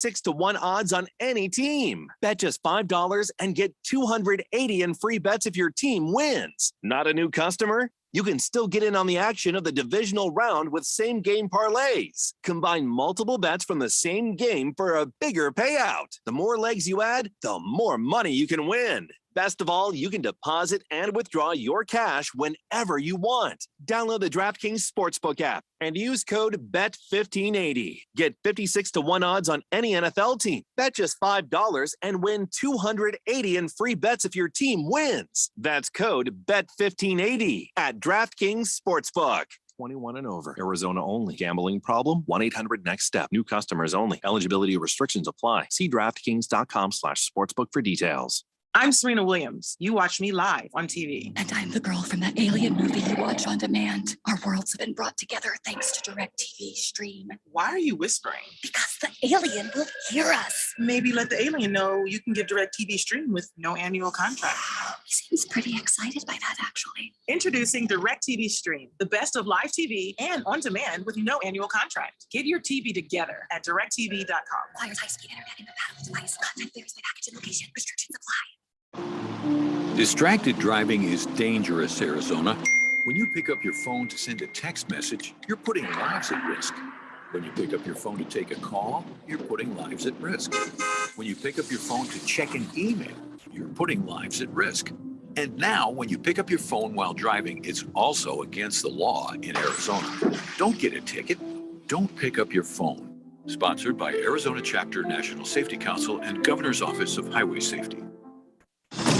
6-1 odds on any team. Bet just $5 and get $280 in free bets if your team wins. Not a new customer? You can still get in on the action of the divisional round with same-game parlays. Combine multiple bets from the same game for a bigger payout. The more legs you add, the more money you can win. Best of all, you can deposit and withdraw your cash whenever you want. Download the Draftkings Sportsbook app and use code BET1580. Get 56-1 odds on any NFL team. Bet just $5 and win $280 in free bets if your team wins. That's code BET1580 at Draftkings Sportsbook. 21 and over. Arizona only. Gambling problem? 1-800-NEXT-STEP. New customers only. Eligibility restrictions apply. See DraftKings.com/sportsbook for details. I'm Serena Williams. You watch me live on TV. And I'm the girl from that alien movie you watch on demand. Our worlds have been brought together thanks to DirecTV Stream. Why are you whispering? Because the alien will hear us. Maybe let the alien know you can get DirecTV Stream with no annual contract. He seems pretty excited by that, actually. Introducing DirecTV Stream, the best of live TV and on demand with no annual contract. Get your TV together at DirecTV.com. Requires high-speed internet in the paddle device. Contact varies by package and location. Restrictions apply. Distracted driving is dangerous, Arizona. When you pick up your phone to send a text message, you're putting lives at risk. When you pick up your phone to take a call, you're putting lives at risk. When you pick up your phone to check an email, you're putting lives at risk. And now, when you pick up your phone while driving, it's also against the law in Arizona. Don't get a ticket. Don't pick up your phone. Sponsored by Arizona Chapter, National Safety Council, and Governor's Office of Highway Safety.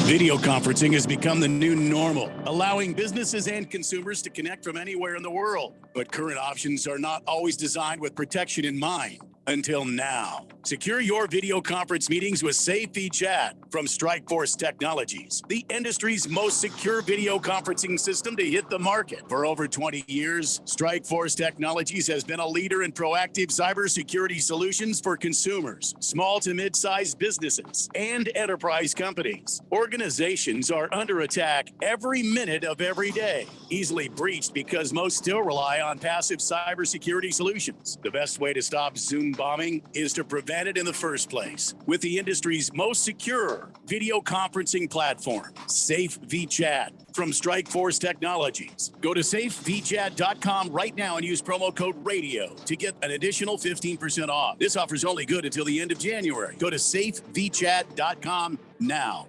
Video conferencing has become the new normal, allowing businesses and consumers to connect from anywhere in the world. But current options are not always designed with protection in mind. Until now. Secure your video conference meetings with Safe VChat from Strikeforce Technologies, the industry's most secure video conferencing system to hit the market. For over 20 years, Strikeforce Technologies has been a leader in proactive cybersecurity solutions for consumers, small to mid-sized businesses, and enterprise companies. Organizations are under attack every minute of every day, easily breached because most still rely on passive cybersecurity solutions. The best way to stop Zoom bombing is to prevent it in the first place with the industry's most secure video conferencing platform, Safe VChat from Strikeforce Technologies. Go to safevchat.com right now and use promo code RADIO to get an additional 15% off. This offer is only good until the end of January. Go to safevchat.com now.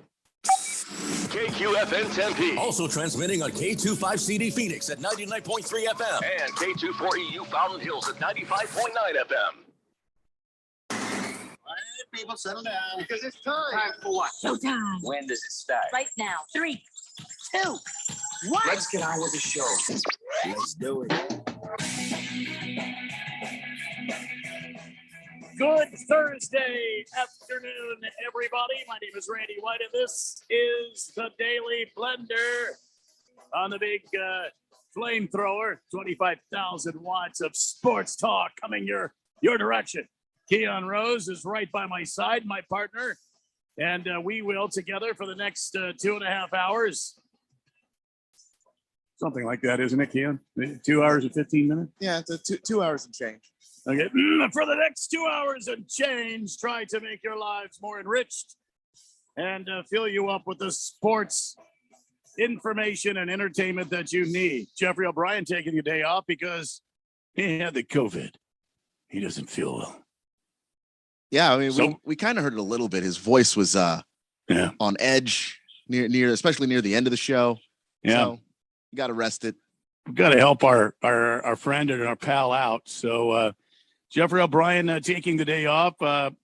KQFN Tempe. Also transmitting on K25CD Phoenix at 99.3 FM. And K24EU Fountain Hills at 95.9 FM. People settle down Because it's time. Time for what? Showtime. When does it start? Right now. 3, 2, 1. Let's get on with the show. Let's do it. Good Thursday afternoon, everybody. My name is Randy White, and this is the Daily Blender on the big flamethrower. 25,000 watts of sports talk coming your direction. Keon Rose is right by my side, my partner, and we will together for the next 2.5 hours. Something like that, isn't it, Keon? 2 hours and 15 minutes? Yeah, it's 2 hours and change. Okay, for the next 2 hours and change, try to make your lives more enriched and fill you up with the sports information and entertainment that you need. Jeffrey O'Brien taking a day off because he had the COVID. He doesn't feel well. Yeah, I mean, we kind of heard it a little bit. His voice was on edge near, especially near the end of the show. Yeah, so you got to rest it. We've got to help our friend and our pal out. So Jeffrey O'Brien taking the day off.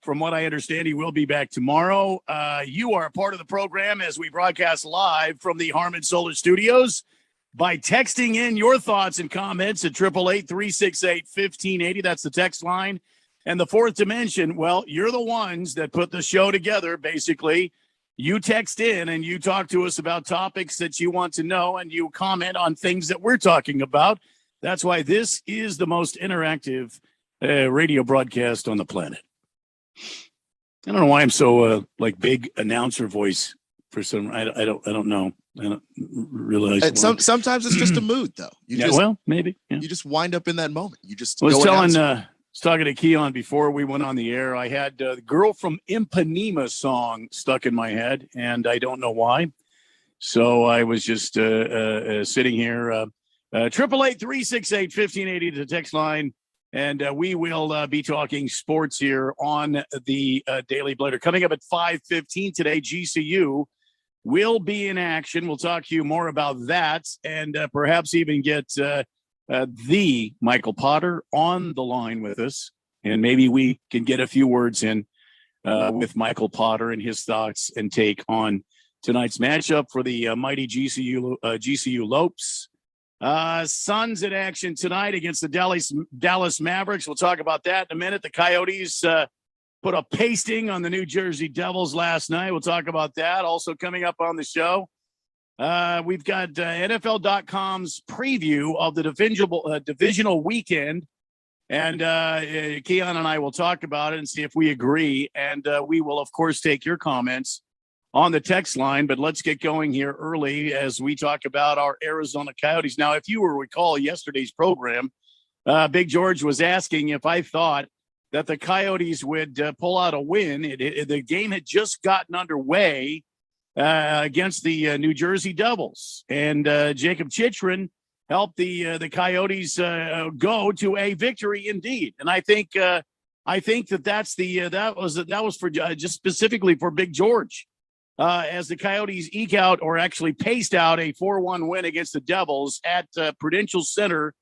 From what I understand, he will be back tomorrow. You are a part of the program as we broadcast live from the Harmon Solar Studios by texting in your thoughts and comments at 888-368-1580. That's the text line. And the fourth dimension, well, you're the ones that put the show together, basically. You text in and you talk to us about topics that you want to know, and you comment on things that we're talking about. That's why this is the most interactive radio broadcast on the planet. I don't know why I'm so like big announcer voice for some. I don't know. I don't realize. Sometimes it's just a mood, though. Maybe. Yeah. You just wind up in that moment. You just was telling was talking to Keon before we went on the air. I had the Girl from Ipanema song stuck in my head, and I don't know why. So I was just sitting here. 888-368-1580 to the text line, and we will be talking sports here on the Daily Blader. Coming up at 5:15 today, GCU will be in action. We'll talk to you more about that, and perhaps even get the Michael Potter on the line with us, and maybe we can get a few words in with Michael Potter and his thoughts and take on tonight's matchup for the mighty GCU Lopes. Suns in action tonight against the Dallas Mavericks. We'll talk about that in a minute. The Coyotes put a pasting on the New Jersey Devils last night. We'll talk about that. Also coming up on the show, we've got NFL.com's preview of the divisional weekend. And Keon and I will talk about it and see if we agree. And we will, of course, take your comments on the text line. But let's get going here early as we talk about our Arizona Coyotes. Now, if you will recall yesterday's program, Big George was asking if I thought that the Coyotes would pull out a win. The game had just gotten underway against the New Jersey Devils, and Jacob Chitran helped the Coyotes go to a victory indeed. And I think that was for just specifically for Big George, as the Coyotes eke out, or actually paced out, a 4-1 win against the Devils at Prudential Center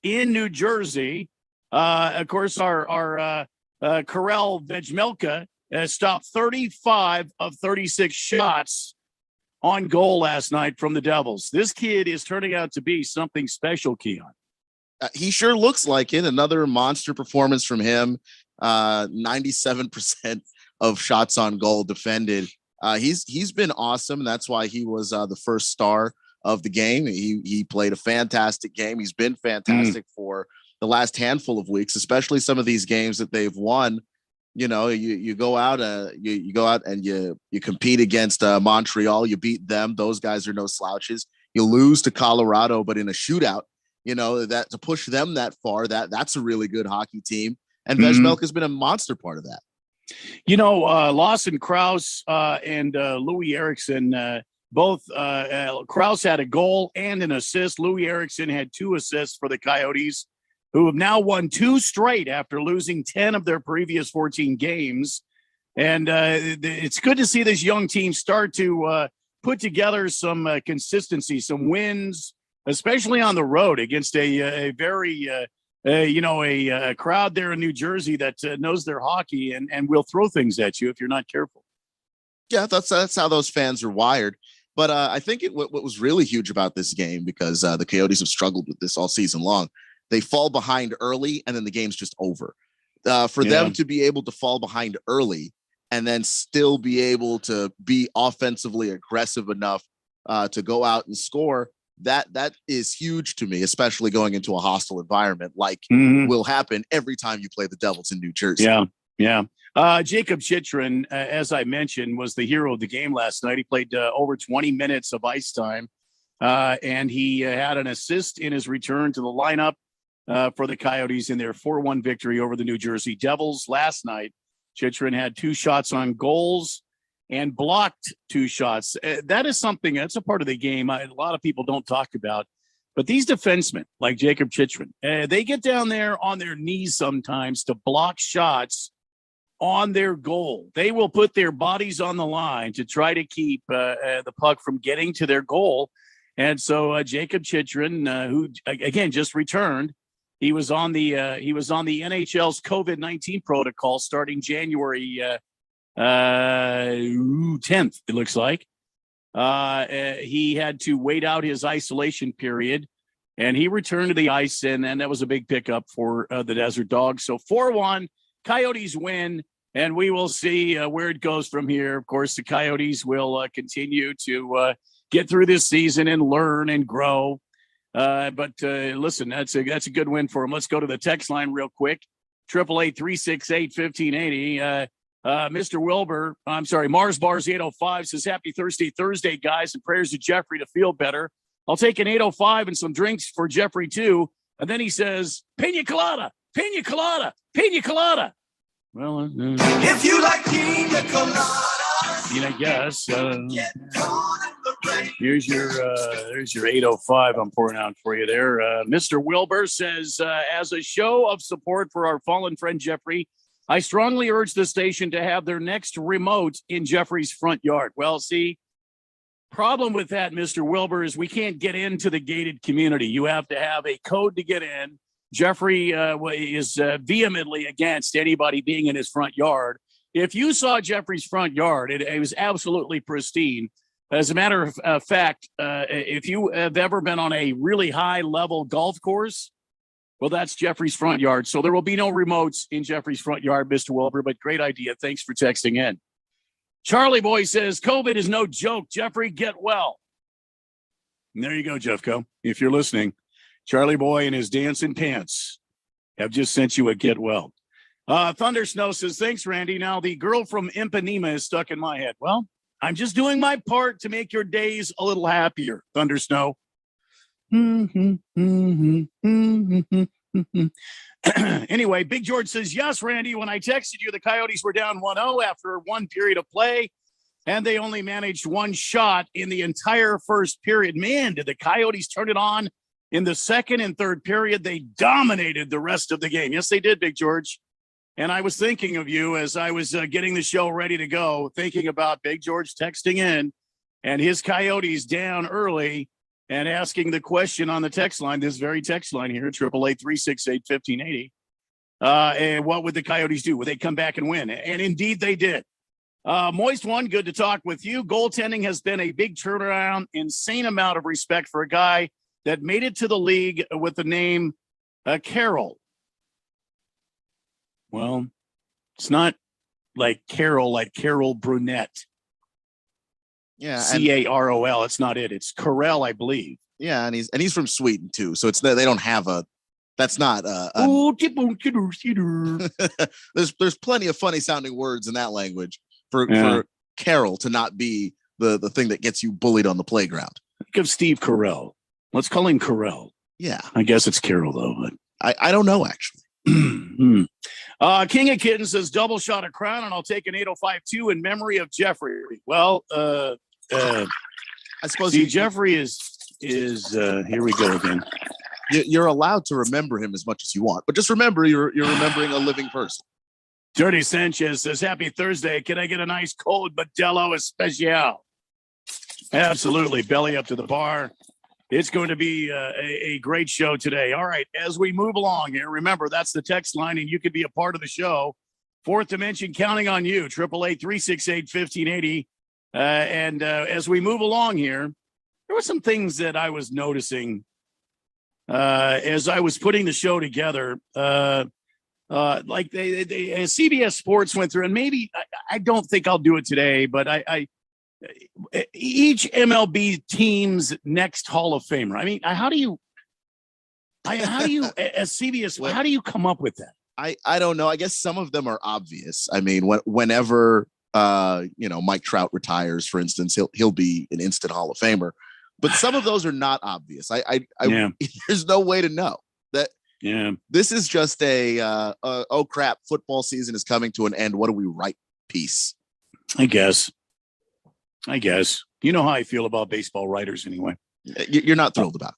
in New Jersey. Of course, our Karel Vejmelka stopped 35 of 36 shots on goal last night from the Devils. This kid is turning out to be something special, Keon. He sure looks like it. Another monster performance from him. 97% of shots on goal defended. He's been awesome. That's why he was the first star of the game. He played a fantastic game. He's been fantastic for the last handful of weeks, especially some of these games that they've won. You know, you go out, you go out and you compete against Montreal. You beat them. Those guys are no slouches. You lose to Colorado, but in a shootout, you know, that to push them that far, that's a really good hockey team. And Vejmelka has been a monster part of that. You know, Lawson Krause and Louis Eriksson, both Krause had a goal and an assist. Louis Eriksson had 2 assists for the Coyotes, who have now won 2 straight after losing 10 of their previous 14 games. And it's good to see this young team start to put together some consistency, some wins, especially on the road against a very, a crowd there in New Jersey that knows their hockey and will throw things at you if you're not careful. Yeah, that's how those fans are wired. But I think what was really huge about this game, because the Coyotes have struggled with this all season long, they fall behind early and then the game's just over. For them to be able to fall behind early and then still be able to be offensively aggressive enough to go out and score, that is huge to me, especially going into a hostile environment like will happen every time you play the Devils in New Jersey. Yeah. Jacob Chitran, as I mentioned, was the hero of the game last night. He played over 20 minutes of ice time, and he had an assist in his return to the lineup for the Coyotes in their 4-1 victory over the New Jersey Devils last night. Chitran had 2 shots on goals and blocked 2 shots. That is something that's a part of the game a lot of people don't talk about. But these defensemen, like Jacob Chitran, they get down there on their knees sometimes to block shots on their goal. They will put their bodies on the line to try to keep the puck from getting to their goal. And so Jacob Chitran, who again just returned, he was on the NHL's COVID-19 protocol starting January 10th. It looks like he had to wait out his isolation period, and he returned to the ice, and that was a big pickup for the Desert Dogs. So 4-1, Coyotes win, and we will see where it goes from here. Of course, the Coyotes will continue to get through this season and learn and grow. But listen, that's a good win for him. Let's go to the text line real quick. 888-368-1580. Mr. Wilbur, Mars Bars 805 says, happy Thursday, guys, and prayers to Jeffrey to feel better. I'll take an 805 and some drinks for Jeffrey too. And then he says, pina colada. Pina colada. Pina colada. Well, If you like pina colada, I guess. Here's your 805 I'm pouring out for you there. Mr. Wilbur says, as a show of support for our fallen friend Jeffrey, I strongly urge the station to have their next remote in Jeffrey's front yard. Well, see, problem with that, Mr. Wilbur, is we can't get into the gated community. You have to have a code to get in. Jeffrey is vehemently against anybody being in his front yard. If you saw Jeffrey's front yard, it was absolutely pristine. As a matter of fact, if you have ever been on a really high-level golf course, well, that's Jeffrey's front yard. So there will be no remotes in Jeffrey's front yard, Mr. Wilbur, but great idea. Thanks for texting in. Charlie Boy says, COVID is no joke. Jeffrey, get well. And there you go, Jeffco. If you're listening, Charlie Boy and his dancing pants have just sent you a get well. Thunder Snow says, thanks, Randy. Now, the girl from Ipanema is stuck in my head. Well, I'm just doing my part to make your days a little happier, Thunder Snow. Anyway, Big George says, yes, Randy, when I texted you, the Coyotes were down 1-0 after one period of play, and they only managed one shot in the entire first period. Man, did the Coyotes turn it on in the second and third period? They dominated the rest of the game. Yes, they did, Big George. And I was thinking of you as I was getting the show ready to go, thinking about Big George texting in and his Coyotes down early and asking the question on the text line, this very text line here, 888-368-1580. And what would the Coyotes do? Would they come back and win? And indeed they did. Moist One, good to talk with you. Goaltending has been a big turnaround, insane amount of respect for a guy that made it to the league with the name Carroll. Well, it's not like Carol Brunette. Yeah, Carol. It's not it. It's Carell, I believe. Yeah, and he's from Sweden too, so it's they don't have a. That's not there's plenty of funny sounding words in that language for Carol to not be the thing that gets you bullied on the playground. Think of Steve Carell. Let's call him Carell. Yeah, I guess it's Carol though. But I don't know actually. King of Kittens says double shot of Crown, and I'll take an 805-2 in memory of Jeffrey. Well, I suppose Jeffrey is here we go again. You're allowed to remember him as much as you want, but just remember you're remembering a living person. Dirty Sanchez says, happy Thursday. Can I get a nice cold Modelo Especial? Absolutely. Belly up to the bar. It's going to be a great show today. All right, as we move along here, remember, that's the text line, and you can be a part of the show. Fourth Dimension counting on you, 888-368-1580. And as we move along here, there were some things that I was noticing as I was putting the show together. Like CBS Sports went through, and maybe I don't think I'll do it today, but each MLB team's next Hall of Famer. I mean, how do you as CBS, how do you come up with that? I don't know. I guess some of them are obvious. I mean, whenever Mike Trout retires, for instance, he'll be an instant Hall of Famer. But some of those are not obvious. There's no way to know that. Yeah, this is just oh crap, football season is coming to an end. What do we write piece? I guess. You know how I feel about baseball writers anyway. You're not thrilled about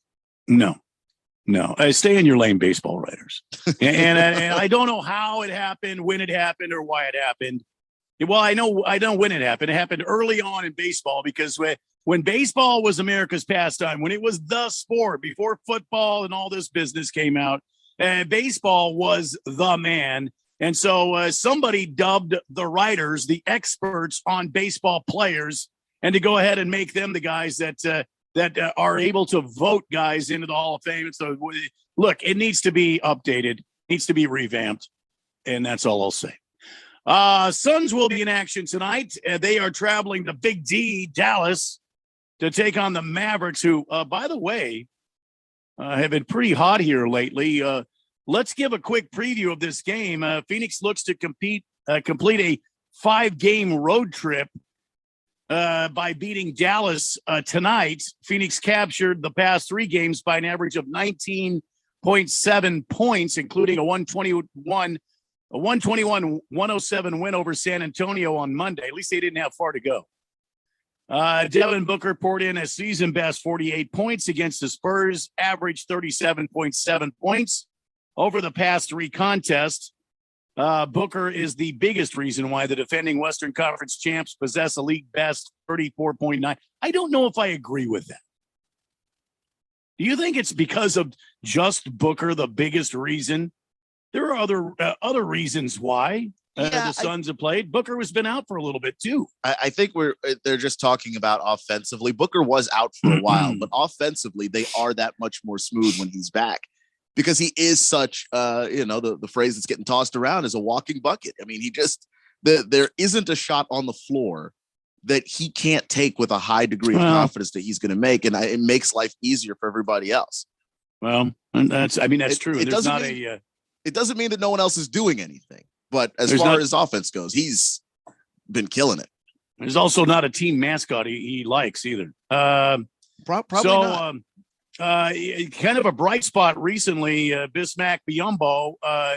it. No. Stay in your lane, baseball writers. and I don't know how it happened, when it happened, or why it happened. Well, I know when it happened. It happened early on in baseball because when baseball was America's pastime, when it was the sport before football and all this business came out, baseball was the man. And so somebody dubbed the writers the experts on baseball players, and to go ahead and make them the guys that are able to vote guys into the Hall of Fame. So look, it needs to be updated, needs to be revamped, and that's all I'll say. Suns will be in action tonight. They are traveling to Big D, Dallas, to take on the Mavericks, who, by the way, have been pretty hot here lately. Let's give a quick preview of this game. Phoenix looks to complete a 5-game road trip by beating Dallas tonight. Phoenix captured the past 3 games by an average of 19 121.7 points, including a 121-107 win over San Antonio on Monday. At least they didn't have far to go. Devin Booker poured in a season best 48 points against the Spurs, averaged 37.7 points over the past 3 contests. Booker is the biggest reason why the defending Western Conference champs possess a league best 34.9. I don't know if I agree with that. Do you think it's because of just Booker the biggest reason? There are other reasons why the Suns have played. Booker has been out for a little bit too. I think they're just talking about offensively. Booker was out for a while, but offensively they are that much more smooth when he's back because he is such the phrase that's getting tossed around is a walking bucket. I mean, there isn't a shot on the floor that he can't take with a high degree of confidence that he's going to make, and it makes life easier for everybody else. Well, that's true. It doesn't mean that no one else is doing anything, but as far as offense goes, he's been killing it. There's also not a team mascot he likes either. Probably not. Kind of a bright spot recently, Bismack Biyombo,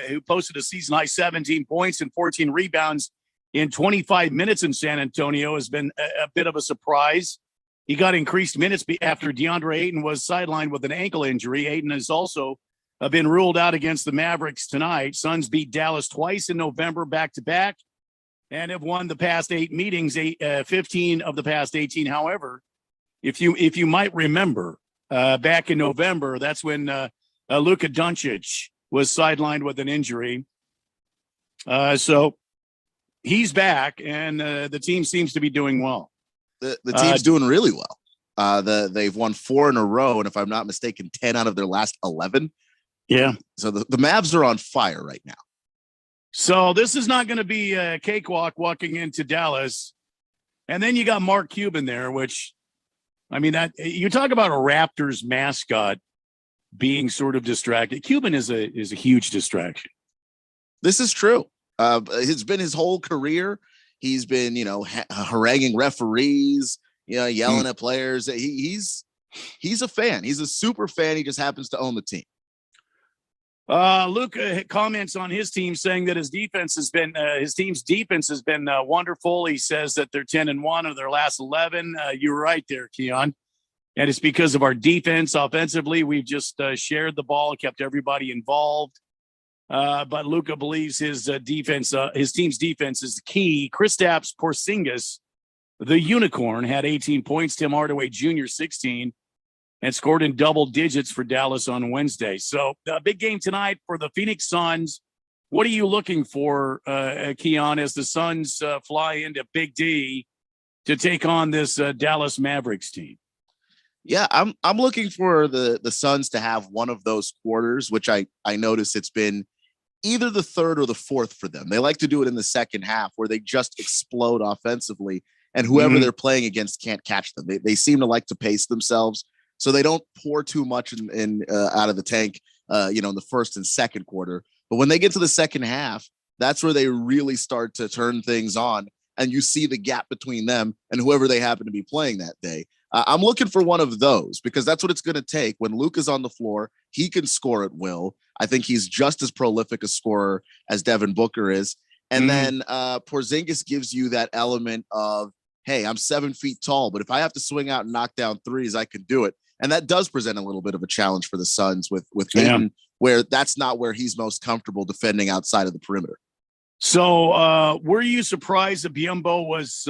who posted a season-high 17 points and 14 rebounds in 25 minutes in San Antonio, has been a bit of a surprise. He got increased minutes after DeAndre Ayton was sidelined with an ankle injury. Ayton has also been ruled out against the Mavericks tonight. Suns beat Dallas twice in November back-to-back and have won the past 8 meetings, 15 of the past 18. However, if you might remember, back in November, that's when Luka Doncic was sidelined with an injury. So he's back, and the team seems to be doing well. The team's doing really well. They've won 4 in a row, and if I'm not mistaken, 10 out of their last 11. Yeah. So the Mavs are on fire right now. So this is not going to be a cakewalk walking into Dallas. And then you got Mark Cuban there, which, I mean, that you talk about a Raptors mascot being sort of distracted. Cuban is a huge distraction. This is true. It's been his whole career. He's been, haranguing referees, yelling at players. He's a fan. He's a super fan. He just happens to own the team. Luka comments on his team saying that his team's defense has been wonderful. He says that they're 10-1 of their last 11. You're right there, Keon. And it's because of our defense. Offensively, we've just shared the ball, kept everybody involved. But Luka believes his defense, his team's defense is the key. Kristaps Porzingis, the unicorn, had 18 points. Tim Hardaway Jr., 16. And scored in double digits for Dallas on Wednesday. So a big game tonight for the Phoenix Suns. What are you looking for, Keon, as the Suns fly into Big D to take on this Dallas Mavericks team? Yeah, I'm looking for the Suns to have one of those quarters, which I notice it's been either the third or the fourth for them. They like to do it in the second half where they just explode offensively, and whoever they're playing against can't catch them. They seem to like to pace themselves. So they don't pour too much in out of the tank, in the first and second quarter. But when they get to the second half, that's where they really start to turn things on. And you see the gap between them and whoever they happen to be playing that day. I'm looking for one of those because that's what it's going to take. When Luke is on the floor, he can score at will. I think he's just as prolific a scorer as Devin Booker is. And then Porzingis gives you that element of, hey, I'm 7 feet tall, but if I have to swing out and knock down threes, I can do it. And that does present a little bit of a challenge for the Suns with Ayton, where that's not where he's most comfortable defending outside of the perimeter. So were you surprised that Biyombo was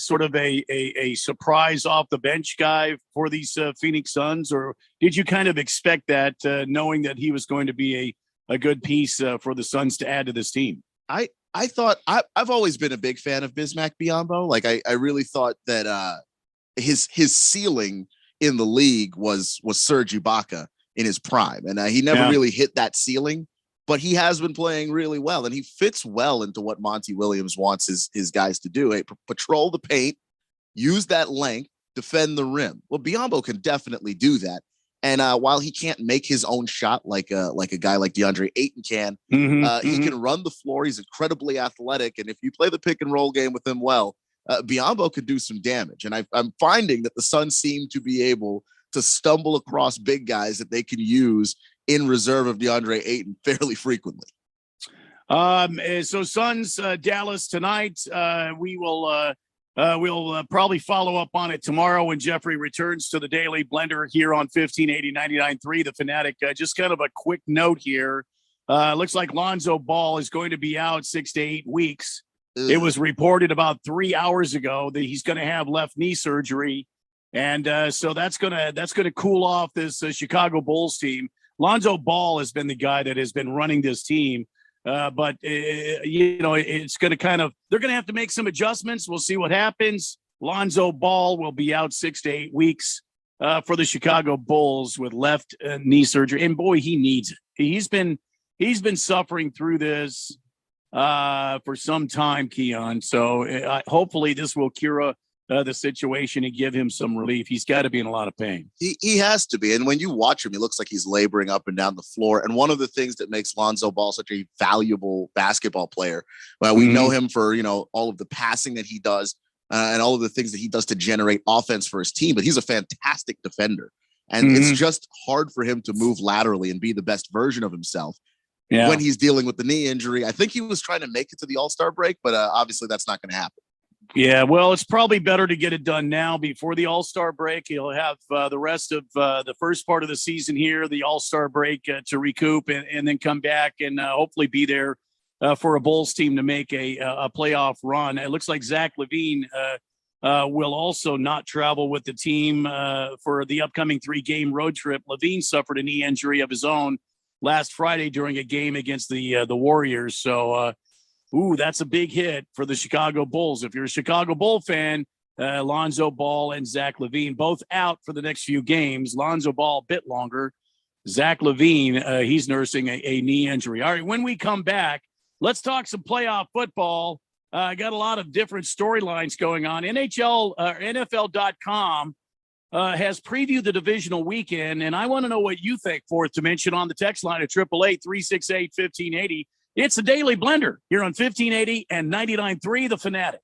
sort of a surprise off the bench guy for these Phoenix Suns, or did you kind of expect that knowing that he was going to be a good piece for the Suns to add to this team? I thought I've always been a big fan of Bismack Biyombo. Like I really thought that his ceiling in the league was Serge Ibaka in his prime. And he never really hit that ceiling, but he has been playing really well. And he fits well into what Monty Williams wants his guys to do. Patrol the paint, use that length, defend the rim. Well, Biyombo can definitely do that. And while he can't make his own shot like a guy like DeAndre Ayton can, he can run the floor. He's incredibly athletic. And if you play the pick and roll game with him well, Biyombo could do some damage. And I'm finding that the Suns seem to be able to stumble across big guys that they can use in reserve of DeAndre Ayton fairly frequently. So Suns, Dallas tonight. We'll probably follow up on it tomorrow when Jeffrey returns to the Daily Blender here on 1580 99.3 The Fanatic. Just kind of a quick note here. Looks like Lonzo Ball is going to be out 6 to 8 weeks. It was reported about 3 hours ago that he's going to have left knee surgery. And so that's going to cool off this Chicago Bulls team. Lonzo Ball has been the guy that has been running this team. But it's going to they're going to have to make some adjustments. We'll see what happens. Lonzo Ball will be out 6 to 8 weeks for the Chicago Bulls with left knee surgery. And boy, he needs it. He's been suffering through this for some time, Keon. So hopefully this will cure the situation and give him some relief. He's got to be in a lot of pain. He has to be. And when you watch him, he looks like he's laboring up and down the floor. And one of the things that makes Lonzo Ball such a valuable basketball player, we know him for, all of the passing that he does and all of the things that he does to generate offense for his team. But he's a fantastic defender. And it's just hard for him to move laterally and be the best version of himself when he's dealing with the knee injury. I think he was trying to make it to the All-Star break, but obviously that's not going to happen. Yeah, well, it's probably better to get it done now before the All-Star break. He'll have the rest of the first part of the season here, the All-Star break to recoup and then come back and hopefully be there for a Bulls team to make a playoff run. It looks like Zach LaVine will also not travel with the team for the upcoming 3-game road trip. LaVine suffered a knee injury of his own last Friday during a game against the Warriors. So, that's a big hit for the Chicago Bulls. If you're a Chicago Bull fan, Lonzo Ball and Zach LaVine both out for the next few games. Lonzo Ball a bit longer. Zach LaVine, he's nursing a knee injury. All right, when we come back, let's talk some playoff football. I got a lot of different storylines going on. NFL.com has previewed the divisional weekend, and I want to know what you think. Fourth Dimension on the text line at 888-368-1580. It's the Daily Blender here on 1580 and 99.3 The Fanatic.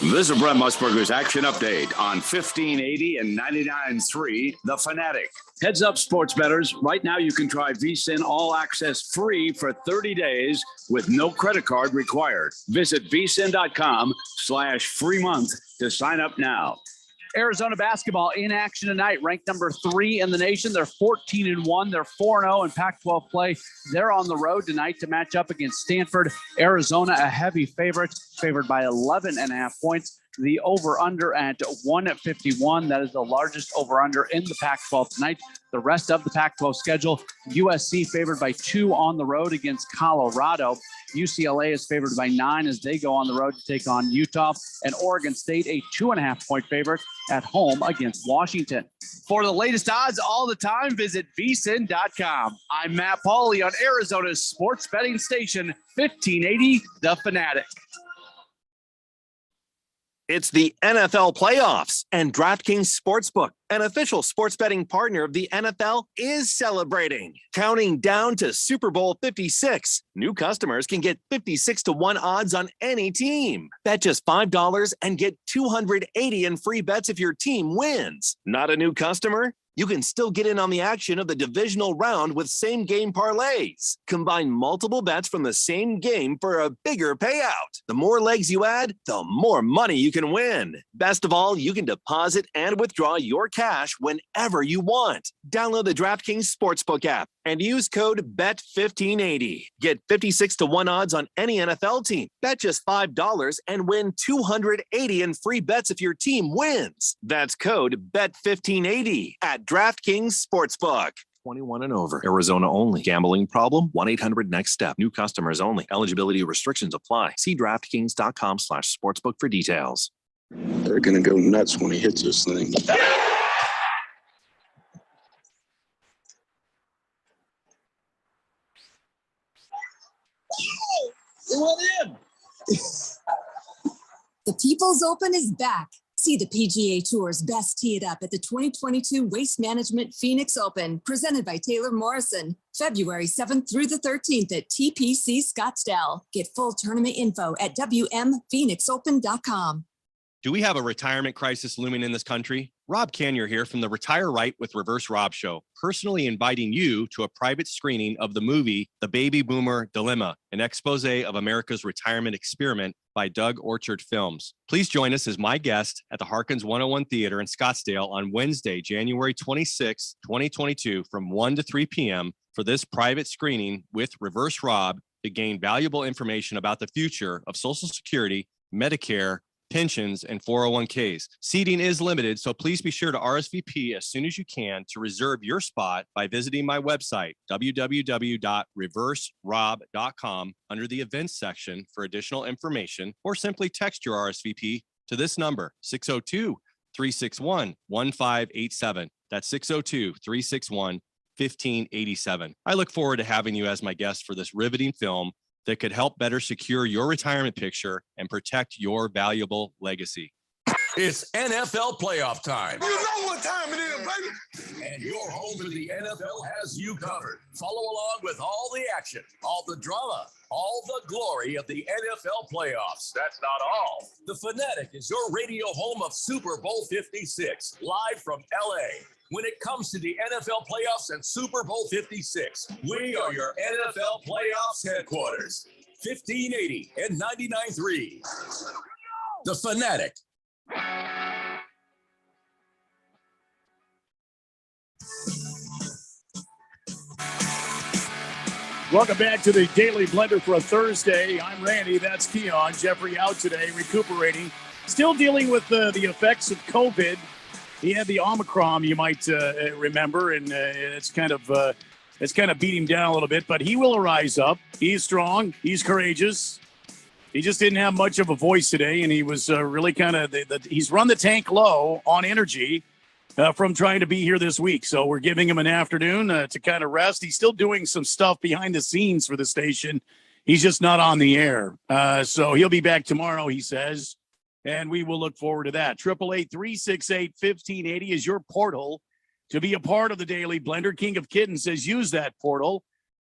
This is Brent Musburger's Action Update on 1580 and 99.3 The Fanatic. Heads up, sports bettors. Right now you can try VSiN All Access free for 30 days with no credit card required. Visit vsin.com/free month to sign up now. Arizona basketball in action tonight, ranked number 3 in the nation. They're 14-1. They're 4-0 in Pac-12 play. They're on the road tonight to match up against Stanford. Arizona, a heavy favorite, favored by 11.5 points. The over-under at 151. That is the largest over-under in the Pac-12 tonight. The rest of the Pac-12 schedule, USC favored by 2 on the road against Colorado. UCLA is favored by 9 as they go on the road to take on Utah. And Oregon State, a 2.5-point favorite at home against Washington. For the latest odds all the time, visit vsin.com. I'm Matt Pauley on Arizona's sports betting station, 1580 The Fanatic. It's the NFL playoffs, and Draftkings Sportsbook, an official sports betting partner of the NFL, is celebrating. Counting down to Super Bowl 56, new customers can get 56-1 odds on any team. Bet just $5 and get $280 in free bets if your team wins. Not a new customer? You can still get in on the action of the divisional round with same-game parlays. Combine multiple bets from the same game for a bigger payout. The more legs you add, the more money you can win. Best of all, you can deposit and withdraw your cash whenever you want. Download the DraftKings Sportsbook app and use code BET1580. Get 56-1 odds on any NFL team. Bet just $5 and win $280 in free bets if your team wins. That's code BET1580 at DraftKings Sportsbook. 21 and over. Arizona only. Gambling problem? 1-800-NEXT-STEP. New customers only. Eligibility restrictions apply. See DraftKings.com/sportsbook for details. They're going to go nuts when he hits this thing. It went in. The People's Open is back. See the PGA Tour's best tee it up at the 2022 Waste Management Phoenix Open, presented by Taylor Morrison, February 7th through the 13th at TPC Scottsdale. Get full tournament info at WMPhoenixOpen.com. Do we have a retirement crisis looming in this country? Rob Canyor here from the Retire Right with Reverse Rob Show, personally inviting you to a private screening of the movie The Baby Boomer Dilemma, an expose of America's retirement experiment by Doug Orchard Films. Please join us as my guest at the Harkins 101 Theater in Scottsdale on Wednesday, January 26, 2022 from 1 to 3 p.m. for this private screening with Reverse Rob to gain valuable information about the future of Social Security, Medicare, pensions, and 401ks. Seating is limited, so please be sure to RSVP as soon as you can to reserve your spot by visiting my website, www.reverserob.com, under the events section for additional information, or simply text your RSVP to this number, 602-361-1587. That's 602-361-1587. I look forward to having you as my guest for this riveting film that could help better secure your retirement picture and protect your valuable legacy. It's NFL playoff time. You know what time it is, baby. And your home to the NFL has you covered. Follow along with all the action, all the drama, all the glory of the NFL playoffs. That's not all. The Fanatic is your radio home of Super Bowl 56, live from LA. When it comes to the NFL playoffs and Super Bowl 56, we are your NFL playoffs headquarters. 1580 and 99.3. The Fanatic. Welcome back to the Daily Blender for a Thursday. I'm Randy. That's Keon. Jeffrey out today, recuperating. Still dealing with the effects of COVID. He had the Omicron, you might remember, and it's kind of beat him down a little bit. But he will rise up. He's strong. He's courageous. He just didn't have much of a voice today, and he was really kind of he's run the tank low on energy from trying to be here this week. So we're giving him an afternoon to kind of rest. He's still doing some stuff behind the scenes for the station. He's just not on the air. So he'll be back tomorrow, he says. And we will look forward to that. 888-368-1580 is your portal to be a part of the Daily Blender. King of Kittens says use that portal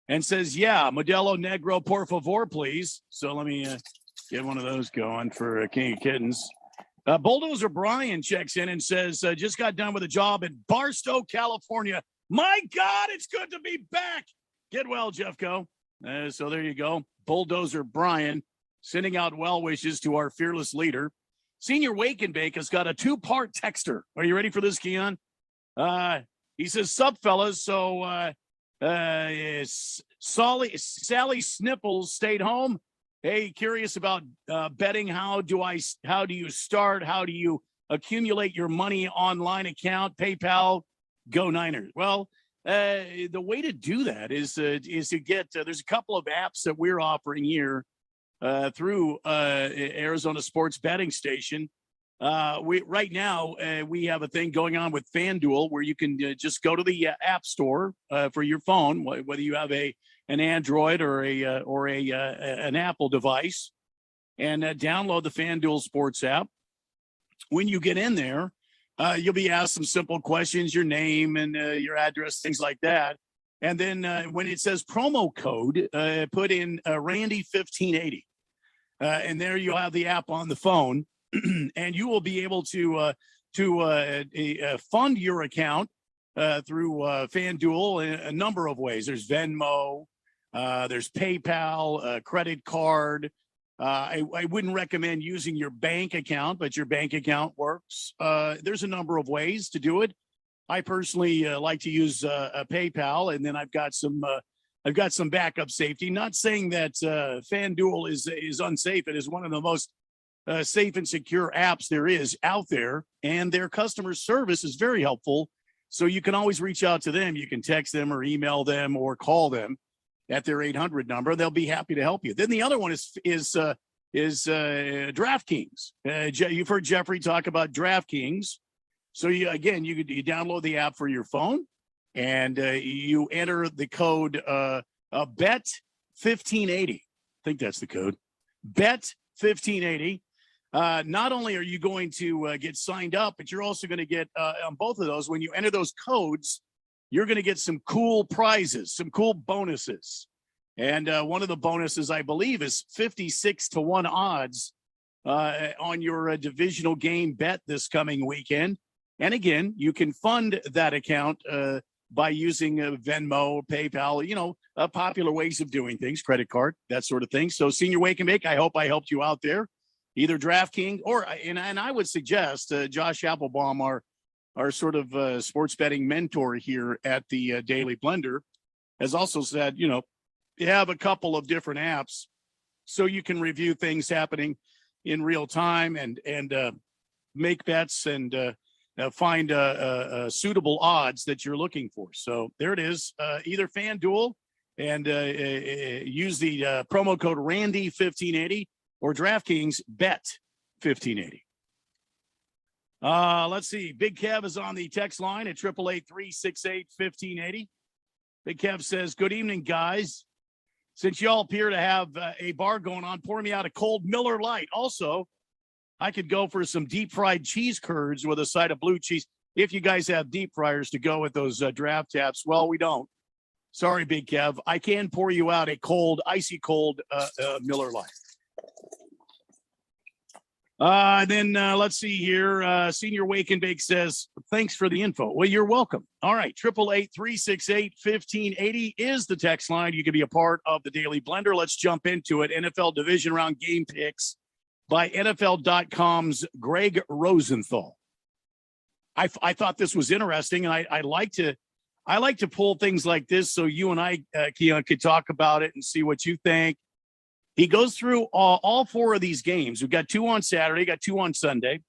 and says, yeah, Modelo Negro, por favor, please. So let me get one of those going for King of Kittens. Bulldozer Brian checks in and says, just got done with a job in Barstow, California. My God, it's good to be back. Get well, Jeffco. So there you go. Bulldozer Brian sending out well wishes to our fearless leader. Senior Wake and Bake has got a two-part texter. Are you ready for this, Keon? He says, sup, fellas. So Sally Snipples stayed home. Hey, curious about betting. How do you start? How do you accumulate your money online account? PayPal, Go Niners. Well, the way to do that is to get, there's a couple of apps that we're offering here through Arizona Sports Betting Station. Right now we have a thing going on with FanDuel where you can just go to the app store for your phone, whether you have an Android or an Apple device, and download the FanDuel Sports app. When you get in there, you'll be asked some simple questions, your name and your address, things like that. And then when it says promo code, put in Randy 1580. And there you'll have the app on the phone, and you will be able to fund your account through FanDuel in a number of ways. There's Venmo, there's PayPal, credit card. I wouldn't recommend using your bank account, but your bank account works. There's a number of ways to do it. I personally like to use a PayPal, and then I've got some backup safety. Not saying that FanDuel is unsafe. It is one of the most safe and secure apps there is out there, and their customer service is very helpful. So you can always reach out to them. You can text them or email them or call them at their 800 number. They'll be happy to help you. Then the other one is DraftKings. You've heard Jeffrey talk about DraftKings. So you download the app for your phone, and you enter the code BET 1580. I think that's the code. BET 1580. Not only are you going to get signed up, but you're also going to get on both of those. When you enter those codes, you're going to get some cool prizes, some cool bonuses. And one of the bonuses, I believe, is 56-1 odds on your divisional game bet this coming weekend. And again, you can fund that account by using Venmo, PayPal, popular ways of doing things, credit card, that sort of thing. So Senior Wake and Bake, I hope I helped you out there, either DraftKings and I would suggest Josh Applebaum, our sort of sports betting mentor here at the Daily Blender, has also said, you have a couple of different apps so you can review things happening in real time and make bets and find suitable odds that you're looking for. So there it is. Either FanDuel and use the promo code Randy1580 or DraftKings bet 1580. Let's see. Big Kev is on the text line at 888-368-1580. Big Kev says, good evening, guys. Since y'all appear to have a bar going on, pour me out a cold Miller Lite. Also, I could go for some deep fried cheese curds with a side of blue cheese. If you guys have deep fryers to go with those draft taps, well, we don't. Sorry, Big Kev. I can pour you out a cold, icy cold Miller Lite. Then let's see here. Senior Wake and Bake says, thanks for the info. Well, you're welcome. All right. 888-368-1580 is the text line. You can be a part of the Daily Blender. Let's jump into it. NFL division round game picks by NFL.com's Greg Rosenthal. I thought this was interesting, and I like to pull things like this so you and I, Keon, could talk about it and see what you think. He goes through all four of these games. We've got two on Saturday, got two on Sunday,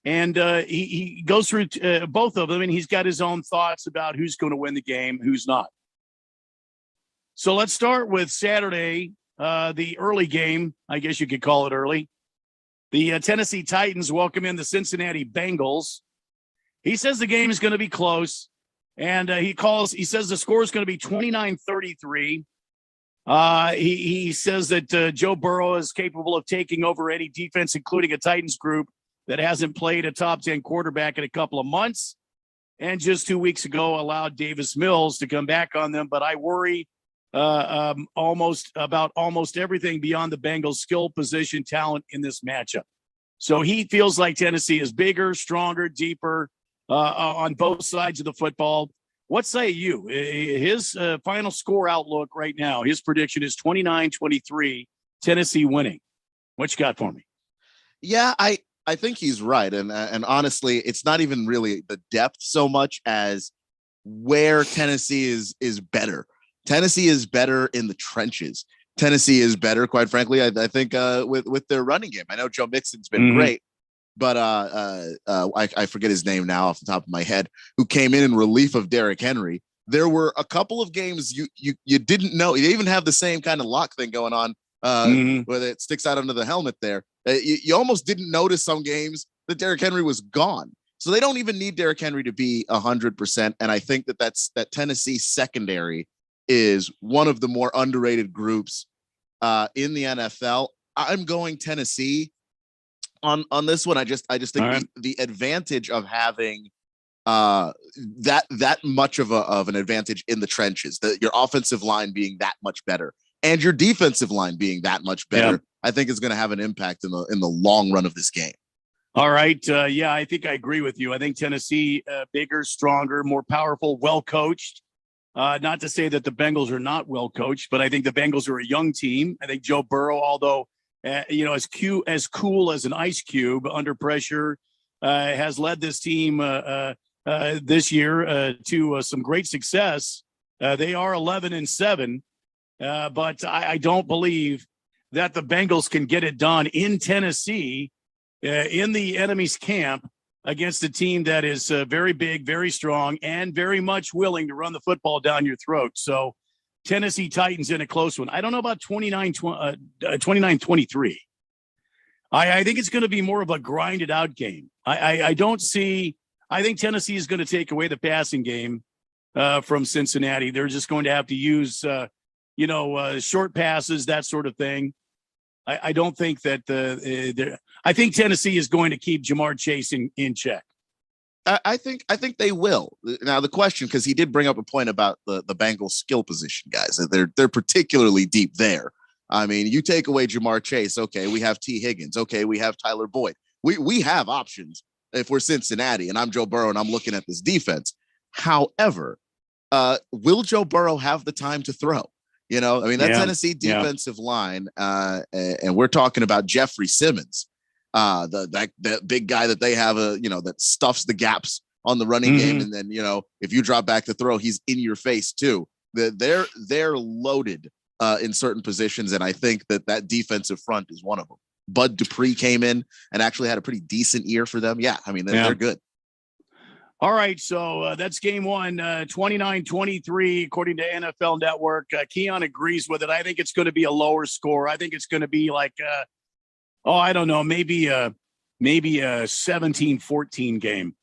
and he goes through both of them, and he's got his own thoughts about who's going to win the game, who's not. So let's start with Saturday. The early game, I guess you could call it early. The Tennessee Titans welcome in the Cincinnati Bengals. He says the game is going to be close, and he says the score is going to be 29-33. He says that Joe Burrow is capable of taking over any defense, including a Titans group that hasn't played a top 10 quarterback in a couple of months, and just 2 weeks ago allowed Davis Mills to come back on them. But I worry almost everything beyond the Bengals' skill, position, talent in this matchup. So he feels like Tennessee is bigger, stronger, deeper on both sides of the football. What say you? His final score outlook right now, his prediction is 29-23, Tennessee winning. What you got for me? Yeah, I think he's right. And honestly, it's not even really the depth so much as where Tennessee is better. Tennessee is better in the trenches. Tennessee is better, quite frankly, I think, with their running game. I know Joe Mixon's been great, but I forget his name now off the top of my head, who came in relief of Derrick Henry. There were a couple of games you didn't know. They even have the same kind of lock thing going on, where it sticks out under the helmet there. You almost didn't notice some games that Derrick Henry was gone. So they don't even need Derrick Henry to be 100%. And I think that Tennessee secondary is one of the more underrated groups in the NFL. I'm going Tennessee on this one. I just think the advantage of having that much of an advantage in the trenches, your offensive line being that much better and your defensive line being that much better, I think is going to have an impact in the long run of this game. All right. Yeah, I think I agree with you. I think Tennessee, bigger, stronger, more powerful, well-coached. Not to say that the Bengals are not well-coached, but I think the Bengals are a young team. I think Joe Burrow, although, as cool as an ice cube under pressure, has led this team this year to some great success. They are 11-7, but I don't believe that the Bengals can get it done in Tennessee, in the enemy's camp, against a team that is very big, very strong, and very much willing to run the football down your throat. So Tennessee Titans in a close one. I don't know about 29-23. I think it's going to be more of a grinded out game. I think Tennessee is going to take away the passing game from Cincinnati. They're just going to have to use, short passes, that sort of thing. I don't think that I think Tennessee is going to keep Jamar Chase in check. I think they will. Now the question, because he did bring up a point about the Bengals skill position guys, they're particularly deep there. I mean, you take away Jamar Chase. Okay, we have T. Higgins. Okay, we have Tyler Boyd. We have options if we're Cincinnati, and I'm Joe Burrow, and I'm looking at this defense. However, will Joe Burrow have the time to throw? You know, I mean, that Tennessee defensive line, and we're talking about Jeffrey Simmons, that big guy that they have, that stuffs the gaps on the running game. And then, if you drop back to throw, he's in your face too. They're loaded in certain positions. And I think that defensive front is one of them. Bud Dupree came in and actually had a pretty decent year for them. Yeah. I mean, they're good. All right, so that's game one, 29-23, according to NFL Network. Keon agrees with it. I think it's going to be a lower score. I think it's going to be like, I don't know, maybe a 17-14 game.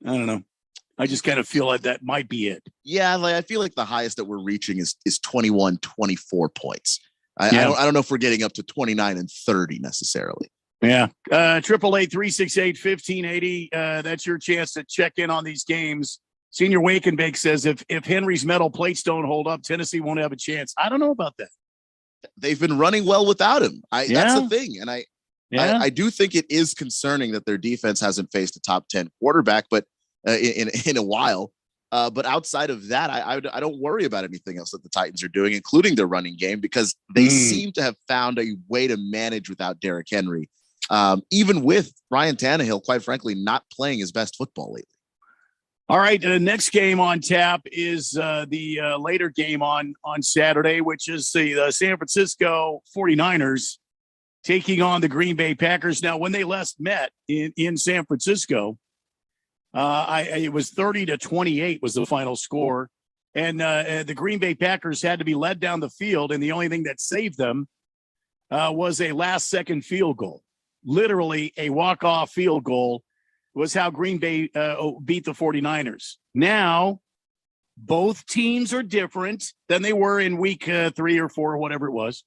I don't know. I just kind of feel like that might be it. Yeah, I feel like the highest that we're reaching is 21, 24 points. I don't know if we're getting up to 29 and 30 necessarily. Yeah. 888-368-1580. That's your chance to check in on these games. Senior Wake and Bake says if Henry's metal plates don't hold up, Tennessee won't have a chance. I don't know about that. They've been running well without him. That's the thing. And I do think it is concerning that their defense hasn't faced a top 10 quarterback, but in a while. But outside of that, I don't worry about anything else that the Titans are doing, including their running game, because they seem to have found a way to manage without Derrick Henry. Even with Ryan Tannehill, quite frankly, not playing his best football lately. All right, the next game on tap is the later game on Saturday, which is the San Francisco 49ers taking on the Green Bay Packers. Now, when they last met in San Francisco, it was 30-28 was the final score, and the Green Bay Packers had to be led down the field, and the only thing that saved them was a last-second field goal. Literally a walk-off field goal was how Green Bay beat the 49ers. Now, both teams are different than they were in week 3 or 4, whatever it was.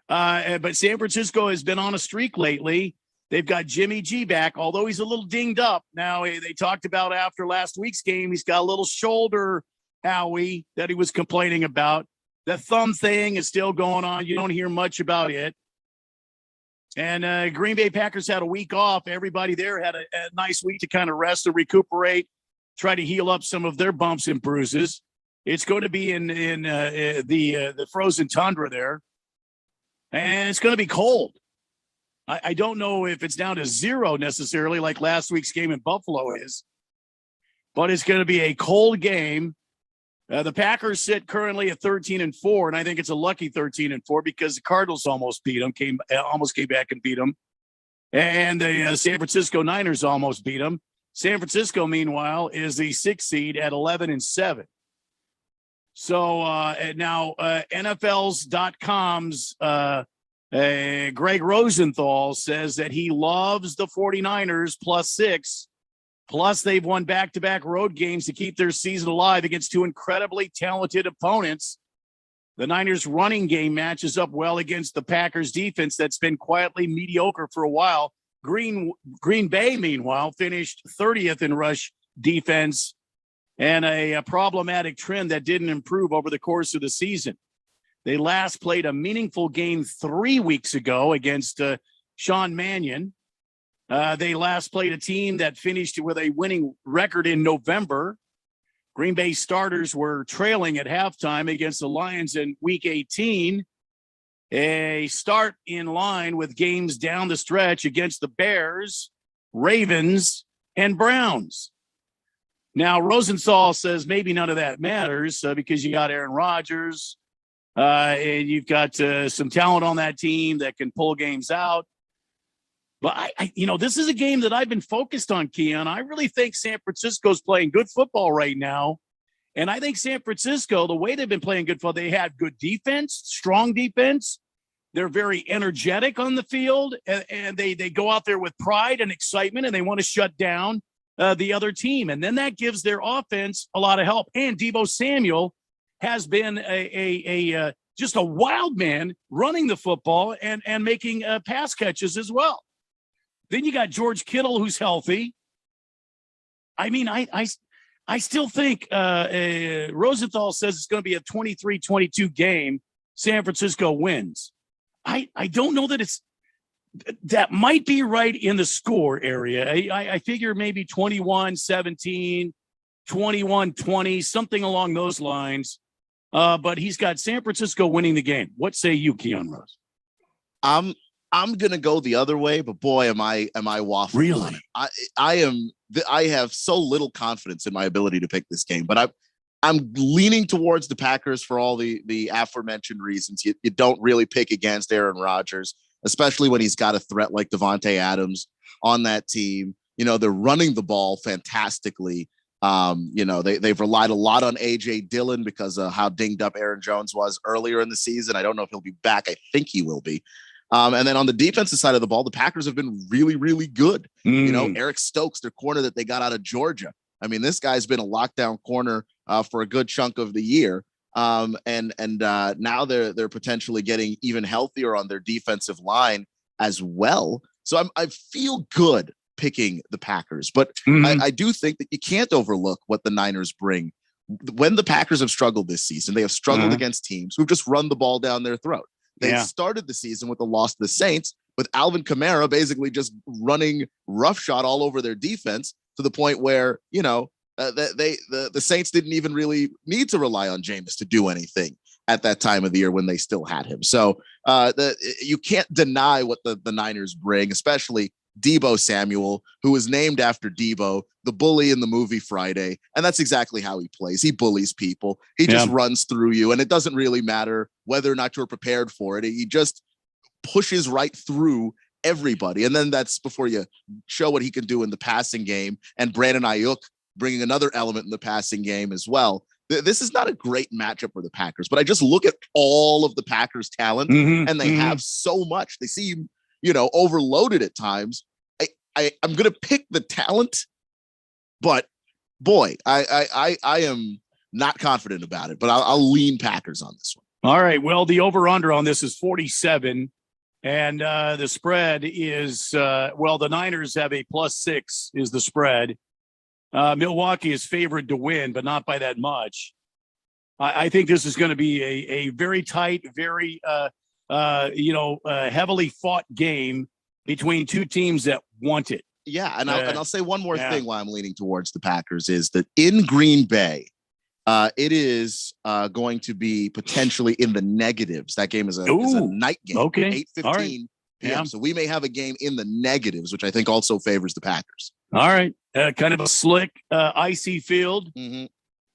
But San Francisco has been on a streak lately. They've got Jimmy G back, although he's a little dinged up. Now, they talked about after last week's game, he's got a little shoulder owie that he was complaining about. The thumb thing is still going on. You don't hear much about it. And Green Bay Packers had a week off. Everybody there had a nice week to kind of rest and recuperate, try to heal up some of their bumps and bruises. It's going to be in the frozen tundra there, and it's going to be cold. I don't know if it's down to 0 necessarily like last week's game in Buffalo is, but it's going to be a cold game. The Packers sit currently at 13-4, and I think it's a lucky 13-4 because the Cardinals almost beat them, came back and beat them, and the San Francisco Niners almost beat them. San Francisco, meanwhile, is the 6th seed at 11-7. So now NFL's.com's Greg Rosenthal says that he loves the 49ers +6. Plus, they've won back-to-back road games to keep their season alive against 2 incredibly talented opponents. The Niners' running game matches up well against the Packers' defense that's been quietly mediocre for a while. Green Bay, meanwhile, finished 30th in rush defense and a problematic trend that didn't improve over the course of the season. They last played a meaningful game 3 weeks ago against Sean Mannion. They last played a team that finished with a winning record in November. Green Bay starters were trailing at halftime against the Lions in Week 18. A start in line with games down the stretch against the Bears, Ravens, and Browns. Now, Rosenthal says maybe none of that matters because you got Aaron Rodgers and you've got some talent on that team that can pull games out. But this is a game that I've been focused on, Keon. I really think San Francisco's playing good football right now. And I think San Francisco, the way they've been playing good football, they have good defense, strong defense. They're very energetic on the field, and they go out there with pride and excitement, and they want to shut down the other team. And then that gives their offense a lot of help. And Deebo Samuel has been just a wild man running the football and making pass catches as well. Then you got George Kittle, who's healthy. I mean, I still think Rosenthal says it's going to be a 23-22 game. San Francisco wins. I don't know that that might be right in the score area. I figure maybe 21-17, 21-20, something along those lines. But he's got San Francisco winning the game. What say you, Keon Rose? I'm gonna go the other way, but boy, am I waffling. Really? I have so little confidence in my ability to pick this game, but I'm leaning towards the Packers for all the aforementioned reasons. You don't really pick against Aaron Rodgers, especially when he's got a threat like Devontae Adams on that team. They're running the ball fantastically. They've relied a lot on A.J. Dillon because of how dinged up Aaron Jones was earlier in the season. I don't know if he'll be back. I think he will be. And then on the defensive side of the ball, the Packers have been really, really good. Eric Stokes, their corner that they got out of Georgia. I mean, this guy's been a lockdown corner for a good chunk of the year. And now they're potentially getting even healthier on their defensive line as well. So I feel good picking the Packers, but I do think that you can't overlook what the Niners bring. When the Packers have struggled this season, they have struggled against teams who've just run the ball down their throat. They started the season with the loss to the Saints, with Alvin Kamara basically just running roughshod all over their defense to the point where, the Saints didn't even really need to rely on Jameis to do anything at that time of the year when they still had him. So you can't deny what the Niners bring, especially Deebo Samuel, who was named after Deebo, the bully in the movie Friday. And that's exactly how he plays. He bullies people. He just runs through you. And it doesn't really matter whether or not you're prepared for it. He just pushes right through everybody. And then that's before you show what he can do in the passing game. And Brandon Ayuk bringing another element in the passing game as well. This is not a great matchup for the Packers, but I just look at all of the Packers' talent and they have so much. They seem, overloaded at times. I'm going to pick the talent, but boy, I am not confident about it, but I'll lean Packers on this one. All right. Well, the over-under on this is 47, and the spread is, the Niners have a +6 is the spread. Milwaukee is favored to win, but not by that much. I think this is going to be a very tight, very, heavily fought game between two teams that want it. Yeah, and I'll say one more thing why I'm leaning towards the Packers is that in Green Bay, it is going to be potentially in the negatives. That game is a night game. Okay. 8:15 p.m. Yeah. So we may have a game in the negatives, which I think also favors the Packers. All right. Kind of a slick, icy field.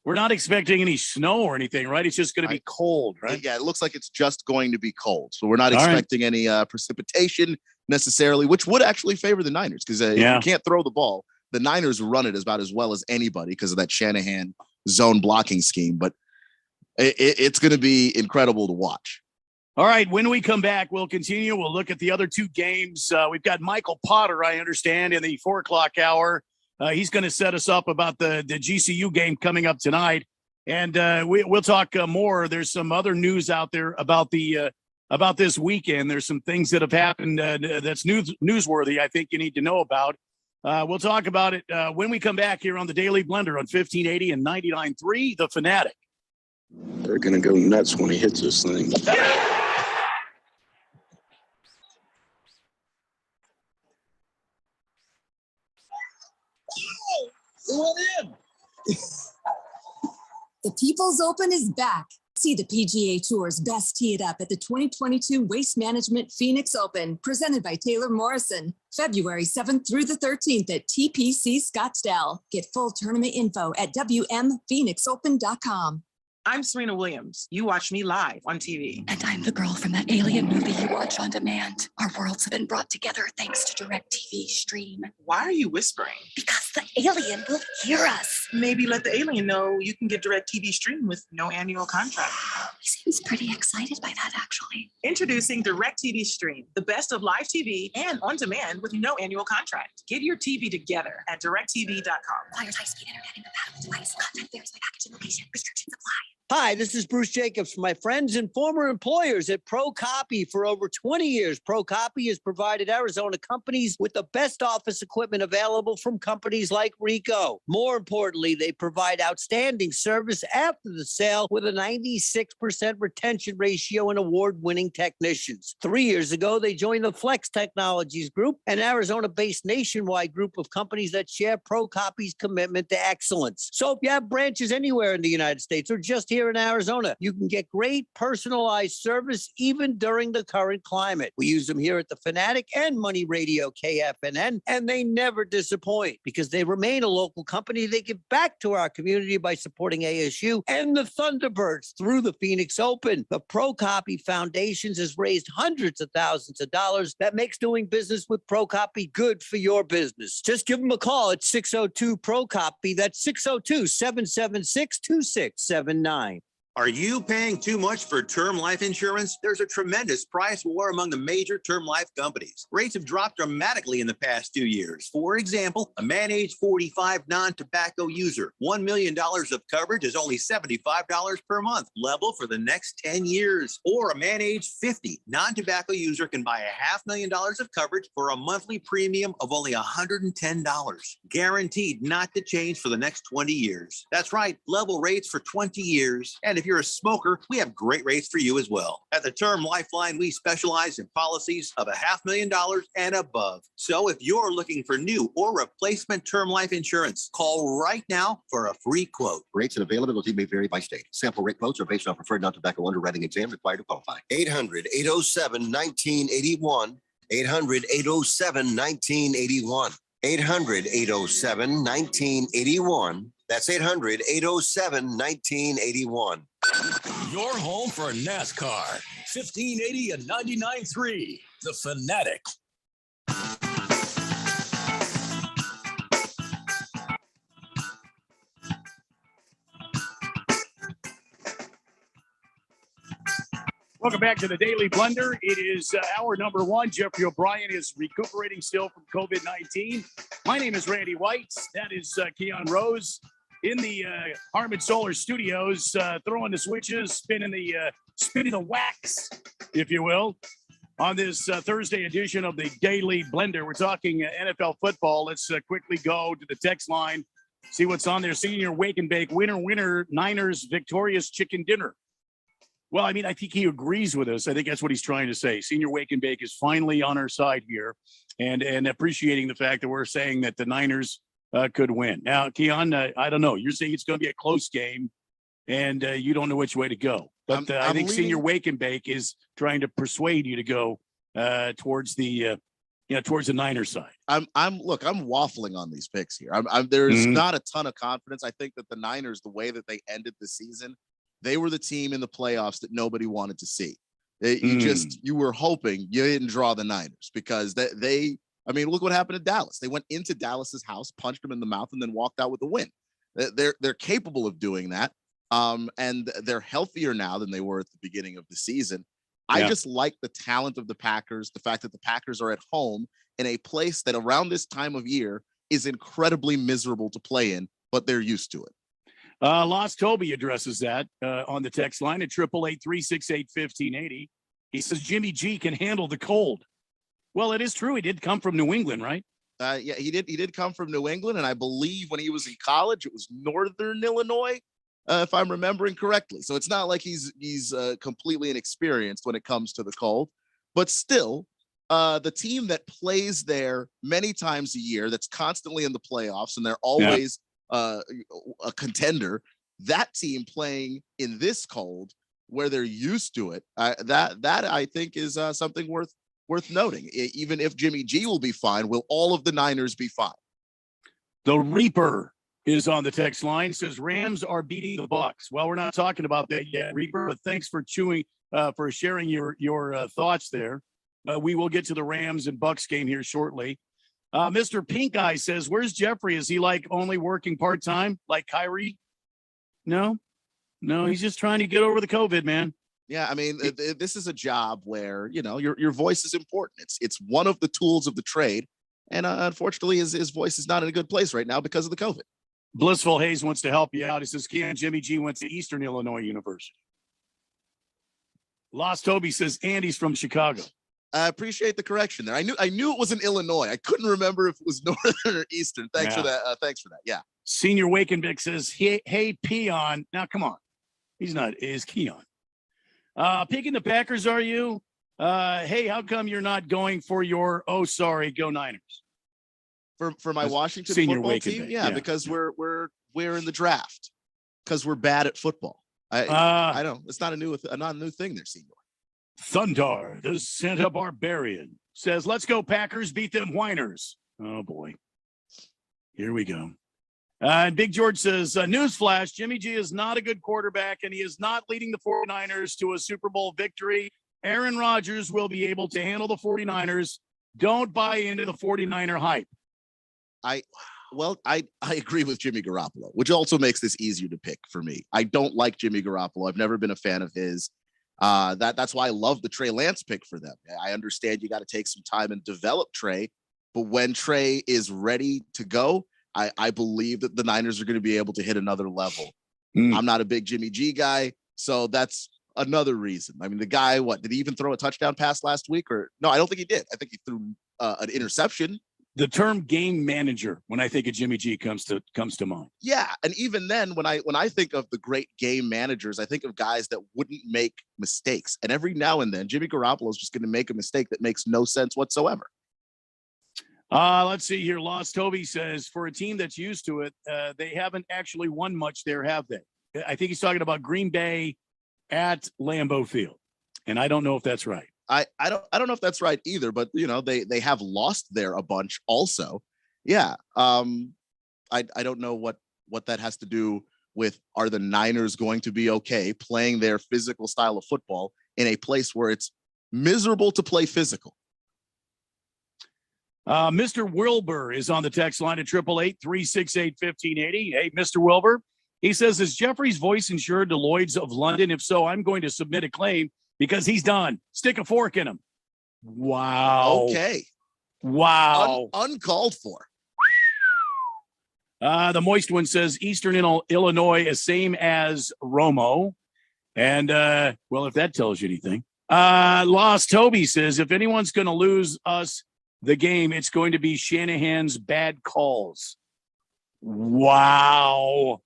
We're not expecting any snow or anything, right? It's just going to be cold, right? Yeah, it looks like it's just going to be cold. So we're not expecting any precipitation necessarily, which would actually favor the Niners because if you can't throw the ball, the Niners run it about as well as anybody because of that Shanahan zone blocking scheme. But it's going to be incredible to watch. All right, when we come back, we'll continue. We'll look at the other two games. We've got Michael Potter, I understand, in the 4 o'clock hour. He's going to set us up about the GCU game coming up tonight. And we'll talk more. There's some other news out there about about this weekend. There's some things that have happened that's newsworthy I think you need to know about. We'll talk about it when we come back here on the Daily Blender on 1580 and 99.3, The Fanatic. They're going to go nuts when he hits this thing. The People's Open is back. See the PGA Tour's best tee it up at the 2022 Waste Management Phoenix Open, presented by Taylor Morrison, February 7th through the 13th at TPC Scottsdale. Get full tournament info at WMPhoenixOpen.com. I'm Serena Williams. You watch me live on TV. And I'm the girl from that alien movie you watch on demand. Our worlds have been brought together thanks to DirecTV Stream. Why are you whispering? Because the alien will hear us. Maybe let the alien know you can get DirecTV Stream with no annual contract. He seems pretty excited by that, actually. Introducing DirecTV Stream, the best of live TV and on demand with no annual contract. Get your TV together at DirecTV.com. Fires high-speed internet and compatible device. Content varies by package and location. Restrictions apply. Hi, this is Bruce Jacobs from my friends and former employers at Pro Copy. For over 20 years, Pro Copy has provided Arizona companies with the best office equipment available from companies like Ricoh. More importantly, they provide outstanding service after the sale with a 96% retention ratio and award-winning technicians. 3 years ago, they joined the Flex Technologies Group, an Arizona-based nationwide group of companies that share Pro Copy's commitment to excellence. So if you have branches anywhere in the United States or just here in Arizona, you can get great personalized service even during the current climate. We use them here at the Fanatic and Money Radio KFNN, and they never disappoint because they remain a local company. They give back to our community by supporting ASU and the Thunderbirds through the Phoenix Open. The Pro Copy Foundations has raised hundreds of thousands of dollars. That makes doing business with Pro Copy good for your business. Just give them a call at 602 Pro Copy. That's 602-776-2679. Are you paying too much for term life insurance? There's a tremendous price war among the major term life companies. Rates have dropped dramatically in the past 2 years. For example, a man age 45 non-tobacco user, $1 million of coverage is only $75 per month, level for the next 10 years. Or a man age 50 non-tobacco user can buy $500,000 of coverage for a monthly premium of only $110, guaranteed not to change for the next 20 years. That's right, level rates for 20 years. And if you're a smoker, we have great rates for you as well. At the Term Lifeline, we specialize in policies of $500,000 and above. So if you're looking for new or replacement term life insurance, call right now for a free quote. Rates and availability may vary by state. Sample rate quotes are based on preferred non-tobacco underwriting exam required to qualify. 800-807-1981. 800-807-1981. 800-807-1981. That's 800-807-1981. Your home for NASCAR. 1580 and 99.3. The Fanatic. Welcome back to the Daily Blender. It is hour number one. Jeffrey O'Brien is recuperating still from COVID-19. My name is Randy White. That is Keon Rose in the Harmon Solar Studios, throwing the switches, spinning the wax, if you will, on this Thursday edition of the Daily Blender. We're talking NFL football. Let's quickly go to the text line, see what's on there. Senior Wake and Bake, winner, Niners victorious chicken dinner. Well, I mean, I think he agrees with us. I think that's what he's trying to say. Senior Wake and Bake is finally on our side here and appreciating the fact that we're saying that the Niners could win. Now, Keon, I don't know. You're saying it's going to be a close game and you don't know which way to go. But I think Senior Wake and Bake is trying to persuade you to go towards the Niners side. I'm waffling on these picks here. There's not a ton of confidence. I think that the Niners, the way that they ended the season, they were the team in the playoffs that nobody wanted to see. You were hoping you didn't draw the Niners because look what happened to Dallas. They went into Dallas's house, punched them in the mouth, and then walked out with a win. They're capable of doing that. And they're healthier now than they were at the beginning of the season. I just like the talent of the Packers, the fact that the Packers are at home in a place that around this time of year is incredibly miserable to play in, but they're used to it. Lost Toby addresses that on the text line at 888-368-1580. He says Jimmy G can handle the cold. Well, it is true. He did come from New England, right? He did come from New England, and I believe when he was in college, it was Northern Illinois, if I'm remembering correctly. So it's not like he's completely inexperienced when it comes to the cold. But still, the team that plays there many times a year, that's constantly in the playoffs, and they're always a contender, that team playing in this cold where they're used to it, that I think is something worth noting. Even if Jimmy G will be fine, will all of the Niners be fine? The Reaper is on the text line, says Rams are beating the Bucks. Well, we're not talking about that yet, Reaper, but thanks for sharing your thoughts there. We will get to the Rams and Bucks game here shortly. Mr. Pink Eye says, where's Jeffrey? Is he like only working part-time like Kyrie? No, he's just trying to get over the COVID, man. Yeah, I mean, this is a job where, your voice is important. It's one of the tools of the trade. And unfortunately, his voice is not in a good place right now because of the COVID. Blissful Hayes wants to help you out. He says, Jimmy G went to Eastern Illinois University. Lost Toby says, Andy's from Chicago. I appreciate the correction there. I knew it was in Illinois. I couldn't remember if it was Northern or Eastern. Thanks for that. Thanks for that. Yeah. Senior Wakenbeck says, hey, Peon. Now, come on. He's not. Is Keon. Picking the Packers, are you? Hey, how come you're not going for your, go Niners? For my Washington Senior football team? Yeah, because we're in the draft. Because we're bad at football. I don't. It's not a new thing there, Senior. Thundar, the Santa Barbarian, says, let's go Packers, beat them whiners. Oh, boy. Here we go. And Big George says, newsflash, Jimmy G is not a good quarterback, and he is not leading the 49ers to a Super Bowl victory. Aaron Rodgers will be able to handle the 49ers. Don't buy into the 49er hype. I agree with Jimmy Garoppolo, which also makes this easier to pick for me. I don't like Jimmy Garoppolo. I've never been a fan of his. That's why I love the Trey Lance pick for them. I understand you got to take some time and develop Trey, but when Trey is ready to go, I believe that the Niners are going to be able to hit another level. I'm not a big Jimmy G guy, so that's another reason. I mean, the guy, did he even throw a touchdown pass last week? Or no, I don't think he did. I think he threw an interception. The term game manager, when I think of Jimmy G, comes to mind. Yeah, and even then, when I think of the great game managers, I think of guys that wouldn't make mistakes. And every now and then, Jimmy Garoppolo is just going to make a mistake that makes no sense whatsoever. Let's see here. Lost Toby says, for a team that's used to it, they haven't actually won much there, have they? I think he's talking about Green Bay at Lambeau Field, and I don't know if that's right. I don't know if that's right either, but they have lost there a bunch also. Yeah. I don't know what that has to do with, are the Niners going to be okay playing their physical style of football in a place where it's miserable to play physical? Mr. Wilbur is on the text line at 888-368-1580. Hey, Mr. Wilbur. He says, is Jeffrey's voice insured to Lloyd's of London? If so, I'm going to submit a claim because he's done. Stick a fork in him. Wow. Okay. Wow. Uncalled for. The moist one says Eastern Illinois is same as Romo. And, well, if that tells you anything. Lost Toby says, if anyone's going to lose us the game, it's going to be Shanahan's bad calls. Wow.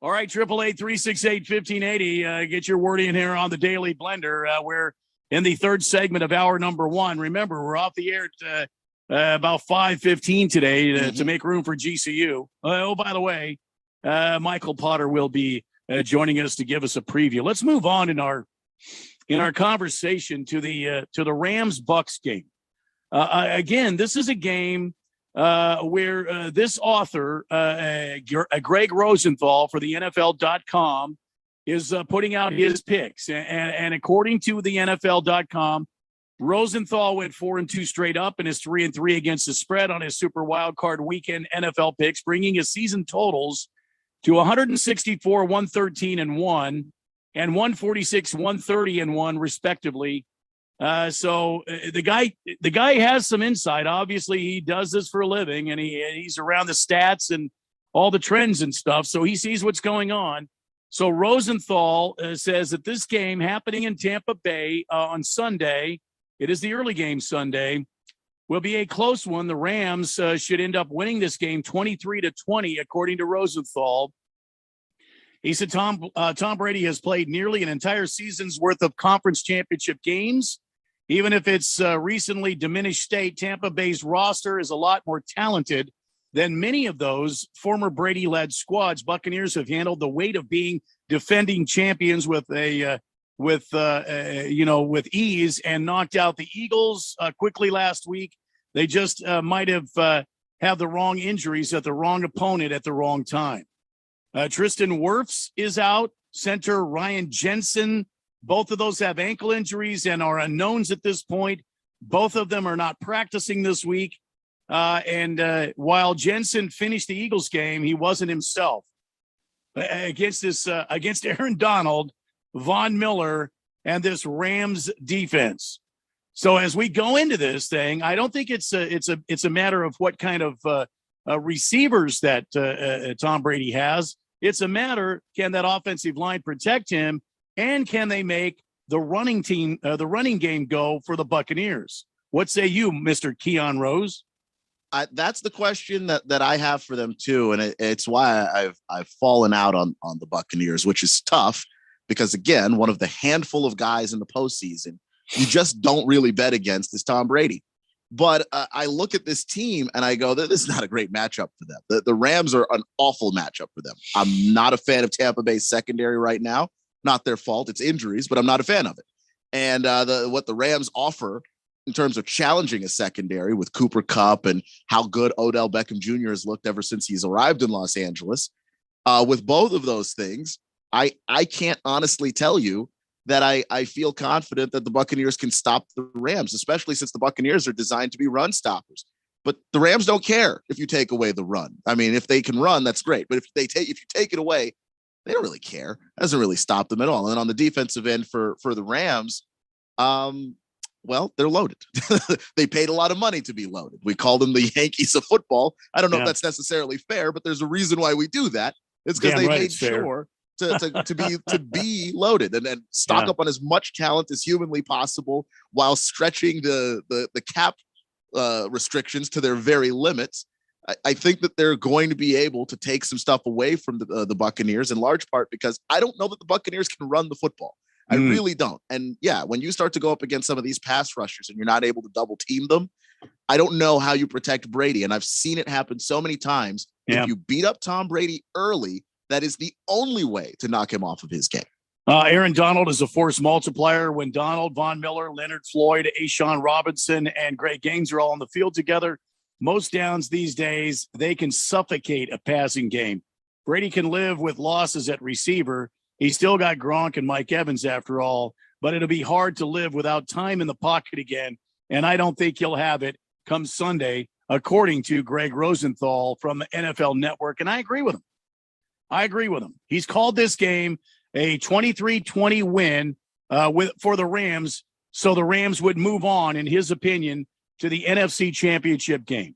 All right, 888-368-1580. Get your word in here on the Daily Blender. We're in the third segment of hour number one. Remember, we're off the air at about 5:15 today to make room for GCU. Oh, by the way, Michael Potter will be joining us to give us a preview. Let's move on in our conversation to the Rams-Bucks game. Again, this is a game where this author, Greg Rosenthal for the NFL.com, is putting out his picks. And according to the NFL.com, Rosenthal went 4-2 straight up and is 3-3 against the spread on his Super Wildcard Weekend NFL picks, bringing his season totals to 164, 113-1, and 146, 130-1, respectively. So the guy has some insight. Obviously, he does this for a living, and he's around the stats and all the trends and stuff. So he sees what's going on. So Rosenthal says that this game happening in Tampa Bay on Sunday, it is the early game Sunday, will be a close one. The Rams should end up winning this game 23-20, according to Rosenthal. He said Tom Brady has played nearly an entire season's worth of conference championship games. Even if it's recently diminished state, Tampa Bay's roster is a lot more talented than many of those former Brady-led squads. Buccaneers have handled the weight of being defending champions with ease and knocked out the Eagles quickly last week. They just might have the wrong injuries at the wrong opponent at the wrong time. Tristan Wirfs is out. Center Ryan Jensen. Both of those have ankle injuries and are unknowns at this point. Both of them are not practicing this week. And while Jensen finished the Eagles game, he wasn't himself against Aaron Donald, Von Miller, and this Rams defense. So as we go into this thing, I don't think it's a matter of what kind of receivers that Tom Brady has. It's a matter, can that offensive line protect him, and can they make the running game go for the Buccaneers? What say you, Mr. Keon Rose? That's the question that I have for them too, and it's why I've fallen out on the Buccaneers, which is tough because again, one of the handful of guys in the postseason you just don't really bet against is Tom Brady. But I look at this team and I go, this is not a great matchup for them. The Rams are an awful matchup for them. I'm not a fan of Tampa Bay's secondary right now. Not their fault. It's injuries, but I'm not a fan of it. And what the Rams offer in terms of challenging a secondary with Cooper Kupp and how good Odell Beckham Jr. has looked ever since he's arrived in Los Angeles. With both of those things, I can't honestly tell you that I feel confident that the Buccaneers can stop the Rams, especially since the Buccaneers are designed to be run stoppers. But the Rams don't care if you take away the run. I mean, if they can run, that's great. But if you take it away, they don't really care. It doesn't really stop them at all. And on the defensive end for the Rams, well, they're loaded. They paid a lot of money to be loaded. We call them the Yankees of football. I don't know if that's necessarily fair, but there's a reason why we do that. It's because they made sure to be loaded and stock up on as much talent as humanly possible while stretching the cap restrictions to their very limits. I think that they're going to be able to take some stuff away from the Buccaneers in large part because I don't know that the Buccaneers can run the football. I really don't. And yeah, when you start to go up against some of these pass rushers and you're not able to double team them, I don't know how you protect Brady. And I've seen it happen so many times. If you beat up Tom Brady early, that is the only way to knock him off of his game. Aaron Donald is a force multiplier. When Donald, Von Miller, Leonard Floyd, Ashawn Robinson, and Greg Gaines are all on the field together, most downs these days, they can suffocate a passing game. Brady can live with losses at receiver. He's still got Gronk and Mike Evans after all, but it'll be hard to live without time in the pocket again. And I don't think he'll have it come Sunday, according to Greg Rosenthal from NFL Network. And I agree with him. He's called this game a 23-20 win for the Rams. So the Rams would move on, in his opinion, to the NFC Championship game.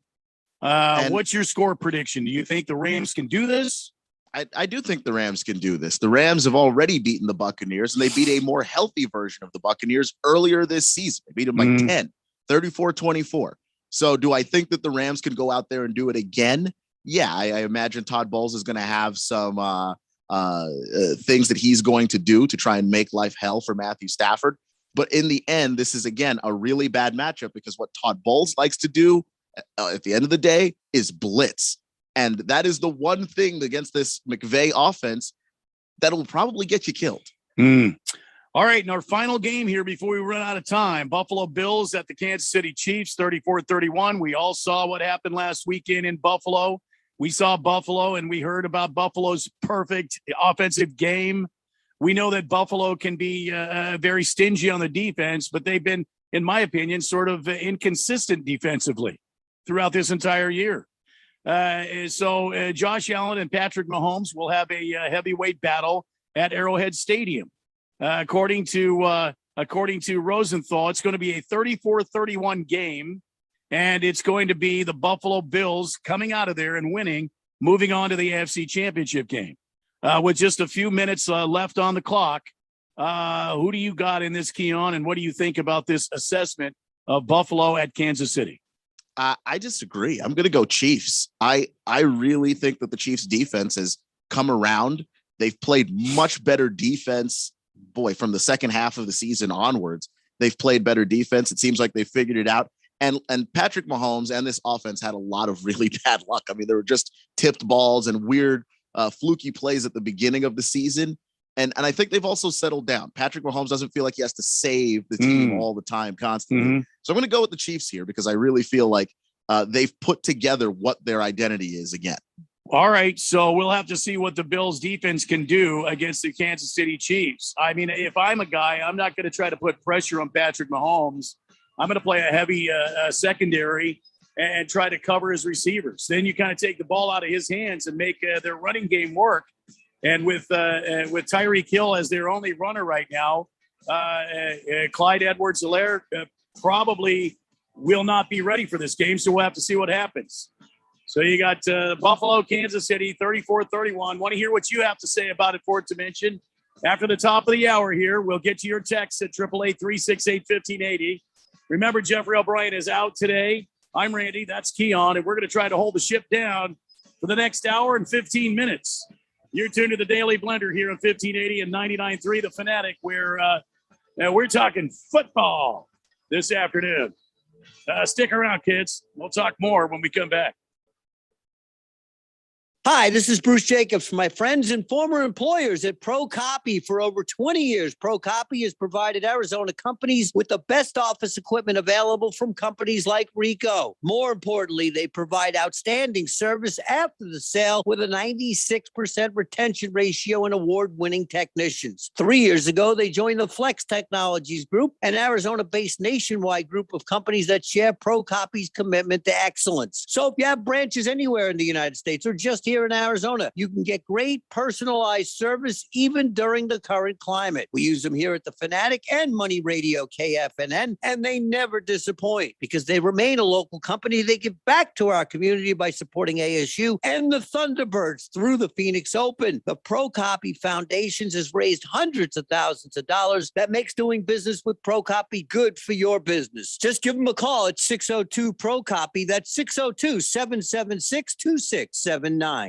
What's your score prediction? Do you think the Rams can do this? I do think the Rams can do this. The Rams have already beaten the Buccaneers, and they beat a more healthy version of the Buccaneers earlier this season. They beat them by 10, 34-24. So do I think that the Rams can go out there and do it again? Yeah, I imagine Todd Bowles is going to have some things that he's going to do to try and make life hell for Matthew Stafford. But in the end, this is, again, a really bad matchup because what Todd Bowles likes to do at the end of the day is blitz. And that is the one thing against this McVay offense that'll probably get you killed. All right, in our final game here before we run out of time, Buffalo Bills at the Kansas City Chiefs, 34-31. We all saw what happened last weekend in Buffalo. We saw Buffalo, and we heard about Buffalo's perfect offensive game. We know that Buffalo can be very stingy on the defense, but they've been, in my opinion, sort of inconsistent defensively throughout this entire year. So Josh Allen and Patrick Mahomes will have a heavyweight battle at Arrowhead Stadium. According to Rosenthal, it's going to be a 34-31 game, and it's going to be the Buffalo Bills coming out of there and winning, moving on to the AFC Championship game. With just a few minutes left on the clock, who do you got in this, Keon, and what do you think about this assessment of Buffalo at Kansas City? I disagree. I'm going to go Chiefs. I really think that the Chiefs defense has come around. They've played much better defense. Boy, from the second half of the season onwards, they've played better defense. It seems like they figured it out. And Patrick Mahomes and this offense had a lot of really bad luck. I mean, there were just tipped balls and weird fluky plays at the beginning of the season. And I think they've also settled down. Patrick Mahomes doesn't feel like he has to save the team all the time, constantly. So I'm going to go with the Chiefs here because I really feel like they've put together what their identity is again. All right, so we'll have to see what the Bills defense can do against the Kansas City Chiefs. I mean, if I'm a guy, I'm not going to try to put pressure on Patrick Mahomes. I'm going to play a heavy secondary and try to cover his receivers. Then you kind of take the ball out of his hands and make their running game work. And with Tyreek Hill as their only runner right now, Clyde Edwards-Helaire probably will not be ready for this game, so we'll have to see what happens. So you got Buffalo, Kansas City, 34-31. Want to hear what you have to say about it for it to mention. After the top of the hour here, we'll get to your text at 888-368-1580. Remember, Jeffrey O'Brien is out today. I'm Randy. That's Keon. And we're going to try to hold the ship down for the next hour and 15 minutes. You're tuned to the Daily Blender here on 1580 and 99.3 The Fanatic, where we're talking football this afternoon. Stick around, kids. We'll talk more when we come back. Hi, this is Bruce Jacobs from my friends and former employers at Pro Copy. For over 20 years, Pro Copy has provided Arizona companies with the best office equipment available from companies like Ricoh. More importantly, they provide outstanding service after the sale with a 96% retention ratio and award-winning technicians. 3 years ago, they joined the Flex Technologies Group, an Arizona-based nationwide group of companies that share Pro Copy's commitment to excellence. So if you have branches anywhere in the United States or just here in Arizona, you can get great personalized service even during the current climate. We use them here at the Fanatic and Money Radio KFNN, and they never disappoint because they remain a local company. They give back to our community by supporting ASU and the Thunderbirds through the Phoenix Open. The Pro Copy Foundations has raised hundreds of thousands of dollars. That makes doing business with Pro Copy good for your business. Just give them a call at 602 Pro Copy. That's 602-776-2679.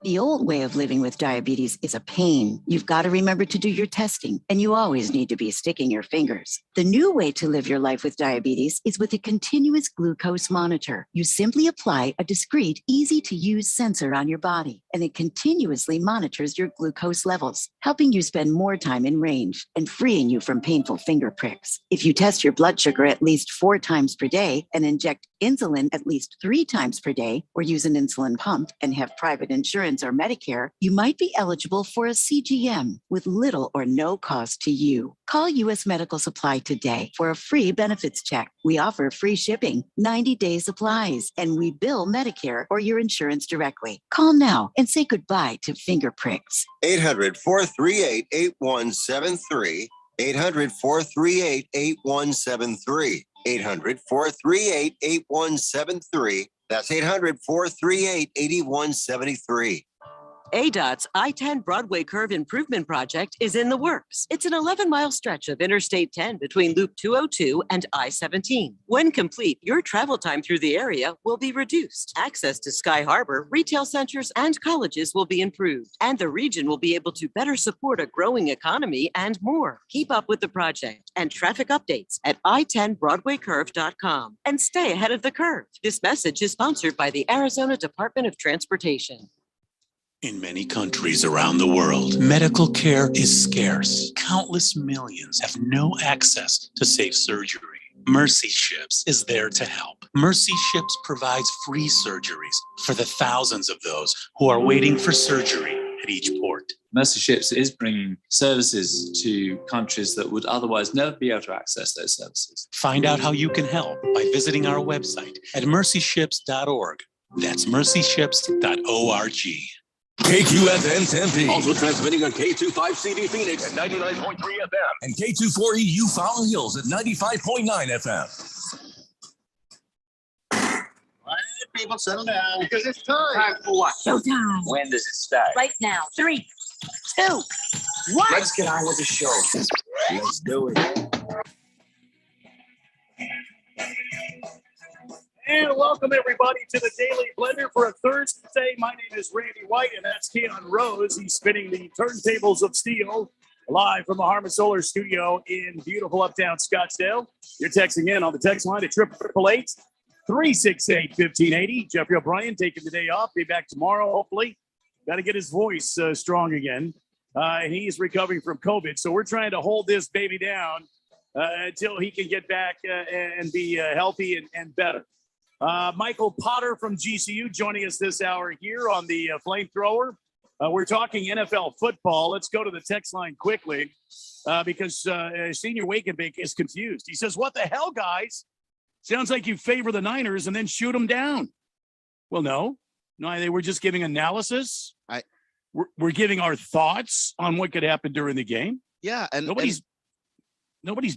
The old way of living with diabetes is a pain. You've got to remember to do your testing, and you always need to be sticking your fingers. The new way to live your life with diabetes is with a continuous glucose monitor. You simply apply a discreet, easy-to-use sensor on your body, and it continuously monitors your glucose levels, helping you spend more time in range and freeing you from painful finger pricks. If you test your blood sugar at least 4 times per day and inject insulin at least 3 times per day, or use an insulin pump and have private insurance or Medicare, you might be eligible for a CGM with little or no cost to you. Call U.S. Medical Supply today for a free benefits check. We offer free shipping, 90-day supplies, and we bill Medicare or your insurance directly. Call now and say goodbye to finger pricks. 800-438-8173. 800-438-8173. 800-438-8173. That's 800-438-8173. ADOT's I-10 Broadway Curve Improvement Project is in the works. It's an 11-mile stretch of Interstate 10 between Loop 202 and I-17. When complete, your travel time through the area will be reduced. Access to Sky Harbor, retail centers, and colleges will be improved, and the region will be able to better support a growing economy and more. Keep up with the project and traffic updates at i10broadwaycurve.com and stay ahead of the curve. This message is sponsored by the Arizona Department of Transportation. In many countries around the world, medical care is scarce. Countless millions have no access to safe surgery. Mercy Ships is there to help. Mercy Ships provides free surgeries for the thousands of those who are waiting for surgery at each port. Mercy Ships is bringing services to countries that would otherwise never be able to access those services. Find out how you can help by visiting our website at mercyships.org. That's mercyships.org. KQFN Tempe. Also transmitting on K25CD Phoenix at 99.3 FM. And K24EU Fountain Hills at 95.9 FM. All right, people, settle down. Because it's time. Time for what? Showtime. When does it start? Right now. 3, 2, 1. Let's get on with the show. Let's do it. And welcome, everybody, to the Daily Blender for a Thursday. My name is Randy White, and that's Keon Rose. He's spinning the turntables of steel live from the Harmon Solar Studio in beautiful uptown Scottsdale. You're texting in on the text line at 888-368-1580. Jeffrey O'Brien taking the day off. Be back tomorrow, hopefully. Got to get his voice strong again. He's recovering from COVID, so we're trying to hold this baby down until he can get back and be healthy and better. Michael Potter from GCU joining us this hour here on the Flamethrower. We're talking NFL football. Let's go to the text line quickly because Senior Wakenbeek is confused. He says, what the hell, guys? Sounds like you favor the Niners and then shoot them down. Well, no, they were just giving analysis. We're giving our thoughts on what could happen during the game. Yeah, and nobody's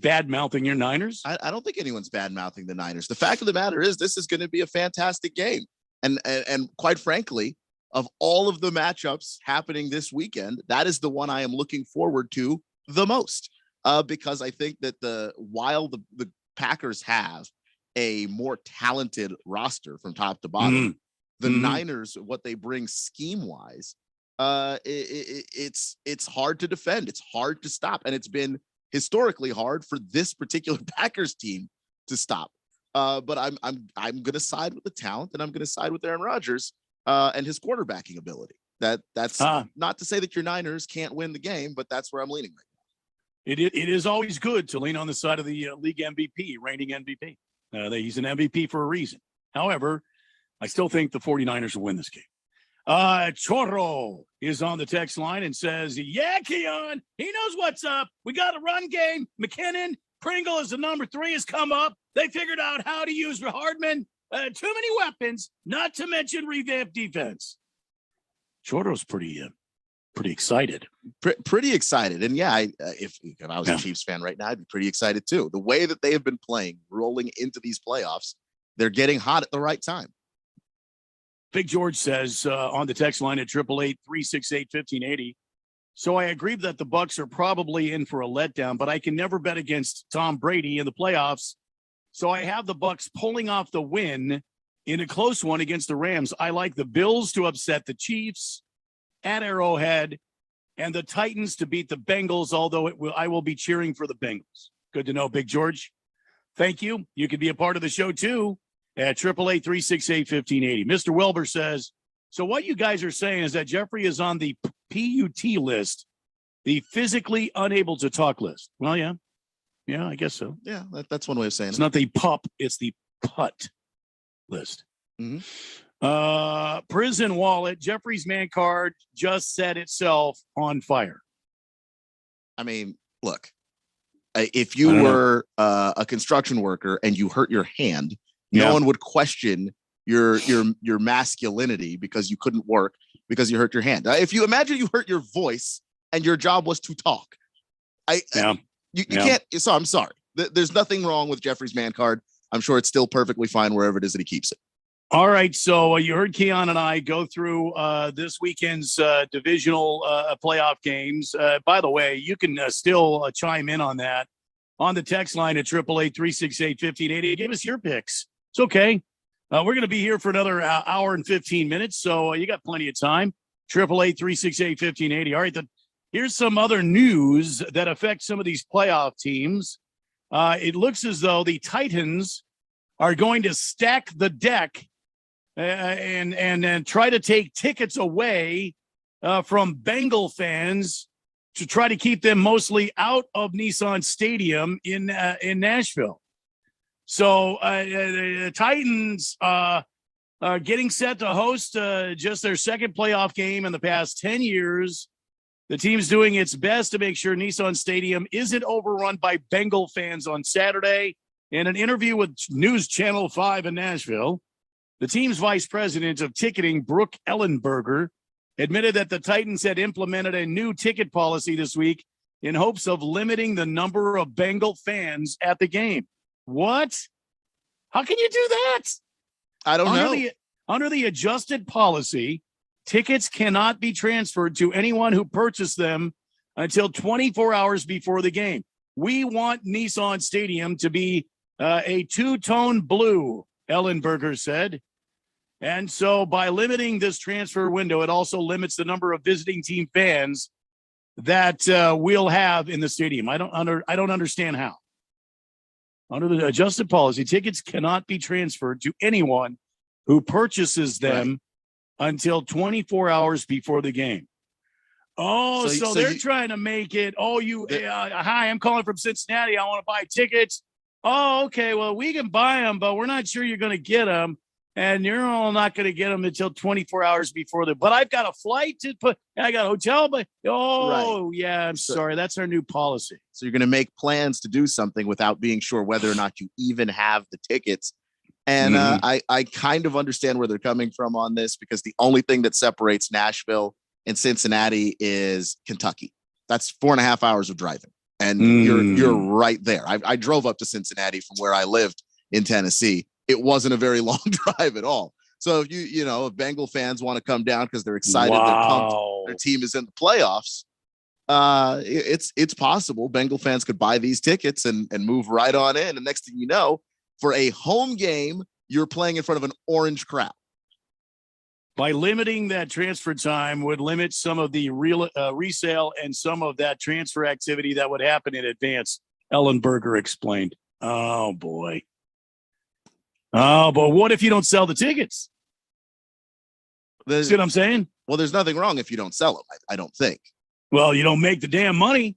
bad-mouthing your Niners. I don't think anyone's bad-mouthing the Niners. The fact of the matter is this is going to be a fantastic game. And quite frankly, of all of the matchups happening this weekend, that is the one I am looking forward to the most, because I think that while the Packers have a more talented roster from top to bottom, the Niners, what they bring scheme wise, it's hard to defend. It's hard to stop, and it's been historically hard for this particular Packers team to stop. But I'm going to side with the talent, and I'm going to side with Aaron Rodgers and his quarterbacking ability. That's not to say that your Niners can't win the game, but that's where I'm leaning right now. It is always good to lean on the side of the league MVP, reigning MVP. He's an MVP for a reason. However, I still think the 49ers will win this game. Chorro is on the text line and says, yeah, Keon, he knows what's up. We got a run game. McKinnon, Pringle as the number 3 has come up. They figured out how to use Hardman. Too many weapons, not to mention revamped defense. Chorro's pretty excited. Pretty excited. And yeah, if I was a Chiefs fan right now, I'd be pretty excited too. The way that they have been playing, rolling into these playoffs, they're getting hot at the right time. Big George says on the text line at 888-368-1580. So I agree that the Bucs are probably in for a letdown, but I can never bet against Tom Brady in the playoffs. So I have the Bucs pulling off the win in a close one against the Rams. I like the Bills to upset the Chiefs at Arrowhead and the Titans to beat the Bengals, although I will be cheering for the Bengals. Good to know, Big George. Thank you. You can be a part of the show too at 888-368-1580. Mr. Wilbur says, so what you guys are saying is that Jeffrey is on the PUT list, the physically unable to talk list. Well, yeah. Yeah, I guess so. Yeah, that's one way of saying it's it. Not the pup, it's the putt list. Prison wallet, Jeffrey's man card just set itself on fire. I mean, look, if you were a construction worker and you hurt your hand, no one would question your masculinity because you couldn't work because you hurt your hand. If you imagine you hurt your voice and your job was to talk, you can't. So I'm sorry. There's nothing wrong with Jeffrey's man card. I'm sure it's still perfectly fine wherever it is that he keeps it. All right. So you heard Keon and I go through this weekend's divisional playoff games. By the way, you can still chime in on that on the text line at 888-368-1580. Give us your picks. It's okay. We're going to be here for another hour and 15 minutes. So you got plenty of time. 888-368-1580. All right. Here's some other news that affects some of these playoff teams. It looks as though the Titans are going to stack the deck and try to take tickets away from Bengal fans to try to keep them mostly out of Nissan Stadium in Nashville. So the Titans are getting set to host just their second playoff game in the past 10 years. The team's doing its best to make sure Nissan Stadium isn't overrun by Bengal fans on Saturday. In an interview with News Channel 5 in Nashville, the team's vice president of ticketing, Brooke Ellenberger, admitted that the Titans had implemented a new ticket policy this week in hopes of limiting the number of Bengal fans at the game. What? How can you do that? I don't know. Under the adjusted policy, tickets cannot be transferred to anyone who purchased them until 24 hours before the game. We want Nissan Stadium to be a two-tone blue, Ellenberger said. And so by limiting this transfer window, it also limits the number of visiting team fans that we'll have in the stadium. I don't understand how. Under the adjusted policy, tickets cannot be transferred to anyone who purchases them until 24 hours before the game. Oh, so they're trying to make it, hi, I'm calling from Cincinnati. I want to buy tickets. Oh, okay. Well, we can buy them, but we're not sure you're going to get them. And you're all not going to get them until 24 hours before but I've got a flight to put, and I got a hotel, but yeah, I'm sorry. That's our new policy. So you're going to make plans to do something without being sure whether or not you even have the tickets. And I kind of understand where they're coming from on this, because the only thing that separates Nashville and Cincinnati is Kentucky. That's 4.5 hours of driving. And you're right there. I drove up to Cincinnati from where I lived in Tennessee. It wasn't a very long drive at all. So if if Bengal fans want to come down because they're excited, they're pumped, their team is in the playoffs, it's possible. Bengal fans could buy these tickets and move right on in. And next thing you know, for a home game, you're playing in front of an orange crowd. By limiting that transfer time would limit some of the resale and some of that transfer activity that would happen in advance, Ellenberger explained. Oh, boy. Oh, but what if you don't sell the tickets? See what I'm saying? Well, there's nothing wrong if you don't sell them, I don't think. Well, you don't make the damn money.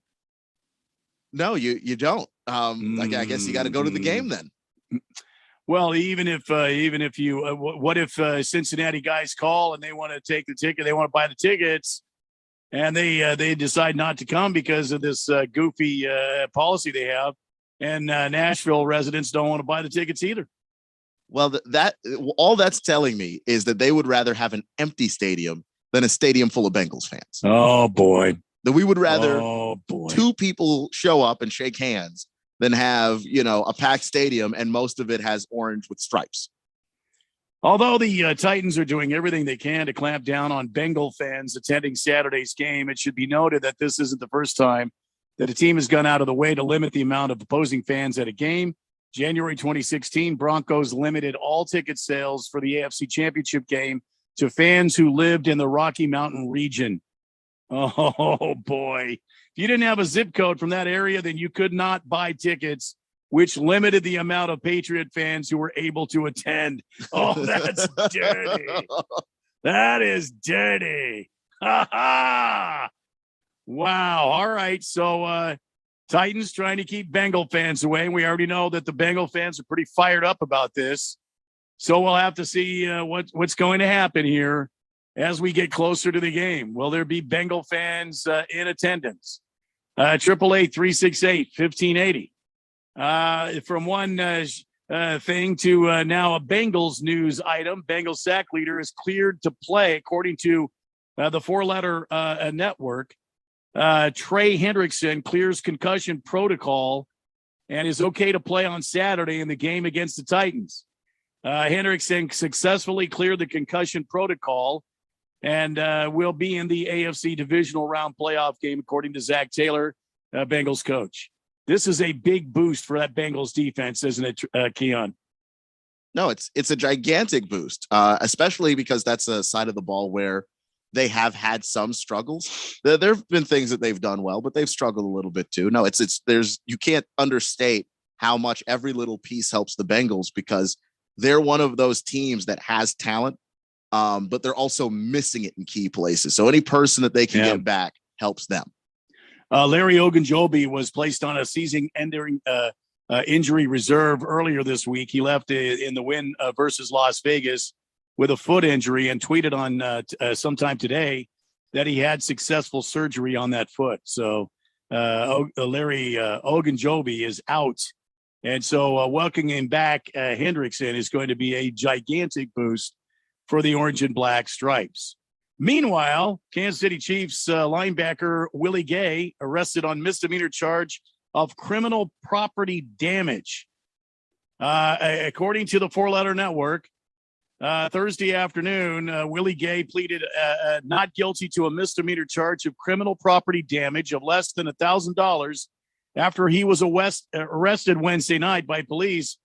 No, you don't. I guess you got to go to the game then. Well, even if you, what if Cincinnati guys call and they want to take the ticket, they want to buy the tickets, and they decide not to come because of this goofy policy they have, and Nashville residents don't want to buy the tickets either. Well, all that's telling me is that they would rather have an empty stadium than a stadium full of Bengals fans. Oh boy, that we would rather two people show up and shake hands than have, a packed stadium and most of it has orange with stripes. Although the Titans are doing everything they can to clamp down on Bengal fans attending Saturday's game, it should be noted that this isn't the first time that a team has gone out of the way to limit the amount of opposing fans at a game. January 2016, Broncos limited all ticket sales for the AFC Championship game to fans who lived in the Rocky Mountain region. Oh, boy. If you didn't have a zip code from that area, then you could not buy tickets, which limited the amount of Patriot fans who were able to attend. Oh, that's dirty. That is dirty. Ha ha. Wow. All right. So Titans trying to keep Bengal fans away. And we already know that the Bengal fans are pretty fired up about this. So we'll have to see what's going to happen here as we get closer to the game. Will there be Bengal fans in attendance? 888-368-1580. From one thing to now a Bengals news item. Bengals sack leader is cleared to play, according to the four-letter network. Trey Hendrickson clears concussion protocol and is okay to play on Saturday in the game against the Titans. Hendrickson successfully cleared the concussion protocol and will be in the AFC divisional round playoff game, according to Zach Taylor, Bengals coach. This is a big boost for that Bengals defense, isn't it, Keon? No, it's a gigantic boost, especially because that's a side of the ball where they have had some struggles. There have been things that they've done well, but they've struggled a little bit too. No, you can't understate how much every little piece helps the Bengals, because they're one of those teams that has talent, but they're also missing it in key places. So any person that they can get back helps them. Larry Ogunjobi was placed on a season-ending injury reserve earlier this week. He left in the win versus Las Vegas with a foot injury and tweeted on sometime today that he had successful surgery on that foot. So Larry Ogunjobi is out. And so welcoming him back, Hendrickson, is going to be a gigantic boost for the orange and black stripes. Meanwhile, Kansas City Chiefs linebacker Willie Gay arrested on misdemeanor charge of criminal property damage. According to the four-letter network, Thursday afternoon, Willie Gay pleaded not guilty to a misdemeanor charge of criminal property damage of less than $1,000 after he was arrested Wednesday night by police.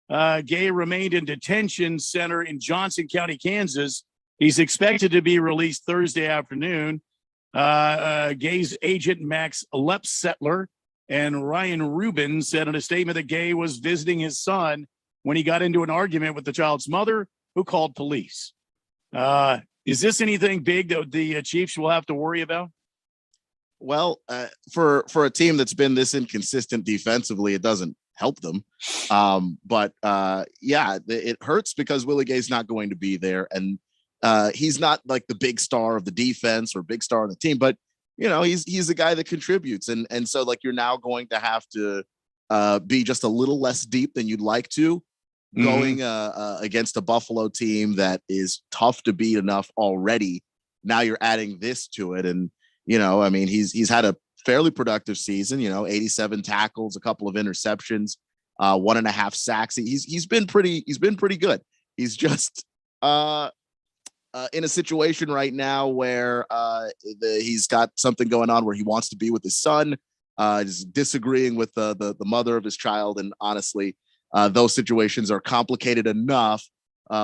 Gay remained in detention center in Johnson County, Kansas. He's expected to be released Thursday afternoon. Gay's agent, Max Lepsettler, and Ryan Rubin said in a statement that Gay was visiting his son when he got into an argument with the child's mother, who called police. Is this anything big that the Chiefs will have to worry about? Well, for a team that's been this inconsistent defensively, it doesn't help them. But it hurts because Willie Gay's not going to be there. And he's not like the big star of the defense or big star on the team, but he's a guy that contributes. And so like, you're now going to have to be just a little less deep than you'd like to, going against a Buffalo team that is tough to beat enough already. Now you're adding this to it. And, he's had a fairly productive season, 87 tackles, a couple of interceptions, 1.5 sacks. He's been pretty good. He's just in a situation right now where he's got something going on where he wants to be with his son, is disagreeing with the mother of his child, and honestly, those situations are complicated enough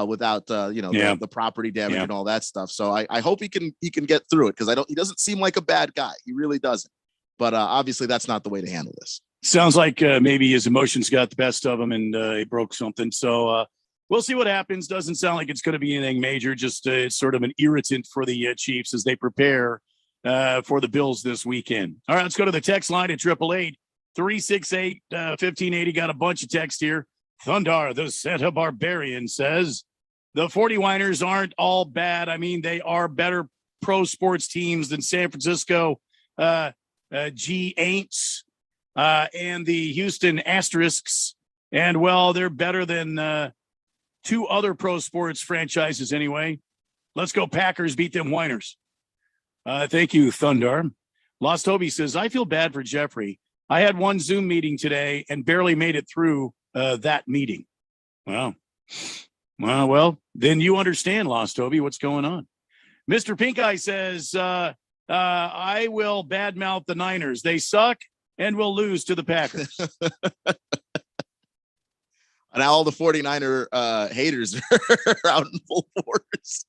without the property damage and all that stuff. So I hope he can get through it, because he doesn't seem like a bad guy. He really doesn't. But obviously, that's not the way to handle this. Sounds like maybe his emotions got the best of him and he broke something. So we'll see what happens. Doesn't sound like it's going to be anything major. Just it's sort of an irritant for the Chiefs as they prepare for the Bills this weekend. All right, let's go to the text line at 888-368-1580. Got a bunch of text here. Thundar, the Santa Barbarian, says the 49ers aren't all bad. I mean, they are better pro sports teams than San Francisco G-Aints and the Houston Asterisks. And, well, they're better than two other pro sports franchises anyway. Let's go Packers, beat them Whiners. Thank you, Thundar. Lost Toby says, I feel bad for Jeffrey. I had one Zoom meeting today and barely made it through that meeting. Wow. Well, then you understand, Lost Toby, what's going on. Mr. Pink Eye says, I will badmouth the Niners. They suck and will lose to the Packers. Now all the 49er haters are out in full force.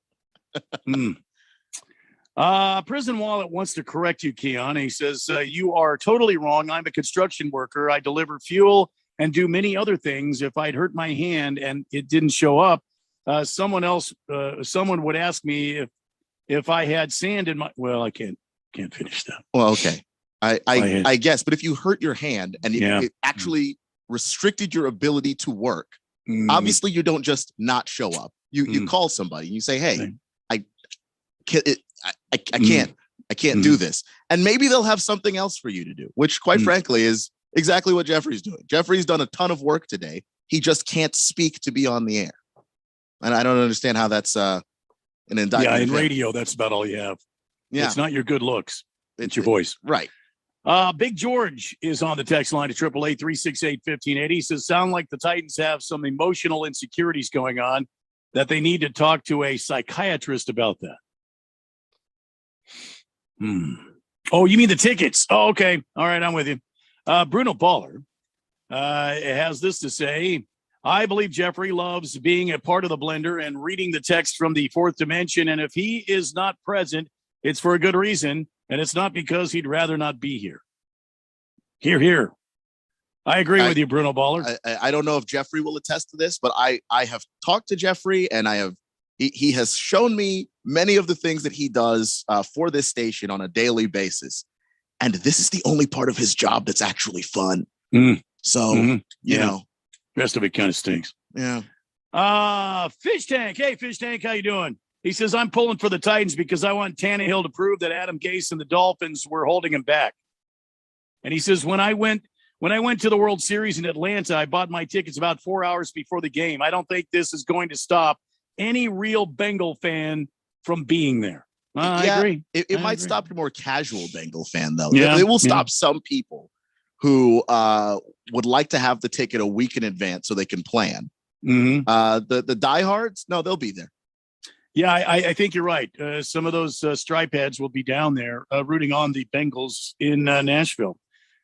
Prison Wallet wants to correct you, Keon. He says, you are totally wrong. I'm a construction worker. I deliver fuel and do many other things. If I'd hurt my hand and it didn't show up, someone would ask me if I had sand in my, well, I can't finish that. Well, okay. I guess, but if you hurt your hand and it actually restricted your ability to work, obviously you don't just not show up. You call somebody and you say, hey, I can't do this. And maybe they'll have something else for you to do, which quite frankly is exactly what Jeffrey's doing. Jeffrey's done a ton of work today. He just can't speak to be on the air. And I don't understand how that's an indictment. Yeah, in radio, that's about all you have. Yeah. It's not your good looks. It's your voice. Right. Big George is on the text line at 888-368-1580. He says, sound like the Titans have some emotional insecurities going on that they need to talk to a psychiatrist about that. Oh, you mean the tickets? Oh, okay. All right, I'm with you. Bruno Baller has this to say. I believe Jeffrey loves being a part of the blender and reading the text from the fourth dimension. And if he is not present, it's for a good reason. And it's not because he'd rather not be here. Here. I agree with you, Bruno Baller. I don't know if Jeffrey will attest to this, but I have talked to Jeffrey, and he has shown me many of the things that he does for this station on a daily basis. And this is the only part of his job that's actually fun. So, you know. Rest of it kind of stinks. Yeah. Fish Tank. Hey, Fish Tank, how you doing? He says, I'm pulling for the Titans because I want Tannehill to prove that Adam Gase and the Dolphins were holding him back. And he says, when I went to the World Series in Atlanta, I bought my tickets about 4 hours before the game. I don't think this is going to stop any real Bengal fan from being there. I agree. It might stop your more casual Bengal fan, though. Yeah, it will stop some people who would like to have the ticket a week in advance so they can plan. The diehards, no, they'll be there. Yeah, I think you're right. Some of those stripe heads will be down there rooting on the Bengals in Nashville.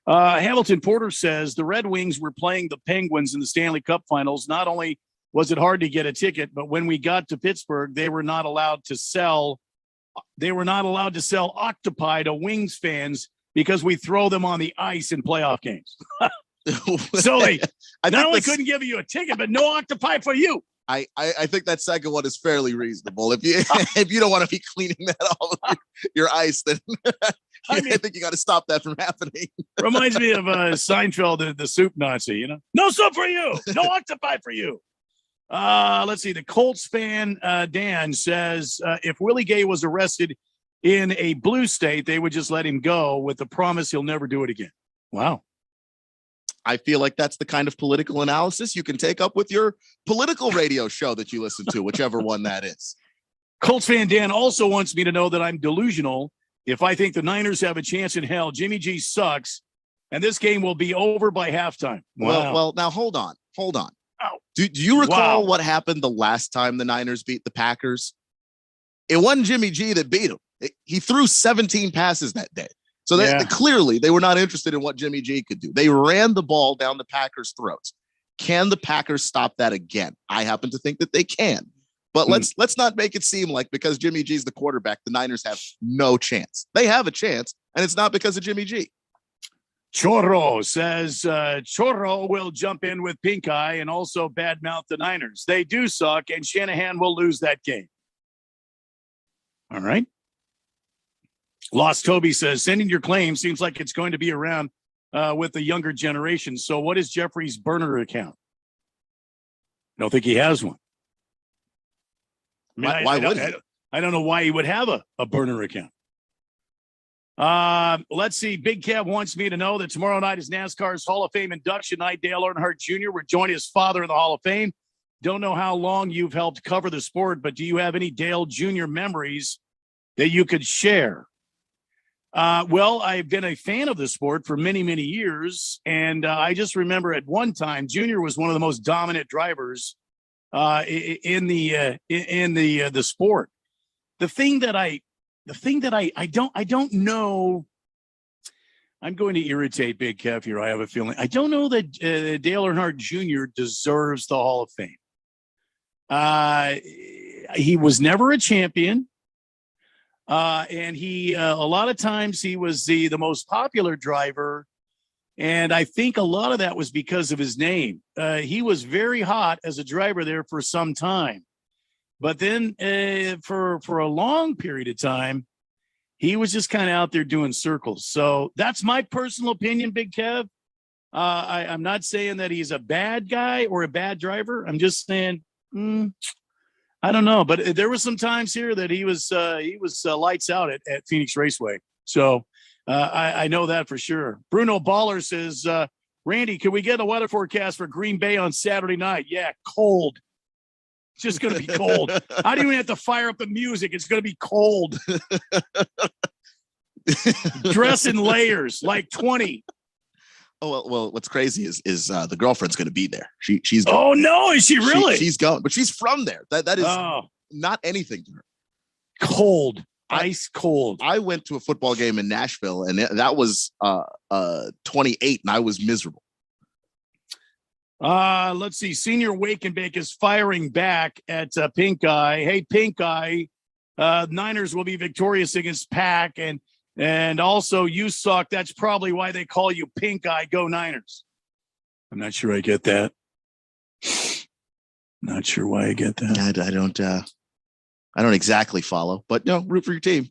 Hamilton Porter says the Red Wings were playing the Penguins in the Stanley Cup Finals. Not only was it hard to get a ticket, but when we got to Pittsburgh, they were not allowed to sell octopi to Wings fans because we throw them on the ice in playoff games. So they not only couldn't give you a ticket, but no octopi for you. I think that second one is fairly reasonable. If you don't want to be cleaning that all over your ice, then I think you got to stop that from happening. Reminds me of Seinfeld, the soup Nazi. You know, no soup for you, no octopi for you. Let's see. The Colts fan Dan says if Willie Gay was arrested in a blue state, they would just let him go with the promise he'll never do it again. Wow. I feel like that's the kind of political analysis you can take up with your political radio show that you listen to, whichever one that is. Colts fan Dan also wants me to know that I'm delusional if I think the Niners have a chance in hell. Jimmy G sucks, and this game will be over by halftime. Wow. Well, now hold on. Do you recall what happened the last time the Niners beat the Packers? It wasn't Jimmy G that beat him. He threw 17 passes that day. So clearly they were not interested in what Jimmy G could do. They ran the ball down the Packers' throats. Can the Packers stop that again? I happen to think that they can. But let's not make it seem like because Jimmy G's the quarterback, the Niners have no chance. They have a chance, and it's not because of Jimmy G. Chorro says Chorro will jump in with pink eye and also badmouth the Niners. They do suck, and Shanahan will lose that game. All right. Lost Toby says, sending your claim seems like it's going to be around with the younger generation. So what is Jeffrey's burner account? I don't think he has one. I mean, why would he? I don't know why he would have a burner account. Let's see. Big Kev wants me to know that tomorrow night is NASCAR's Hall of Fame induction night. Dale Earnhardt Jr. will join his father in the Hall of Fame. Don't know how long you've helped cover the sport, but do you have any Dale Jr. memories that you could share? Well, I've been a fan of the sport for many, many years, and I just remember at one time, Junior was one of the most dominant drivers in the sport. The thing that I don't know. I'm going to irritate Big Kev here. I have a feeling. I don't know that Dale Earnhardt Jr. deserves the Hall of Fame. He was never a champion. And he, a lot of times he was the most popular driver. And I think a lot of that was because of his name. He was very hot as a driver there for some time, but then for a long period of time, he was just kind of out there doing circles. So that's my personal opinion, Big Kev. I'm not saying that he's a bad guy or a bad driver. I'm just saying, I don't know, but there were some times here that he was lights out at Phoenix Raceway. So I know that for sure. Bruno Baller says, Randy, can we get a weather forecast for Green Bay on Saturday night? Yeah, cold. It's just going to be cold. I don't even have to fire up the music. It's going to be cold. Dress in layers, like 20. Oh, well, what's crazy is the girlfriend's going to be there. She's going. Oh no, is she really? She's going, but she's from there. That is not anything to her. Cold, ice cold. I went to a football game in Nashville, and that was 28, and I was miserable. Let's see. Senior Wake and Bake is firing back at Pink Eye. Hey, Pink Eye, Niners will be victorious against Pack, and also you suck. That's probably why they call you Pink Eye. Go Niners. I'm not sure I get that. Not sure why I get that. I don't exactly follow, but no, root for your team.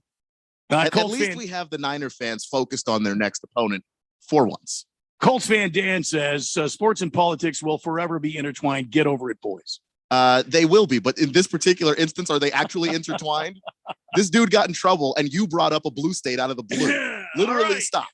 At least fan, we have the Niner fans focused on their next opponent for once. Colts fan Dan says, sports and politics will forever be intertwined. Get over it, boys. They will be, but in this particular instance, are they actually intertwined? This dude got in trouble, and you brought up a blue state out of the blue. Literally, stop.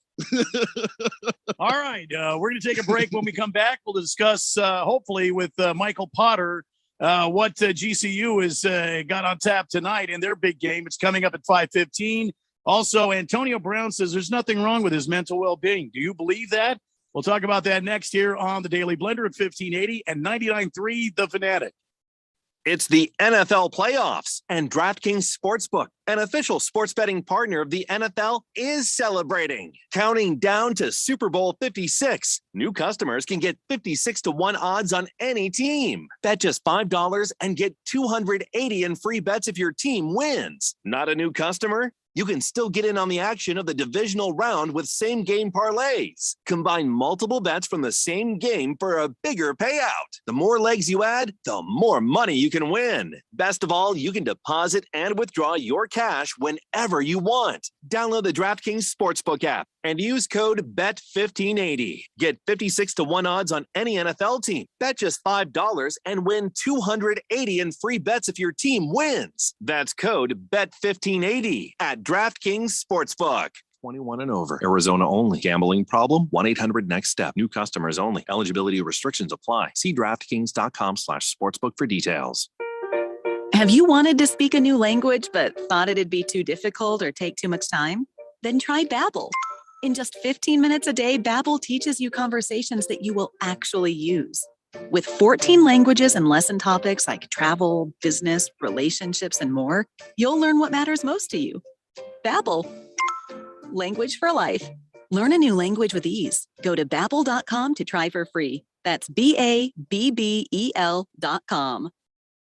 All right. We're going to take a break. When we come back, we'll discuss, hopefully, with Michael Potter, what GCU has got on tap tonight in their big game. It's coming up at 5:15. Also, Antonio Brown says there's nothing wrong with his mental well-being. Do you believe that? We'll talk about that next here on the Daily Blender at 1580 and 99.3 The Fanatic. It's the NFL playoffs, and Draftkings Sportsbook, an official sports betting partner of the NFL, is celebrating. Counting down to Super Bowl 56. New customers can get 56-1 odds on any team. Bet just $5 and get $280 in free bets if your team wins. Not a new customer? You can still get in on the action of the divisional round with same-game parlays. Combine multiple bets from the same game for a bigger payout. The more legs you add, the more money you can win. Best of all, you can deposit and withdraw your cash whenever you want. Download the DraftKings Sportsbook app and use code BET1580. Get 56-1 odds on any NFL team. Bet just $5 and win $280 in free bets if your team wins. That's code BET1580 at DraftKings Sportsbook. 21 and over. Arizona only. Gambling problem? 1-800-NEXT-STEP. New customers only. Eligibility restrictions apply. See DraftKings.com/sportsbook for details. Have you wanted to speak a new language but thought it'd be too difficult or take too much time? Then try Babbel. In just 15 minutes a day, Babbel teaches you conversations that you will actually use. With 14 languages and lesson topics like travel, business, relationships, and more, you'll learn what matters most to you. Babbel, language for life. Learn a new language with ease. Go to Babbel.com to try for free. That's BABBEL.com.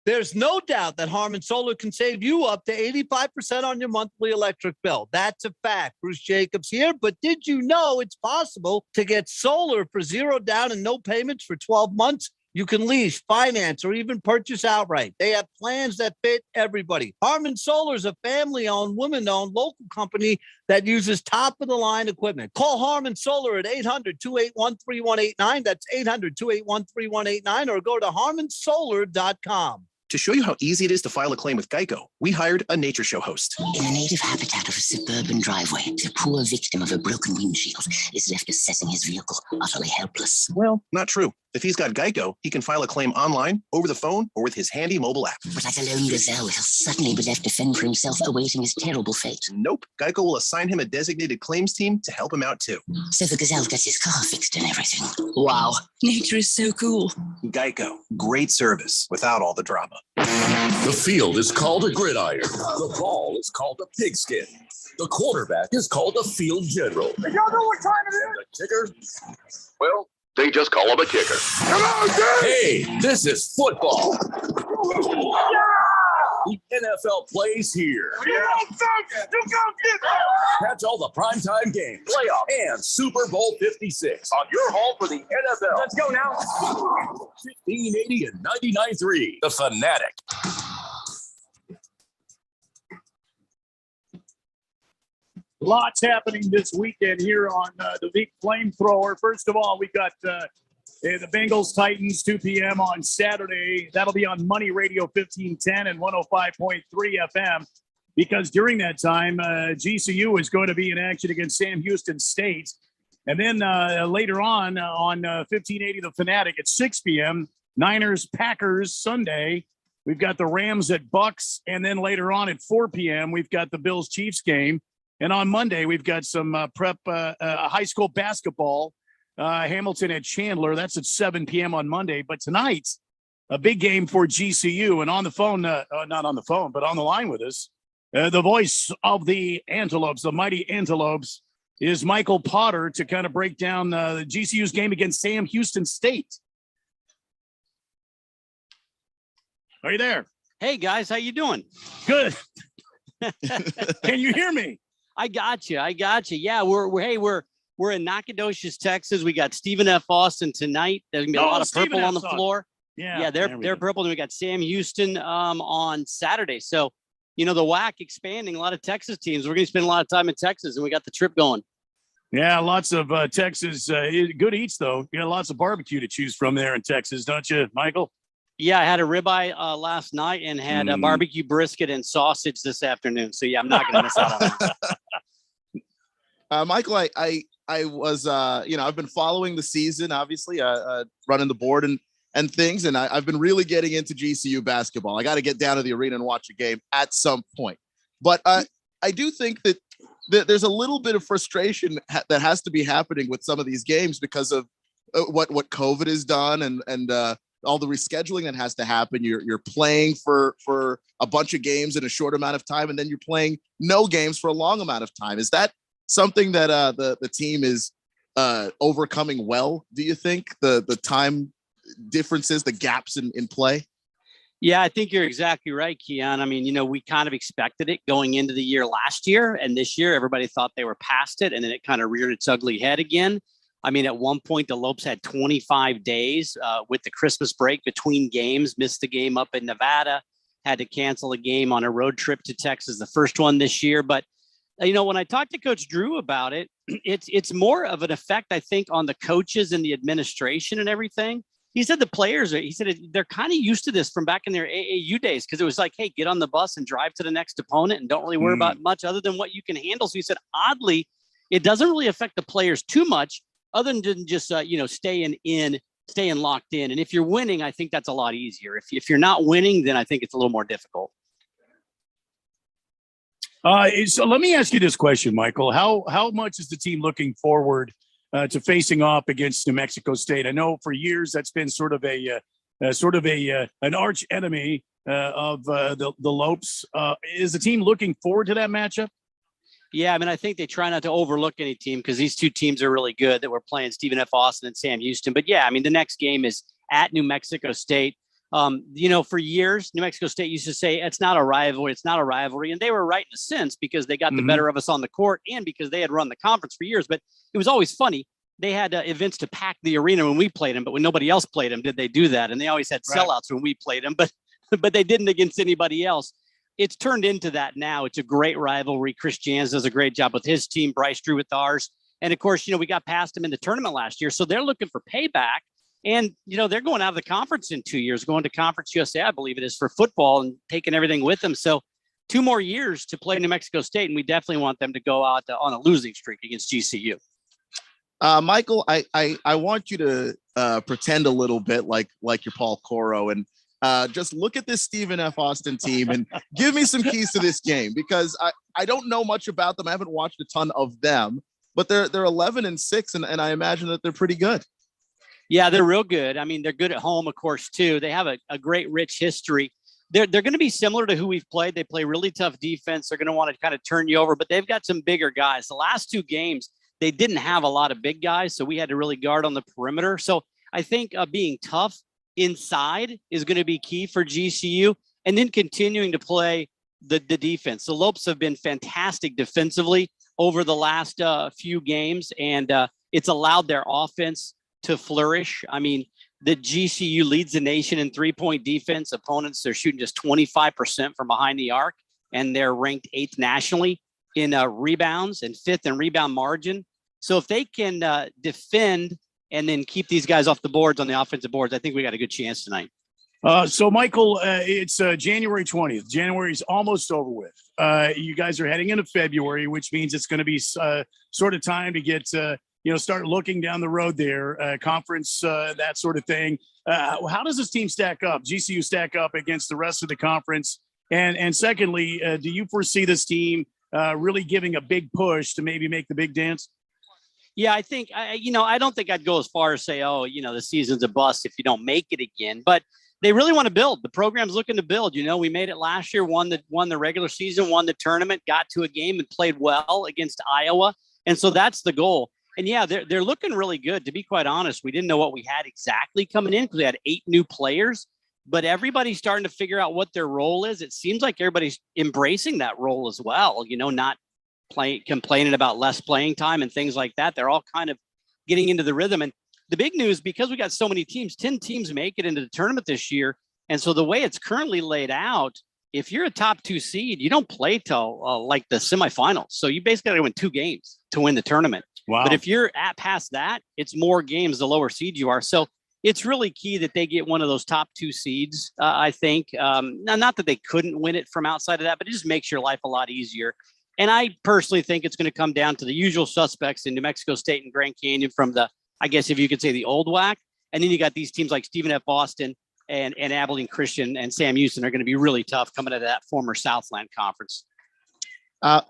There's no doubt that Harmon Solar can save you up to 85% on your monthly electric bill. That's a fact. Bruce Jacobs here. But did you know it's possible to get solar for zero down and no payments for 12 months? You can lease, finance, or even purchase outright. They have plans that fit everybody. Harmon Solar is a family-owned, women-owned local company that uses top-of-the-line equipment. Call Harmon Solar at 800-281-3189. That's 800-281-3189, or go to harmonsolar.com. To show you how easy it is to file a claim with Geico, we hired a nature show host. In the native habitat of a suburban driveway, the poor victim of a broken windshield is left assessing his vehicle, utterly helpless. Well, not true. If he's got Geico, he can file a claim online, over the phone, or with his handy mobile app. But like a lone gazelle, he'll suddenly be left to fend for himself, awaiting his terrible fate. Nope. Geico will assign him a designated claims team to help him out, too. So the gazelle gets his car fixed and everything. Wow, nature is so cool. Geico. Great service without all the drama. The field is called a gridiron. The ball is called a pigskin. The quarterback is called a field general. Y'all know what time it is? The kicker? Well, they just call him a kicker. Come on, dude! Hey, this is football. The NFL plays here. Catch all the primetime games, playoff, and Super Bowl 56 On your home for the NFL. Let's go now. 1580 and 99.3. The Fanatic. Lots happening this weekend here on the Big Flamethrower. First of all, we've got the Bengals Titans 2 p.m. on Saturday. That'll be on Money Radio 1510 and 105.3 FM, because during that time, GCU is going to be in action against Sam Houston State. And then later on 1580 The Fanatic at 6 p.m., Niners Packers Sunday. We've got the Rams at Bucks. And then later on at 4 p.m., we've got the Bills Chiefs game. And on Monday, we've got some prep high school basketball, Hamilton at Chandler. That's at 7 p.m. on Monday. But tonight, a big game for GCU. And on the phone, not on the phone, but on the line with us, the voice of the Antelopes, the mighty Antelopes, is Michael Potter to kind of break down the GCU's game against Sam Houston State. Are you there? Hey, guys, how you doing? Good. Can you hear me? I got you. Yeah, we're in Nacogdoches, Texas. We got Stephen F. Austin tonight. There's gonna be a lot of purple on the floor. Yeah, they're purple. And we got Sam Houston on Saturday. So, you know, the WAC expanding, a lot of Texas teams. We're gonna spend a lot of time in Texas, and we got the trip going. Yeah, lots of Texas good eats though. You got lots of barbecue to choose from there in Texas, don't you, Michael? Yeah, I had a ribeye last night and had a barbecue brisket and sausage this afternoon. So yeah, I'm not gonna miss out on that. Michael, I was, I've been following the season, obviously, running the board and things, and I've been really getting into GCU basketball. I got to get down to the arena and watch a game at some point. But I do think that there's a little bit of frustration that has to be happening with some of these games because of what COVID has done and all the rescheduling that has to happen. You're playing for a bunch of games in a short amount of time, and then you're playing no games for a long amount of time. Is that something that the team is overcoming well, do you think? The time differences, the gaps in play? Yeah, I think you're exactly right, Keon. I mean, you know, we kind of expected it going into the year last year, and this year everybody thought they were past it, and then it kind of reared its ugly head again. I mean, at one point, the Lopes had 25 days with the Christmas break between games, missed the game up in Nevada, had to cancel a game on a road trip to Texas, the first one this year. But, you know, when I talked to Coach Drew about it, it's more of an effect, I think, on the coaches and the administration and everything. He said the players, they're kind of used to this from back in their AAU days, because it was like, hey, get on the bus and drive to the next opponent and don't really worry about much other than what you can handle. So he said, oddly, it doesn't really affect the players too much, other than just, staying locked in. And if you're winning, I think that's a lot easier. If you're not winning, then I think it's a little more difficult. So let me ask you this question, Michael. How much is the team looking forward to facing off against New Mexico State. I know for years that's been sort of an arch enemy of the Lopes. Is the team looking forward to that matchup? Yeah, I mean, I think they try not to overlook any team because these two teams are really good that we're playing, Stephen F. Austin and Sam Houston. But yeah, I mean, the next game is at New Mexico State. For years, New Mexico State used to say it's not a rivalry. It's not a rivalry. And they were right in a sense because they got the better of us on the court and because they had run the conference for years. But it was always funny. They had events to pack the arena when we played them, but when nobody else played them, did they do that? And they always had sellouts when we played them, but they didn't against anybody else. It's turned into that now. It's a great rivalry. Chris Jans does a great job with his team, Bryce Drew with ours. And of course, we got past them in the tournament last year. So they're looking for payback. And, they're going out of the conference in 2 years, going to Conference USA, I believe it is, for football and taking everything with them. So 2 more years to play New Mexico State. And we definitely want them to go out on a losing streak against GCU. Michael, I want you to pretend a little bit like you're Paul Coro and just look at this Stephen F. Austin team and give me some keys to this game because I don't know much about them. I haven't watched a ton of them, but they're 11-6, and I imagine that they're pretty good. Yeah, they're real good. I mean, they're good at home, of course, too. They have a great, rich history. They're going to be similar to who we've played. They play really tough defense. They're going to want to kind of turn you over, but they've got some bigger guys. The last 2 games, they didn't have a lot of big guys, so we had to really guard on the perimeter. So I think being tough inside is going to be key for GCU, and then continuing to play the defense. The Lopes have been fantastic defensively over the last few games, and it's allowed their offense to flourish. I mean, the GCU leads the nation in 3-point defense. Opponents, they're shooting just 25% from behind the arc, and they're ranked 8th nationally in rebounds and 5th in rebound margin. So if they can defend and then keep these guys off the boards on the offensive boards, I think we got a good chance tonight. So, Michael, it's January 20th. January's almost over with. You guys are heading into February, which means it's going to be sort of time to get start looking down the road there, conference, that sort of thing. How does this team stack up, GCU stack up against the rest of the conference? And secondly, do you foresee this team really giving a big push to maybe make the big dance? Yeah, I think, I don't think I'd go as far as say, the season's a bust if you don't make it again. But they really want to build. The program's looking to build. We made it last year, won the regular season, won the tournament, got to a game and played well against Iowa. And so that's the goal. And yeah, they're looking really good. To be quite honest, we didn't know what we had exactly coming in because we had 8 new players, but everybody's starting to figure out what their role is. It seems like everybody's embracing that role as well, not complaining about less playing time and things like that. They're all kind of getting into the rhythm. And the big news, because we got so many teams, 10 teams make it into the tournament this year. And so the way it's currently laid out, if you're a top 2 seed, you don't play till like the semifinals. So you basically got to win 2 games to win the tournament. Wow. But if you're past that, it's more games the lower seed you are. So it's really key that they get one of those top 2 seeds, I think. Not that they couldn't win it from outside of that, but it just makes your life a lot easier. And I personally think it's going to come down to the usual suspects in New Mexico State and Grand Canyon from the, I guess if you could say, the old WAC. And then you got these teams like Stephen F. Austin and Abilene Christian and Sam Houston are going to be really tough coming out of that former Southland Conference.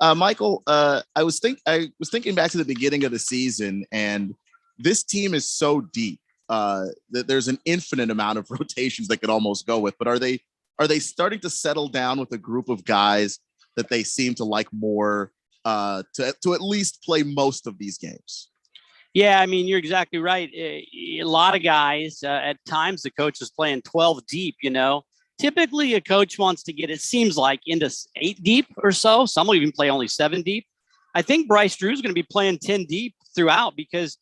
Michael, I was thinking back to the beginning of the season, and this team is so deep that there's an infinite amount of rotations they could almost go with. But are they starting to settle down with a group of guys that they seem to like more to at least play most of these games? Yeah, I mean, you're exactly right. A lot of guys, at times the coach is playing 12 deep, Typically, a coach wants to get, it seems like, into 8 deep or so. Some will even play only 7 deep. I think Bryce Drew is going to be playing 10 deep throughout because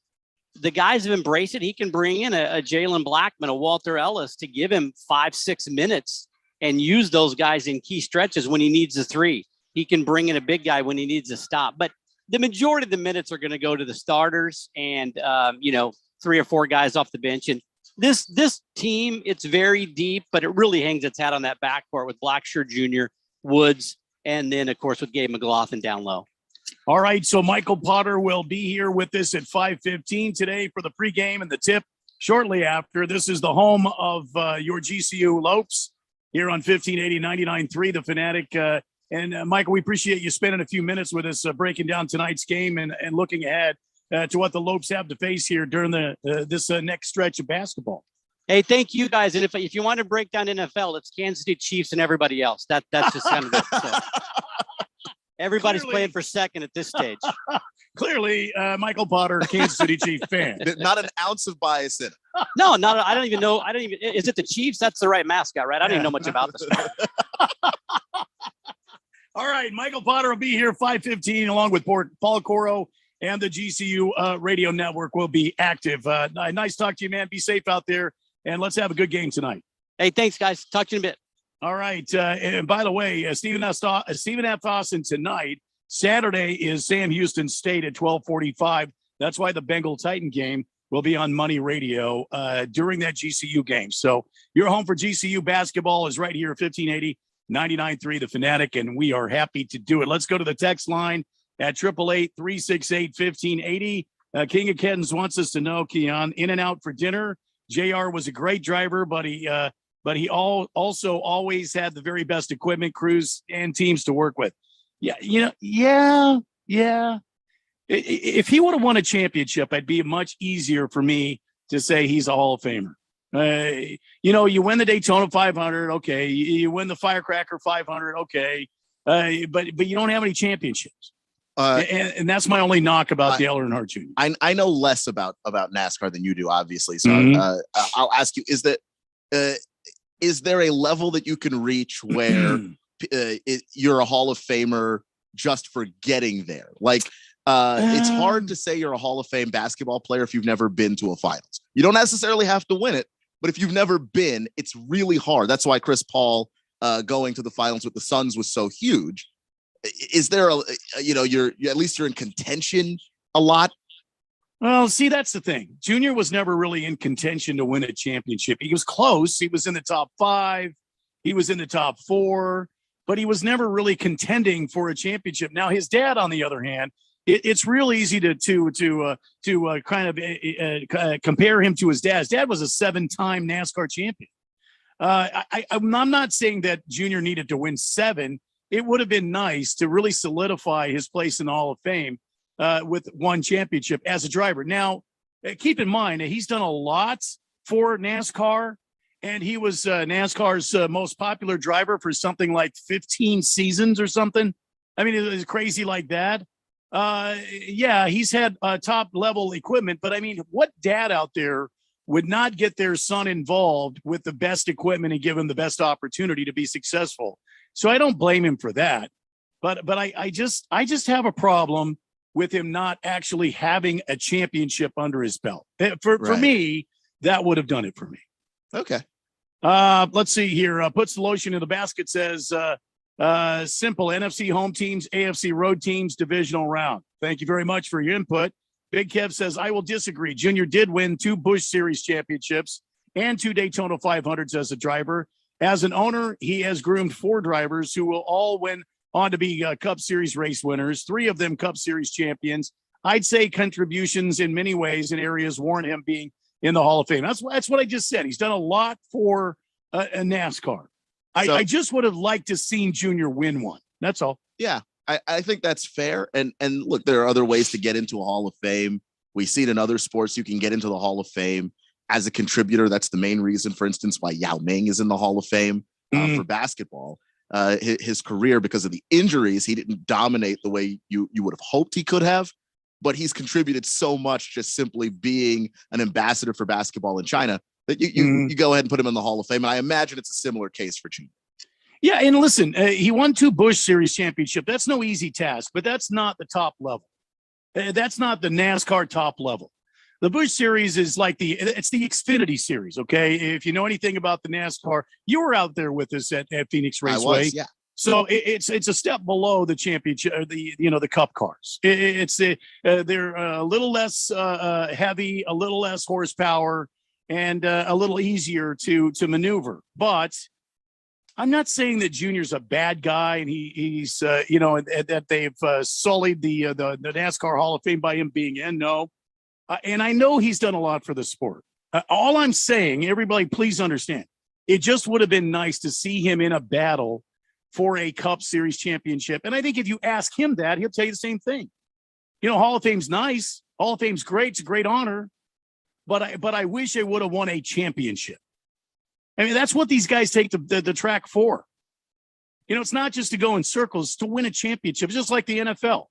the guys have embraced it. He can bring in a Jalen Blackman, a Walter Ellis to give him 5-6 minutes and use those guys in key stretches when he needs a 3. He can bring in a big guy when he needs a stop. But the majority of the minutes are going to go to the starters and, 3 or 4 guys off the bench. And this team, it's very deep, but it really hangs its hat on that backcourt with Blackshear Jr., Woods, and then, of course, with Gabe McLaughlin down low. All right, so Michael Potter will be here with us at 5:15 today for the pregame and the tip shortly after. This is the home of your GCU Lopes here on 1580 99.3 The Fanatic. And Michael, we appreciate you spending a few minutes with us breaking down tonight's game and looking ahead. to what the Lopes have to face here during this next stretch of basketball. Hey, thank you guys. And if you want to break down NFL, it's Kansas City Chiefs and everybody else. That's just kind of it. So. Everybody's playing for second at this stage. Clearly, Michael Potter, Kansas City Chief fan. Not an ounce of bias in it. No, I don't even know. Is it the Chiefs? That's the right mascot, right? I don't even know much about this. All right, Michael Potter will be here 5:15 along with Paul Coro, and the GCU radio network will be active. Nice talk to you, man. Be safe out there, and let's have a good game tonight. Hey, thanks, guys. Talk to you in a bit. All right. And by the way, Stephen F. Austin tonight. Saturday is Sam Houston State at 12:45. That's why the Bengal Titan game will be on Money Radio during that GCU game. So your home for GCU basketball is right here at 1580 99.3 The Fanatic, and we are happy to do it. Let's go to the text line at 888-368-1580. King of Kettons wants us to know, Keon, in and out for dinner. JR was a great driver, but he also always had the very best equipment, crews, and teams to work with. Yeah. If he would have won a championship, it'd be much easier for me to say he's a Hall of Famer. You win the Daytona 500, okay. You win the Firecracker 500, okay. But you don't have any championships. And that's my only knock about Dale Earnhardt Jr. I know less about NASCAR than you do, obviously. So I'll ask you: is there a level that you can reach where you're a Hall of Famer just for getting there? Like, it's hard to say you're a Hall of Fame basketball player if you've never been to a finals. You don't necessarily have to win it, but if you've never been, it's really hard. That's why Chris Paul going to the finals with the Suns was so huge. Is there you're at least you're in contention a lot? Well, see, that's the thing. Junior was never really in contention to win a championship. He was close. He was in the top 5. He was in the top 4, but he was never really contending for a championship. Now, his dad, on the other hand, it's real easy to kind of compare him to his dad. His dad was a 7-time NASCAR champion. I'm not saying that Junior needed to win 7. It would have been nice to really solidify his place in the Hall of Fame with one championship as a driver. Now, keep in mind that he's done a lot for NASCAR, and he was NASCAR's most popular driver for something like 15 seasons or something. I mean, it was crazy like that. He's had top level equipment, but I mean, what dad out there would not get their son involved with the best equipment and give him the best opportunity to be successful? So I don't blame him for that, but I just have a problem with him not actually having a championship under his belt. For me, that would have done it for me. Okay. Let's see here. Puts the lotion in the basket, says simple: NFC home teams, AFC road teams, divisional round. Thank you very much for your input. Big Kev says, I will disagree. Junior did win 2 Busch Series championships and 2 Daytona 500s as a driver. As an owner, he has groomed 4 drivers who will all win on to be Cup Series race winners, 3 of them Cup Series champions. I'd say contributions in many ways in areas warrant him being in the Hall of Fame. That's what I just said. He's done a lot for a NASCAR. I just would have liked to seen Junior win one. That's all. Yeah, I think that's fair. And look, there are other ways to get into a Hall of Fame. We see it in other sports. You can get into the Hall of Fame as a contributor. That's the main reason, for instance, why Yao Ming is in the Hall of Fame for basketball. His career, because of the injuries, he didn't dominate the way you would have hoped he could have, but he's contributed so much just simply being an ambassador for basketball in China that you go ahead and put him in the Hall of Fame. And I imagine it's a similar case for Junior. Yeah, and listen, he won 2 Busch Series championship. That's no easy task, but that's not the top level. That's not the NASCAR top level. The Busch Series is like it's the Xfinity Series, okay? If you know anything about the NASCAR, you were out there with us at Phoenix Raceway. I was, yeah. So it's a step below the championship, the Cup cars. They're a little less heavy, a little less horsepower, and a little easier to maneuver. But I'm not saying that Junior's a bad guy and he's that they've sullied the NASCAR Hall of Fame by him being in. No. And I know he's done a lot for the sport. All I'm saying, everybody, please understand, it just would have been nice to see him in a battle for a Cup Series championship. And I think if you ask him that, he'll tell you the same thing. Hall of Fame's nice. Hall of Fame's great. It's a great honor. But I wish they would have won a championship. I mean, that's what these guys take the track for. You know, it's not just to go in circles, it's to win a championship. It's just like the NFL.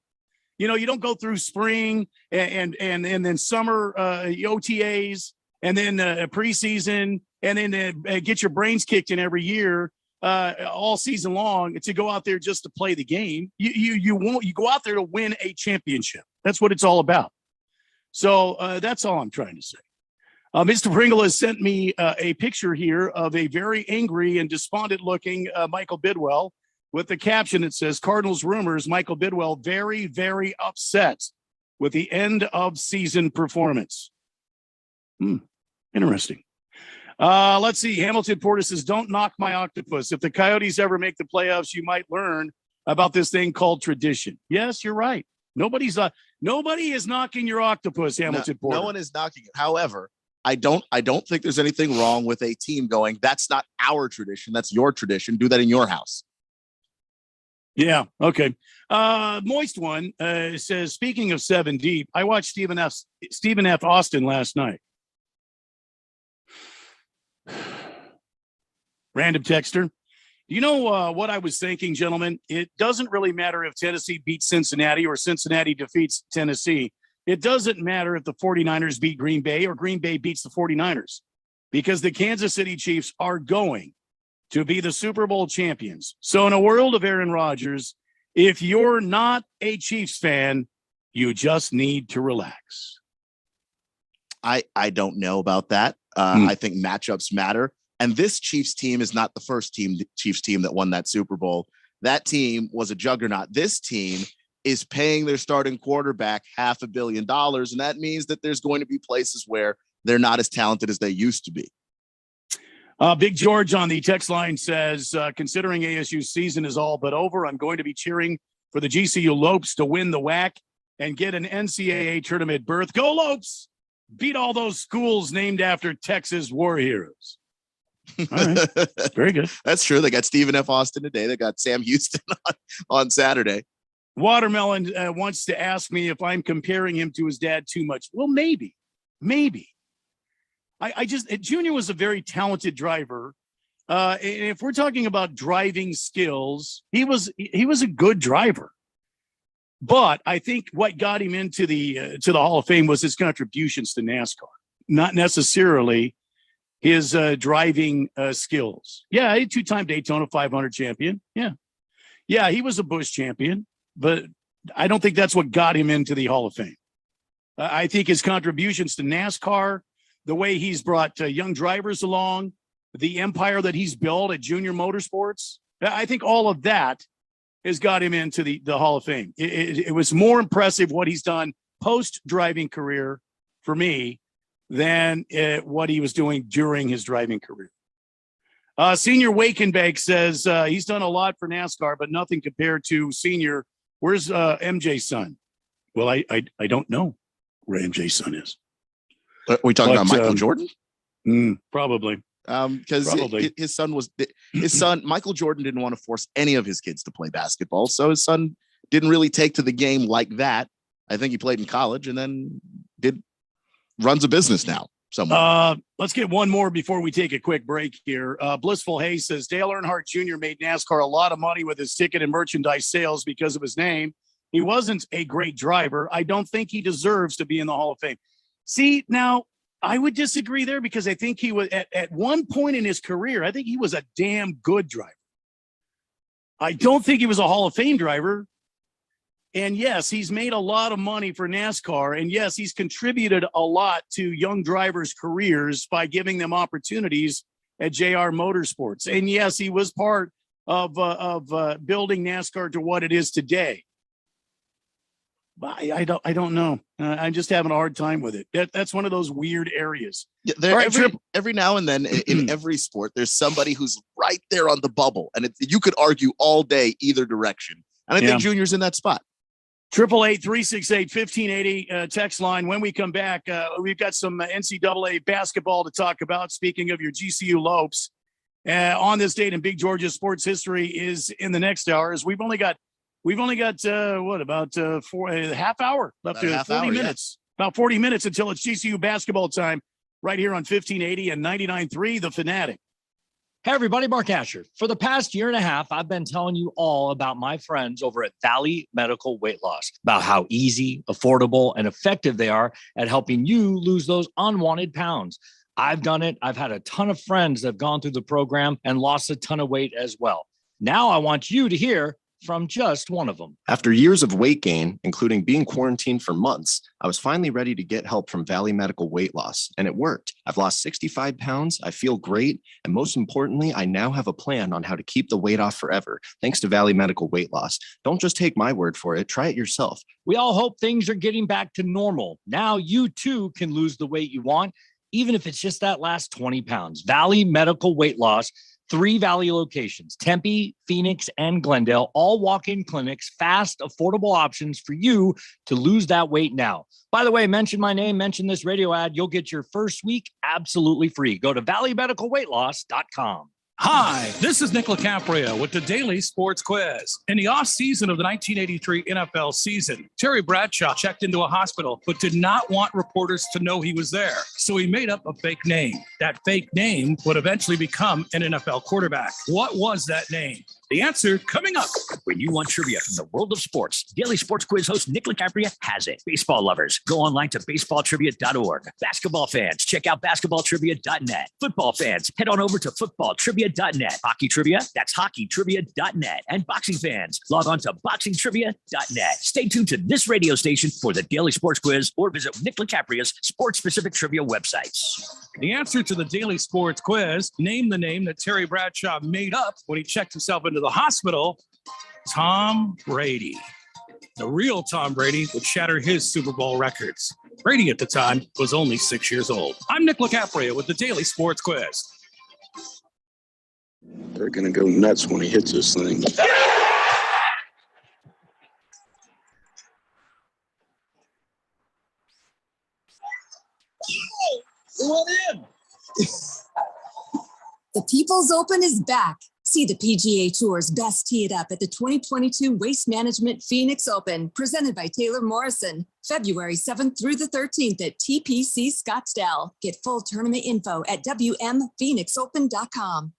You know, you don't go through spring and then summer OTAs and then preseason and then get your brains kicked in every year all season long to go out there just to play the game. You go out there to win a championship. That's what it's all about. So that's all I'm trying to say. Mr. Pringle has sent me a picture here of a very angry and despondent looking Michael Bidwell with the caption that says, Cardinals rumors, Michael Bidwell very, very upset with the end of season performance. Interesting. Let's see. Hamilton Porter says, don't knock my octopus. If the Coyotes ever make the playoffs, you might learn about this thing called tradition. Yes, you're right. Nobody is knocking your octopus, Hamilton Porter. No one is knocking it. However, I don't think there's anything wrong with a team going, that's not our tradition. That's your tradition. Do that in your house. Yeah. Okay. Moist One says, speaking of 7 deep, I watched Stephen F. Austin last night. Random texter. You know what I was thinking, gentlemen? It doesn't really matter if Tennessee beats Cincinnati or Cincinnati defeats Tennessee. It doesn't matter if the 49ers beat Green Bay or Green Bay beats the 49ers, because the Kansas City Chiefs are going to be the Super Bowl champions. So in a world of Aaron Rodgers, if you're not a Chiefs fan, you just need to relax. I don't know about that. I think matchups matter. And this Chiefs team is not the first Chiefs team that won that Super Bowl. That team was a juggernaut. This team is paying their starting quarterback $500 million. And that means that there's going to be places where they're not as talented as they used to be. Big George on the text line says, considering ASU's season is all but over, I'm going to be cheering for the GCU Lopes to win the WAC and get an NCAA tournament berth. Go Lopes! Beat all those schools named after Texas war heroes. All right. Very good. That's true. They got Stephen F. Austin today. They got Sam Houston on Saturday. Watermelon wants to ask me if I'm comparing him to his dad too much. Well, maybe. Junior was a very talented driver. And if we're talking about driving skills, he was a good driver. But I think what got him into the Hall of Fame was his contributions to NASCAR, not necessarily his driving skills. Yeah, a 2-time Daytona 500 champion. Yeah, he was a Busch champion, but I don't think that's what got him into the Hall of Fame. I think his contributions to NASCAR, the way he's brought young drivers along, the empire that he's built at Junior Motorsports, I think all of that has got him into the Hall of Fame. It was more impressive what he's done post-driving career for me than what he was doing during his driving career. Senior Wakenbank says he's done a lot for NASCAR, but nothing compared to Senior. Where's MJ's son? Well, I don't know where MJ's son is. Are we talking about Michael Jordan? Probably. Because his son, Michael Jordan didn't want to force any of his kids to play basketball. So his son didn't really take to the game like that. I think he played in college and then runs a business now somewhere. Let's get one more before we take a quick break here. Blissful Hayes says Dale Earnhardt Jr. made NASCAR a lot of money with his ticket and merchandise sales because of his name. He wasn't a great driver. I don't think he deserves to be in the Hall of Fame. See, now I would disagree there because I think he was at one point in his career, I think he was a damn good driver. I don't think he was a Hall of Fame driver. And yes, he's made a lot of money for NASCAR. And yes, he's contributed a lot to young drivers' careers by giving them opportunities at JR Motorsports. And yes, he was part of building NASCAR to what it is today. But I don't know. I'm just having a hard time with it. That's one of those weird areas. Yeah, every now and then in every sport, there's somebody who's right there on the bubble. And you could argue all day either direction. And I think Junior's in that spot. 888-368-1580 text line. When we come back, we've got some NCAA basketball to talk about. Speaking of your GCU Lopes, on this date in Big Georgia sports history is in the next hour. As we've only got about half hour left to 40 minutes. About 40 minutes until it's GCU basketball time right here on 1580 and 99.3 The Fanatic. Hey, everybody, Mark Asher. For the past year and a half, I've been telling you all about my friends over at Valley Medical Weight Loss, about how easy, affordable, and effective they are at helping you lose those unwanted pounds. I've done it. I've had a ton of friends that have gone through the program and lost a ton of weight as well. Now I want you to hear from just one of them. After years of weight gain, including being quarantined for months, I was finally ready to get help from Valley Medical Weight Loss, and it worked. I've lost 65 pounds, I feel great, and most importantly, I now have a plan on how to keep the weight off forever, thanks to Valley Medical Weight Loss. Don't just take my word for it, try it yourself. We all hope things are getting back to normal. Now you too can lose the weight you want, even if it's just that last 20 pounds. Valley Medical Weight Loss, 3 Valley locations, Tempe, Phoenix, and Glendale, all walk-in clinics, fast, affordable options for you to lose that weight now. By the way, mention my name, mention this radio ad. You'll get your first week absolutely free. Go to valleymedicalweightloss.com. Hi, this is Nick LaCapria with the Daily Sports Quiz. In the off-season of the 1983 NFL season, Terry Bradshaw checked into a hospital but did not want reporters to know he was there, so he made up a fake name. That fake name would eventually become an NFL quarterback. What was that name? The answer coming up. When you want trivia from the world of sports, Daily Sports Quiz host Nick LaCapria has it. Baseball lovers, go online to baseballtrivia.org. Basketball fans, check out basketballtrivia.net. Football fans, head on over to footballtrivia.net. Hockey trivia, that's hockeytrivia.net. And boxing fans, log on to boxingtrivia.net. Stay tuned to this radio station for the Daily Sports Quiz or visit Nick LaCapria's sports-specific trivia websites. The answer to the Daily Sports Quiz, name the name that Terry Bradshaw made up when he checked himself into the hospital, Tom Brady. The real Tom Brady would shatter his Super Bowl records. Brady at the time was only 6 years old. I'm Nick LaCapria with the Daily Sports Quiz. They're going to go nuts when he hits this thing. It went in. The People's Open is back. See the PGA Tour's best tee it up at the 2022 Waste Management Phoenix Open, presented by Taylor Morrison, February 7th through the 13th at TPC Scottsdale. Get full tournament info at WMPhoenixOpen.com.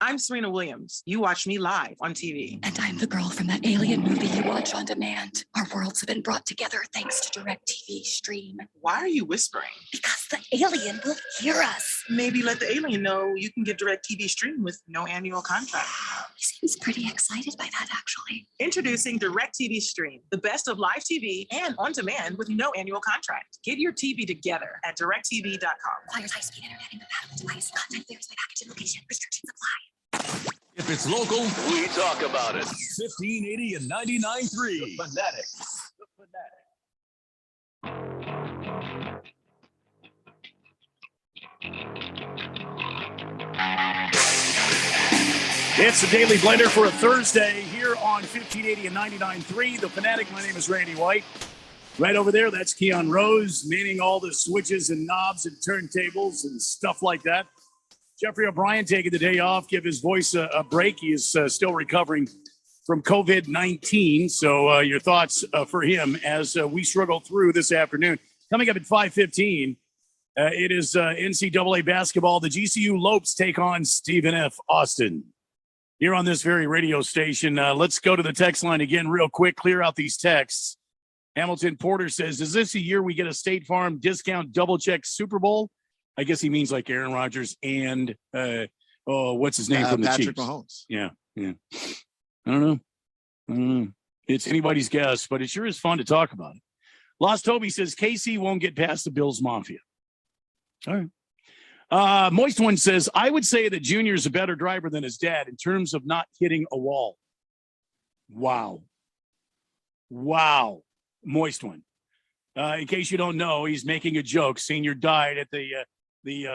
I'm Serena Williams. You watch me live on TV. And I'm the girl from that alien movie you watch on demand. Our worlds have been brought together thanks to DirecTV Stream. Why are you whispering? Because the alien will hear us. Maybe let the alien know you can get DirecTV Stream with no annual contract. He seems pretty excited by that, actually. Introducing DirecTV Stream, the best of live TV and on demand with no annual contract. Get your TV together at directtv.com. Requires high-speed internet and compatible device. Content varies by package and location. Restrictions apply. If it's local, we talk about it. 1580 and 99.3. The Fanatic. It's the Daily Blender for a Thursday here on 1580 and 99.3. The Fanatic. My name is Randy White. Right over there, that's Keon Rose, manning all the switches and knobs and turntables and stuff like that. Jeffrey O'Brien taking the day off, give his voice a break. He is still recovering from COVID-19. So your thoughts for him as we struggle through this afternoon. Coming up at 5:15, it is NCAA basketball. The GCU Lopes take on Stephen F. Austin. Here on this very radio station, let's go to the text line again real quick, clear out these texts. Hamilton Porter says, is this a year we get a State Farm discount double-check Super Bowl? I guess he means like Aaron Rodgers and what's his name from the Patrick Chiefs? Mahomes. Yeah. I don't know. It's anybody's guess, but it sure is fun to talk about it. Lost Toby says KC won't get past the Bills Mafia. All right. Moist One says, I would say that Junior's a better driver than his dad in terms of not hitting a wall. Wow. Moist One. In case you don't know, he's making a joke. Senior died at the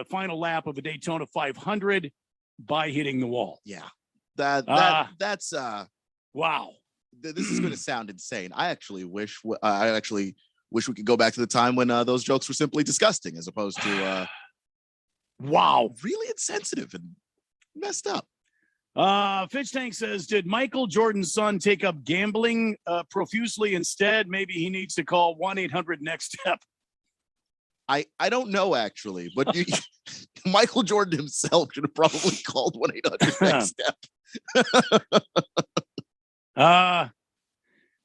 final lap of the Daytona 500 by hitting the wall. Yeah, that's wow. This is going to sound insane. I actually wish we could go back to the time when those jokes were simply disgusting, as opposed to really insensitive and messed up. Fish Tank says, did Michael Jordan's son take up gambling profusely instead? Maybe he needs to call 1-800-NEXT-STEP. I don't know actually, but Michael Jordan himself should have probably called 1-800 next step.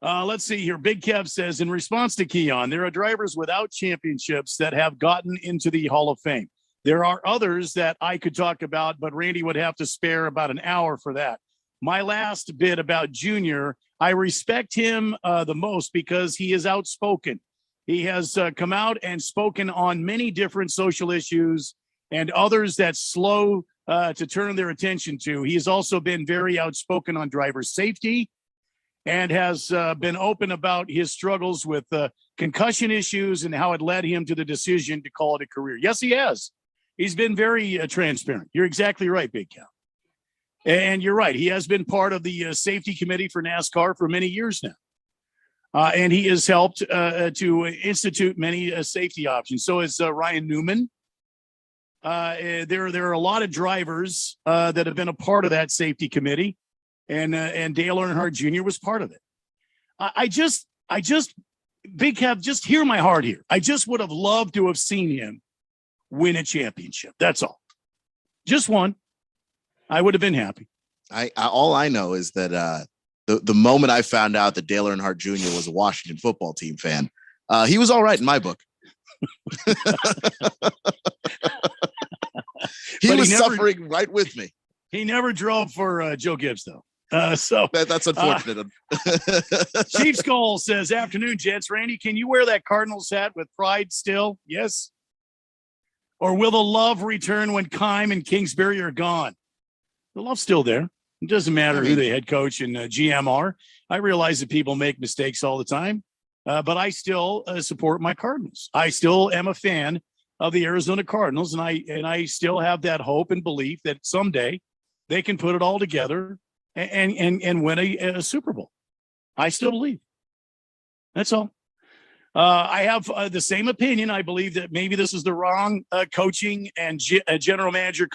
Let's see here. Big Kev says, in response to Keon, there are drivers without championships that have gotten into the Hall of Fame. There are others that I could talk about, but Randy would have to spare about an hour for that. My last bit about Junior, I respect him the most because he is outspoken. He has come out and spoken on many different social issues and others that's slow to turn their attention to. He has also been very outspoken on driver safety and has been open about his struggles with concussion issues and how it led him to the decision to call it a career. Yes, he has. He's been very transparent. You're exactly right, Big Cal. And you're right. He has been part of the safety committee for NASCAR for many years now. And he has helped to institute many safety options. So is Ryan Newman. There are a lot of drivers that have been a part of that safety committee, and Dale Earnhardt Jr. was part of it. I just, Big Kev, just hear my heart here. I just would have loved to have seen him win a championship. That's all. Just one. I would have been happy. All I know is that the moment I found out that Dale Earnhardt Jr. was a Washington football team fan, he was all right in my book. He was suffering right with me. He never drove for Joe Gibbs, though. So that's unfortunate. Chief Skull says, afternoon, gents. Randy, can you wear that Cardinals hat with pride still? Yes. Or will the love return when Kime and Kingsbury are gone? The love's still there. It doesn't matter who the head coach and GM are. I realize that people make mistakes all the time, but I still support my Cardinals. I still am a fan of the Arizona Cardinals, and I still have that hope and belief that someday they can put it all together and win a Super Bowl. I still believe. That's all. I have the same opinion. I believe that maybe this is the wrong coaching and general manager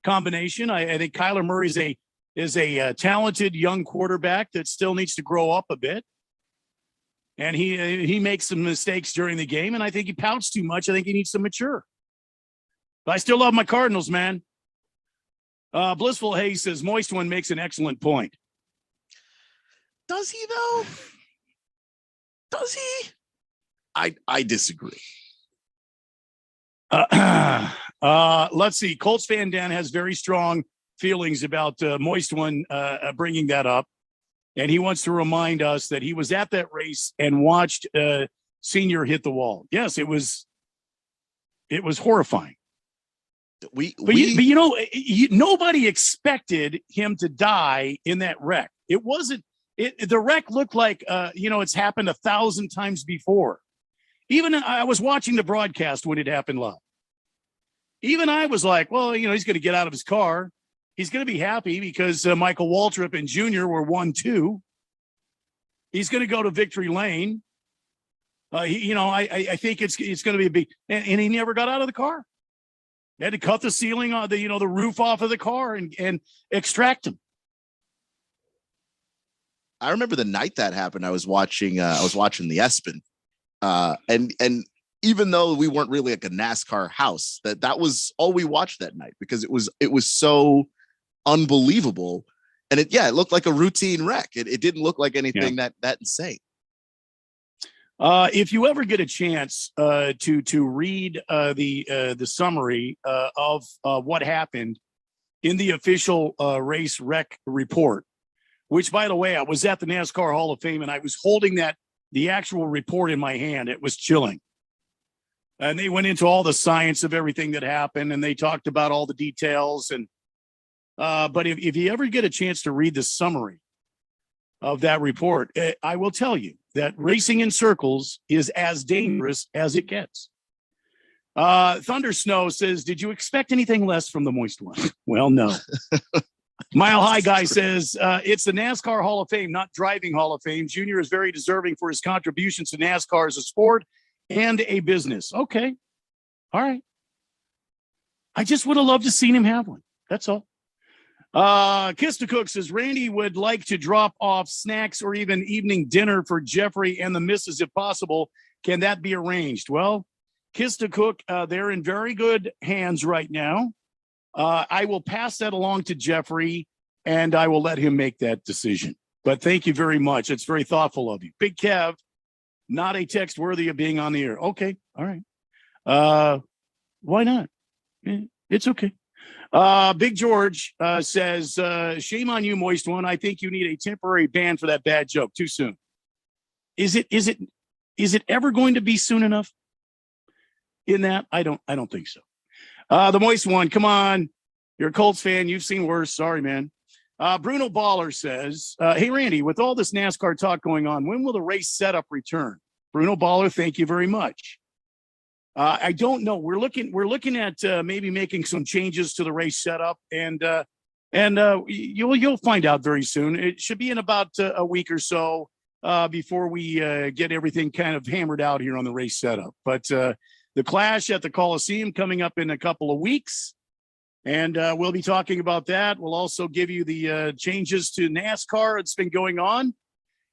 combination. I think Kyler Murray is a talented young quarterback that still needs to grow up a bit. And he makes some mistakes during the game, and I think he pouts too much. I think he needs to mature. But I still love my Cardinals, man. Blissful Hayes says, Moist One makes an excellent point. Does he, though? Does he? I disagree. Let's see. Colts fan Dan has very strong feelings about Moist One bringing that up. And he wants to remind us that he was at that race and watched Senior hit the wall. Yes, it was horrifying. Nobody expected him to die in that wreck. It wasn't. The wreck looked like it's happened 1,000 times before. Even I was watching the broadcast when it happened live. Even I was like, well, he's going to get out of his car. He's going to be happy because Michael Waltrip and Jr. were 1-2. He's going to go to victory lane. I think it's going to be a big, and he never got out of the car. They had to cut the ceiling on the roof off of the car and extract him. I remember the night that happened. I was watching the ESPN, and even though we weren't really like a NASCAR house, that was all we watched that night because it was so unbelievable. And it looked like a routine wreck. It didn't look like anything that insane. If you ever get a chance to read the summary of what happened in the official race wreck report, which, by the way, I was at the NASCAR Hall of Fame and I was holding the actual report in my hand. It was chilling. And they went into all the science of everything that happened and they talked about all the details. And but if you ever get a chance to read the summary of that report, I will tell you that racing in circles is as dangerous as it gets. Thunder Snow says, did you expect anything less from the Moist One? Well, no. Mile High Guy says, it's the NASCAR Hall of Fame, not Driving Hall of Fame. Junior is very deserving for his contributions to NASCAR as a sport and a business. Okay. All right. I just would have loved to seen him have one. That's all. Kiss to Cook says, Randy would like to drop off snacks or even evening dinner for Jeffrey and the missus if possible. Can that be arranged? Well, Kistacook, they're in very good hands right now. I will pass that along to Jeffrey, and I will let him make that decision. But thank you very much. It's very thoughtful of you. Big Kev, not a text worthy of being on the air. Okay. All right. Why not? It's okay. Big George says, shame on you, Moist One. I think you need a temporary ban for that bad joke. Too soon. Is it ever going to be soon enough? In that, I don't think so. The Moist One, come on. You're a Colts fan. You've seen worse. Sorry, man. Bruno Baller says, hey, Randy, with all this NASCAR talk going on, when will the race setup return? Bruno Baller, thank you very much. I don't know. We're looking at maybe making some changes to the race setup, and you'll find out very soon. It should be in about a week or so before we get everything kind of hammered out here on the race setup. But the Clash at the Coliseum coming up in a couple of weeks, and we'll be talking about that. We'll also give you the changes to NASCAR that's been going on,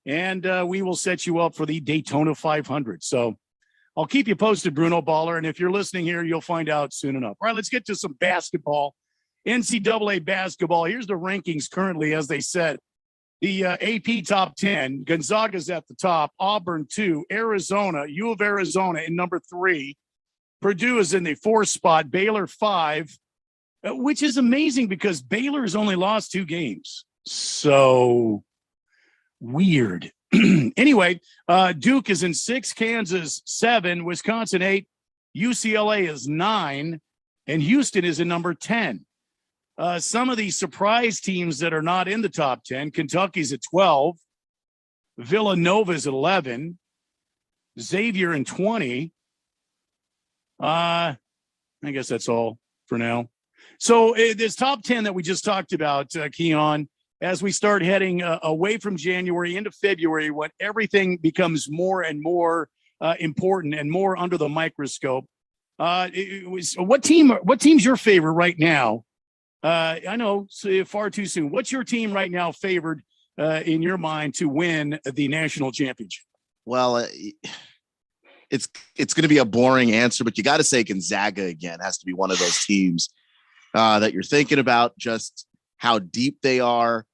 and we will set you up for the Daytona 500. So I'll keep you posted, Bruno Baller, and if you're listening here, you'll find out soon enough. All right, let's get to some basketball. NCAA basketball. Here's the rankings currently, as they said. The AP top 10, Gonzaga's at the top, Auburn 2, Arizona, U of Arizona in number 3. Purdue is in the 4th spot, Baylor 5, which is amazing because Baylor has only lost 2 games. So weird. Anyway, Duke is in 6, Kansas 7, Wisconsin 8, UCLA is 9, and Houston is in number 10. Some of these surprise teams that are not in the top 10, Kentucky's at 12, Villanova's at 11, Xavier in 20. I guess that's all for now. So this top 10 that we just talked about, Keon, as we start heading away from January into February, when everything becomes more and more important and more under the microscope, what team's your favorite right now? I know far too soon. What's your team right now favored in your mind to win the national championship? Well, it's going to be a boring answer, but you got to say Gonzaga again has to be one of those teams that you're thinking about, just how deep they are.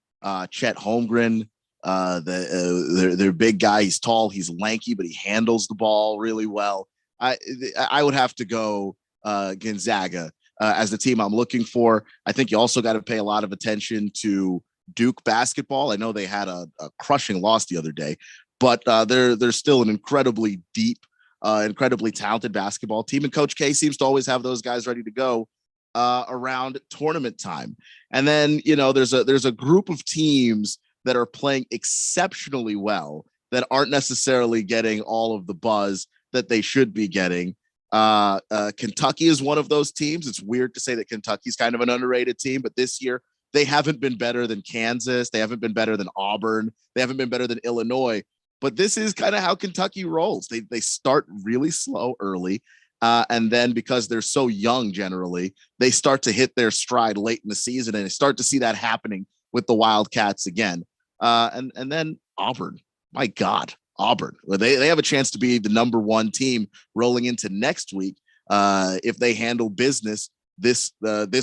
Chet Holmgren, their big guy. He's tall, he's lanky, but he handles the ball really well. I would have to go Gonzaga as the team I'm looking for. I think you also got to pay a lot of attention to Duke basketball. I know they had a crushing loss the other day, but they're still an incredibly deep, incredibly talented basketball team. And Coach K seems to always have those guys ready to go around tournament time. And then, there's a group of teams that are playing exceptionally well that aren't necessarily getting all of the buzz that they should be getting. Kentucky is one of those teams. It's weird to say that Kentucky's kind of an underrated team, but this year they haven't been better than Kansas. They haven't been better than Auburn. They haven't been better than Illinois. But this is kind of how Kentucky rolls. They start really slow early. And then because they're so young, generally, they start to hit their stride late in the season, and they start to see that happening with the Wildcats again. And then Auburn, my God, Auburn. Well, they have a chance to be the number 1 team rolling into next week if they handle business this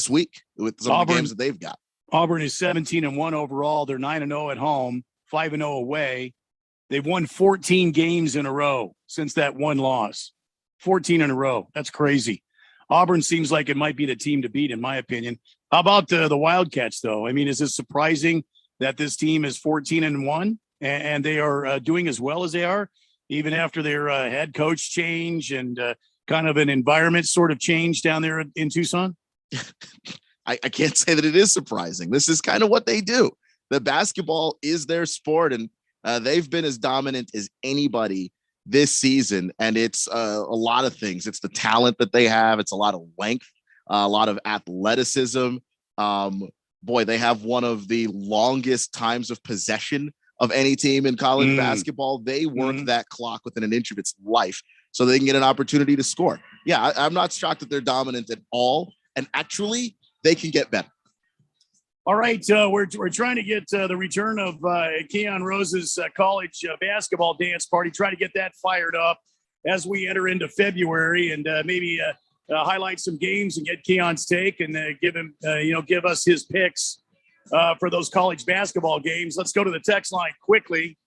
week with some of the games that they've got. Auburn is 17-1 overall. They're 9-0 at home, 5-0 away. They've won 14 games in a row since that one loss. 14 in a row. That's crazy. Auburn seems like it might be the team to beat, in my opinion. How about the Wildcats, though? I mean, is it surprising that this team is 14-1 and they are doing as well as they are, even after their head coach change and kind of an environment sort of change down there in Tucson? I can't say that it is surprising. This is kind of what they do. The basketball is their sport, and they've been as dominant as anybody this season, and it's a lot of things. It's the talent that they have. It's a lot of length, a lot of athleticism. Boy, they have one of the longest times of possession of any team in college basketball. They work that clock within an inch of its life so they can get an opportunity to score. Yeah, I'm not shocked that they're dominant at all, and actually, they can get better. All right, we're trying to get the return of Keon Rose's college basketball dance party. Try to get that fired up. as we enter into February, and maybe highlight some games and get Keon's take and give us his picks for those college basketball games. Let's go to the text line quickly.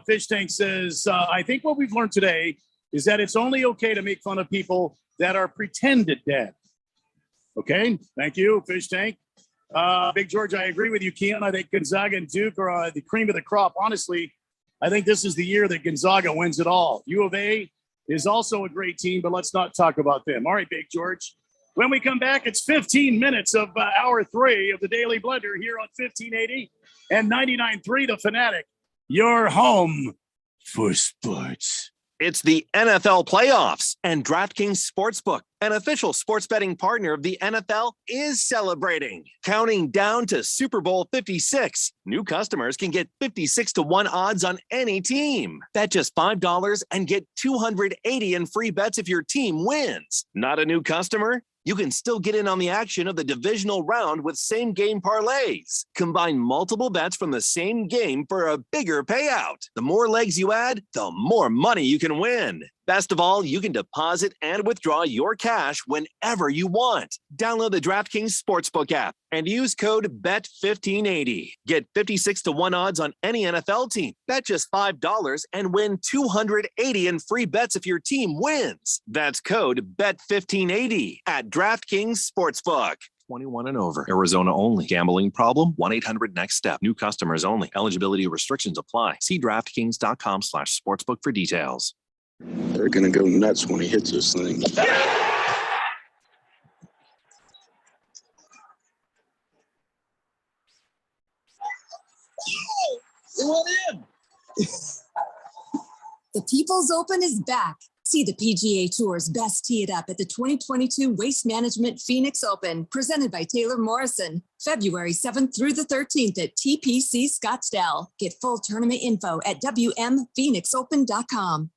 Fish Tank says, I think what we've learned today is that it's only okay to make fun of people that are pretended dead. Okay, thank you, Fish Tank. Big George, I agree with you, Keon. I think Gonzaga and Duke are the cream of the crop. Honestly, I think this is the year that Gonzaga wins it all. U of A is also a great team, but let's not talk about them. All right, Big George. When we come back, it's 15 minutes of hour 3 of the Daily Blender here on 1580 and 99.3 The Fanatic, your home for sports. It's the NFL playoffs, and Draftkings Sportsbook, an official sports betting partner of the NFL, is celebrating. Counting down to Super Bowl 56. New customers can get 56-1 odds on any team. Bet just $5 and get $280 in free bets if your team wins. Not a new customer? You can still get in on the action of the divisional round with same-game parlays. Combine multiple bets from the same game for a bigger payout. The more legs you add, the more money you can win. Best of all, you can deposit and withdraw your cash whenever you want. Download the DraftKings Sportsbook app and use code BET1580. Get 56-1 odds on any NFL team. Bet just $5 and win $280 in free bets if your team wins. That's code BET1580 at DraftKings Sportsbook. 21 and over. Arizona only. Gambling problem? 1-800-NEXT-STEP. New customers only. Eligibility restrictions apply. See DraftKings.com/sportsbook for details. They're going to go nuts when he hits this thing. It went in. The People's Open is back. See the PGA Tour's best tee it up at the 2022 Waste Management Phoenix Open, presented by Taylor Morrison, February 7th through the 13th at TPC Scottsdale. Get full tournament info at WMPhoenixOpen.com.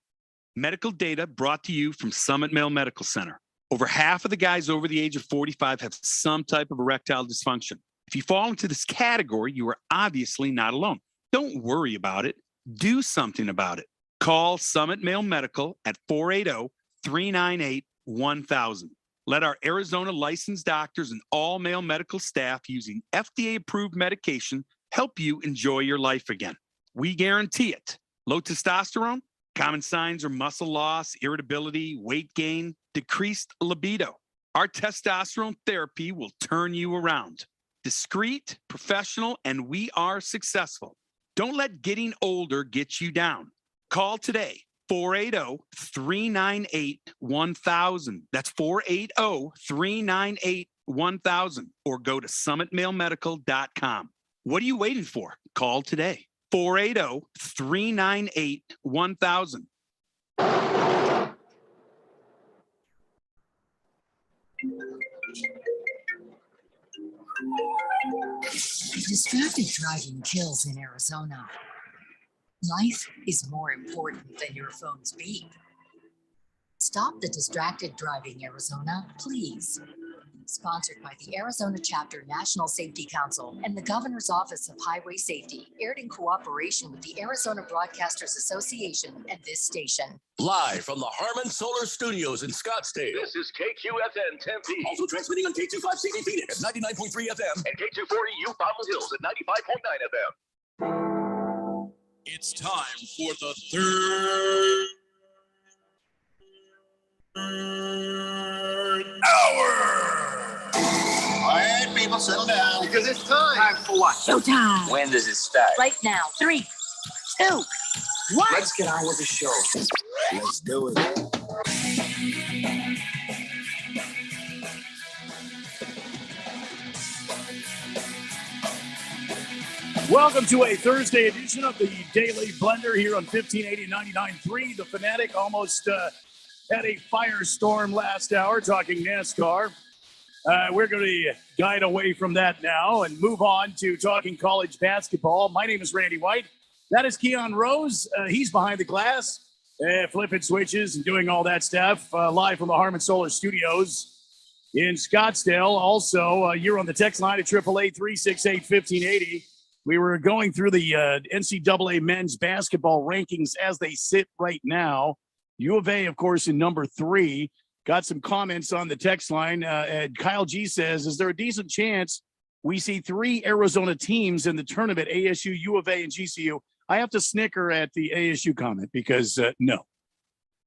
Medical data brought to you from Summit Male Medical Center. Over half of the guys over the age of 45 have some type of erectile dysfunction. If you fall into this category, you are obviously not alone. Don't worry about it. Do something about it. Call Summit Male Medical at 480-398-1000. Let our Arizona licensed doctors and all male medical staff using FDA-approved medication help you enjoy your life again. We guarantee it. Low testosterone? Common signs are muscle loss, irritability, weight gain, decreased libido. Our testosterone therapy will turn you around. Discreet, professional, and we are successful. Don't let getting older get you down. Call today, 480-398-1000. That's 480-398-1000. Or go to summitmalemedical.com. What are you waiting for? Call today. 480-398-1000. Distracted driving kills in Arizona. Life is more important than your phone's beep. Stop the distracted driving, Arizona, please. Sponsored by the Arizona Chapter National Safety Council and the Governor's Office of Highway Safety, aired in cooperation with the Arizona Broadcasters Association and this station. Live from the Harmon Solar Studios in Scottsdale. This is KQFN Tempe. Also transmitting on K256 Phoenix at 99.3 FM. And K240 Fountain Hills at 95.9 FM. It's time for the third hour. All right, people, settle down. Because it's time. Time for what? Showtime. When does it start? Right now. 3, 2, 1. Let's get on with the show. Let's do it. Welcome to a Thursday edition of the Daily Blender here on 1580 99.3. The Fanatic almost had a firestorm last hour talking NASCAR. We're going to guide away from that now and move on to talking college basketball. My name is Randy White. That is Keon Rose. He's behind the glass, flipping switches and doing all that stuff, live from the Harmon Solar Studios in Scottsdale. Also, you're on the text line at 888-368-1580. We were going through the NCAA men's basketball rankings as they sit right now. U of A, of course, in number 3. Got some comments on the text line. And Kyle G says, is there a decent chance we see 3 Arizona teams in the tournament, ASU, U of A, and GCU? I have to snicker at the ASU comment because no.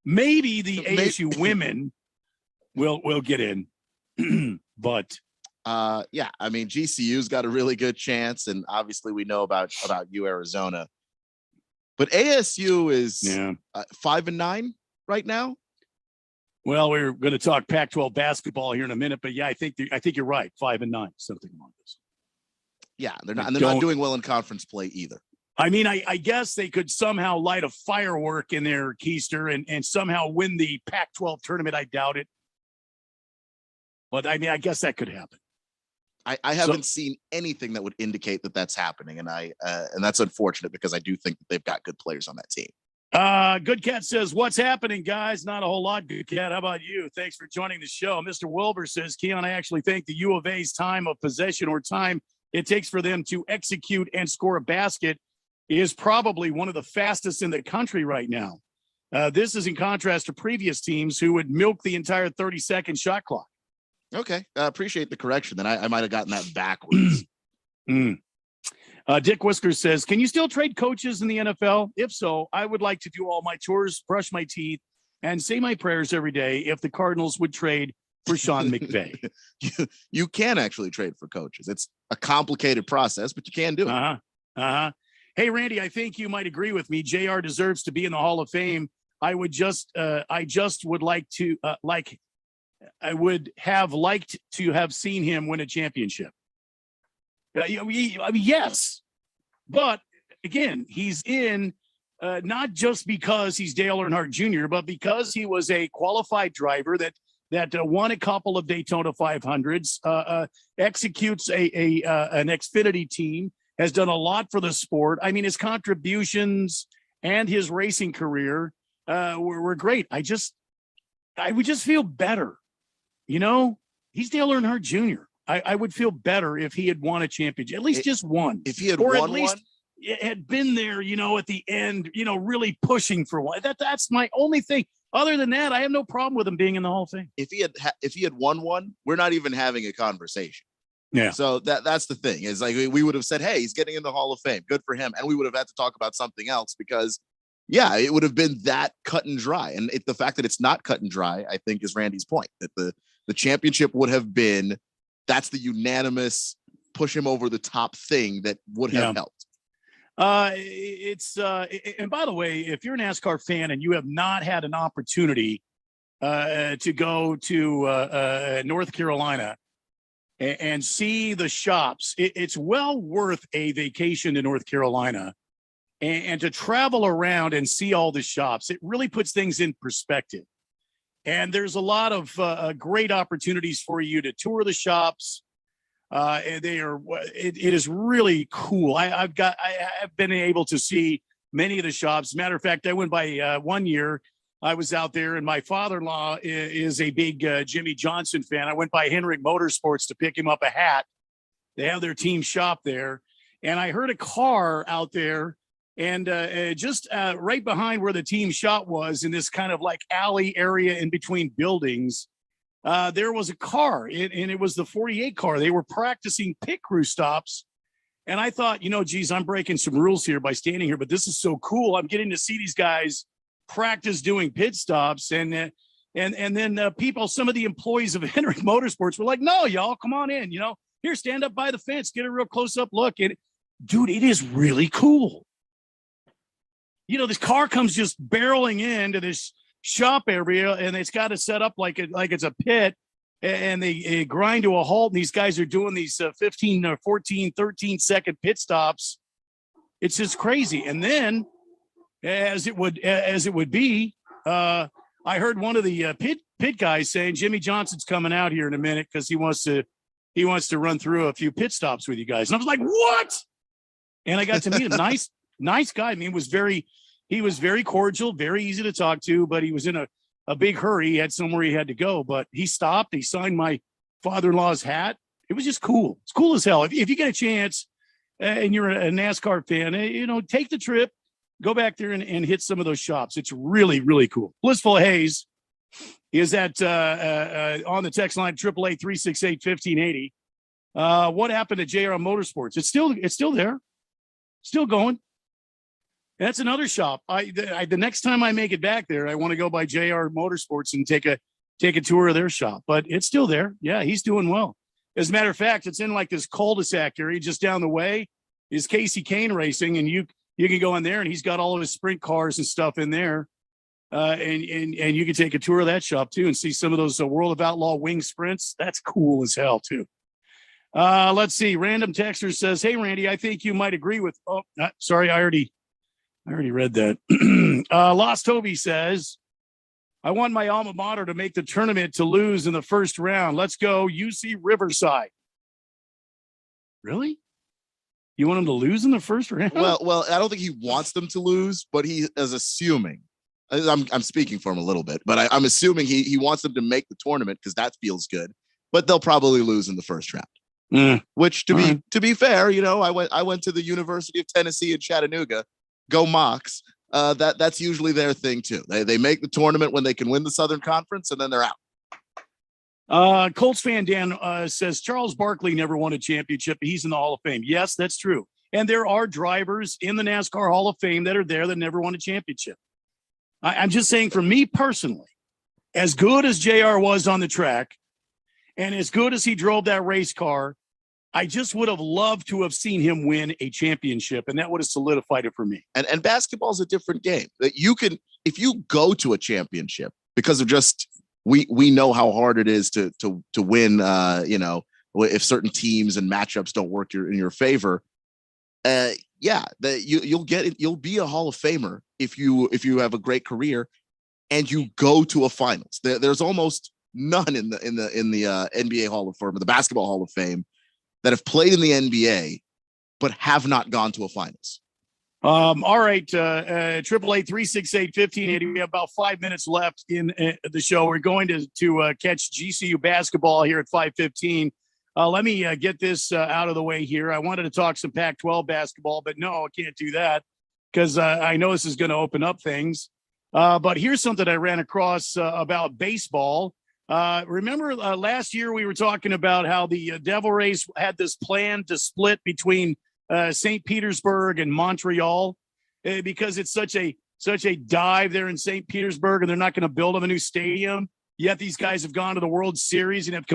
Maybe the ASU women will get in. But yeah, I mean, GCU's got a really good chance, and obviously we know about U Arizona. But ASU is 5-9 right now. Well, we're going to talk Pac-12 basketball here in a minute, but yeah, I think you're right. 5-9, something along this. Yeah, they're not doing well in conference play either. I mean, I guess they could somehow light a firework in their keister and somehow win the Pac-12 tournament. I doubt it. But I mean, I guess that could happen. I haven't seen anything that would indicate that that's happening, and that's unfortunate because I do think that they've got good players on that team. Good Cat says, what's happening, guys? Not a whole lot, Good Cat. How about you? Thanks for joining the show. Mr. Wilbur says, Keon, I actually think the U of A's time of possession or time it takes for them to execute and score a basket is probably one of the fastest in the country right now. This is in contrast to previous teams who would milk the entire 30-second shot clock. Okay. Appreciate the correction. Then I might have gotten that backwards. Dick Whiskers says, can you still trade coaches in the NFL? If so, I would like to do all my chores, brush my teeth, and say my prayers every day if the Cardinals would trade for Sean McVay. You can actually trade for coaches. It's a complicated process, but you can do it. Hey, Randy, I think you might agree with me. JR deserves to be in the Hall of Fame. I would have liked to have seen him win a championship. I mean, yes, but again, he's in not just because he's Dale Earnhardt Jr., but because he was a qualified driver that won a couple of Daytona 500s, executes an Xfinity team, has done a lot for the sport. I mean, his contributions and his racing career were great. I would just feel better. You know, he's Dale Earnhardt Jr. I would feel better if he had won a championship, at least just one. If he had or won at least one, had been there, you know, at the end, you know, really pushing for one. That's my only thing. Other than that, I have no problem with him being in the Hall of Fame. If he had won one, we're not even having a conversation. Yeah. So that's the thing is like we would have said, hey, he's getting in the Hall of Fame. Good for him. And we would have had to talk about something else because, yeah, it would have been that cut and dry. And the fact that it's not cut and dry, I think, is Randy's point that the championship would have been. That's the unanimous push him over the top thing that would have helped. And by the way, if you're a NASCAR fan and you have not had an opportunity to go to North Carolina and see the shops, it's well worth a vacation to North Carolina and to travel around and see all the shops. It really puts things in perspective. And there's a lot of great opportunities for you to tour the shops. And it is really cool. I've been able to see many of the shops. Matter of fact, I went by one year. I was out there, and my father-in-law is a big Jimmy Johnson fan. I went by Henrik Motorsports to pick him up a hat. They have their team shop there, and I heard a car out there. And just right behind where the team shot was in this kind of like alley area in between buildings, there was a car and it was the 48 car. They were practicing pit crew stops. And I thought, you know, geez, I'm breaking some rules here by standing here, but this is so cool. I'm getting to see these guys practice doing pit stops. And then people, some of the employees of Henrik Motorsports were like, no, y'all, come on in, you know, here, stand up by the fence, get a real close up look. And dude, it is really cool. You know, this car comes just barreling into this shop area, and it's got to set up like it's a pit, and they grind to a halt. And these guys are doing these 15 or 14, 13-second pit stops. It's just crazy. And then, as it would be, I heard one of the pit guys saying Jimmy Johnson's coming out here in a minute because he wants to run through a few pit stops with you guys. And I was like, what? And I got to meet him. Nice guy. I mean, he was very cordial, very easy to talk to, but he was in a big hurry. He had somewhere he had to go, but he stopped. He signed my father-in-law's hat. It was just cool. It's cool as hell. If you get a chance and you're a NASCAR fan, you know, take the trip, Go back there and hit some of those shops. It's really, really cool. Blissful Hayes is at on the text line 888-368-1580. What happened to JR Motorsports? It's still there, still going. That's another shop. The next time I make it back there, I want to go by JR Motorsports and take a tour of their shop. But it's still there. Yeah, he's doing well. As a matter of fact, it's in like this cul-de-sac area just down the way is Casey Kane Racing, and you can go in there, and he's got all of his sprint cars and stuff in there. And you can take a tour of that shop too and see some of those World of Outlaw wing sprints. That's cool as hell too. Let's see. Random texter says, "Hey Randy, I think you might agree with." Oh, sorry, I already read that. Lost Toby says, "I want my alma mater to make the tournament to lose in the first round. Let's go UC Riverside." Really? You want him to lose in the first round? Well, I don't think he wants them to lose, but he is assuming. I'm speaking for him a little bit, but I'm assuming he wants them to make the tournament because that feels good. But they'll probably lose in the first round. Which, to be fair, I went to the University of Tennessee in Chattanooga. Go Mocs. That's usually their thing too. They make the tournament when they can win the Southern Conference, and then they're out. Colts fan Dan says Charles Barkley never won a championship. He's in the Hall of Fame. Yes, that's true. And there are drivers in the NASCAR Hall of Fame that are there that never won a championship. I'm just saying, for me personally, as good as JR was on the track and as good as he drove that race car, I just would have loved to have seen him win a championship, and that would have solidified it for me. And basketball is a different game. That you can, if you go to a championship because of just we know how hard it is to win. If certain teams and matchups don't work in your favor, you'll get it. You'll be a Hall of Famer if you have a great career and you go to a finals. There's almost none in the NBA Hall of Fame, or the Basketball Hall of Fame, that have played in the NBA but have not gone to a finals. All right, 888-368-1580. We have about 5 minutes left in the show. We're going to catch GCU basketball here at 5:15. Let me get this out of the way here. I wanted to talk some Pac-12 basketball, but no, I can't do that because I know this is going to open up things. But here's something I ran across about baseball. Remember last year we were talking about how the Devil Rays had this plan to split between St. Petersburg and Montreal because it's such a dive there in St. Petersburg, and they're not going to build them a new stadium. Yet these guys have gone to the World Series and have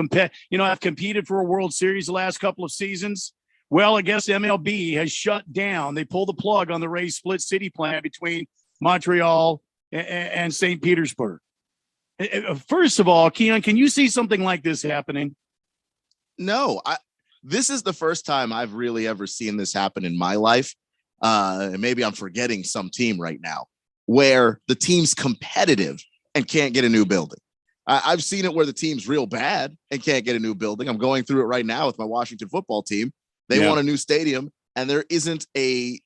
competed for a World Series the last couple of seasons. Well, I guess MLB has shut down. They pulled the plug on the Rays split city plan between Montreal and St. Petersburg. First of all, Keon, can you see something like this happening? No, this is the first time I've really ever seen this happen in my life. And maybe I'm forgetting some team right now where the team's competitive and can't get a new building. I've seen it where the team's real bad and can't get a new building. I'm going through it right now with my Washington football team. They want a new stadium, and there isn't a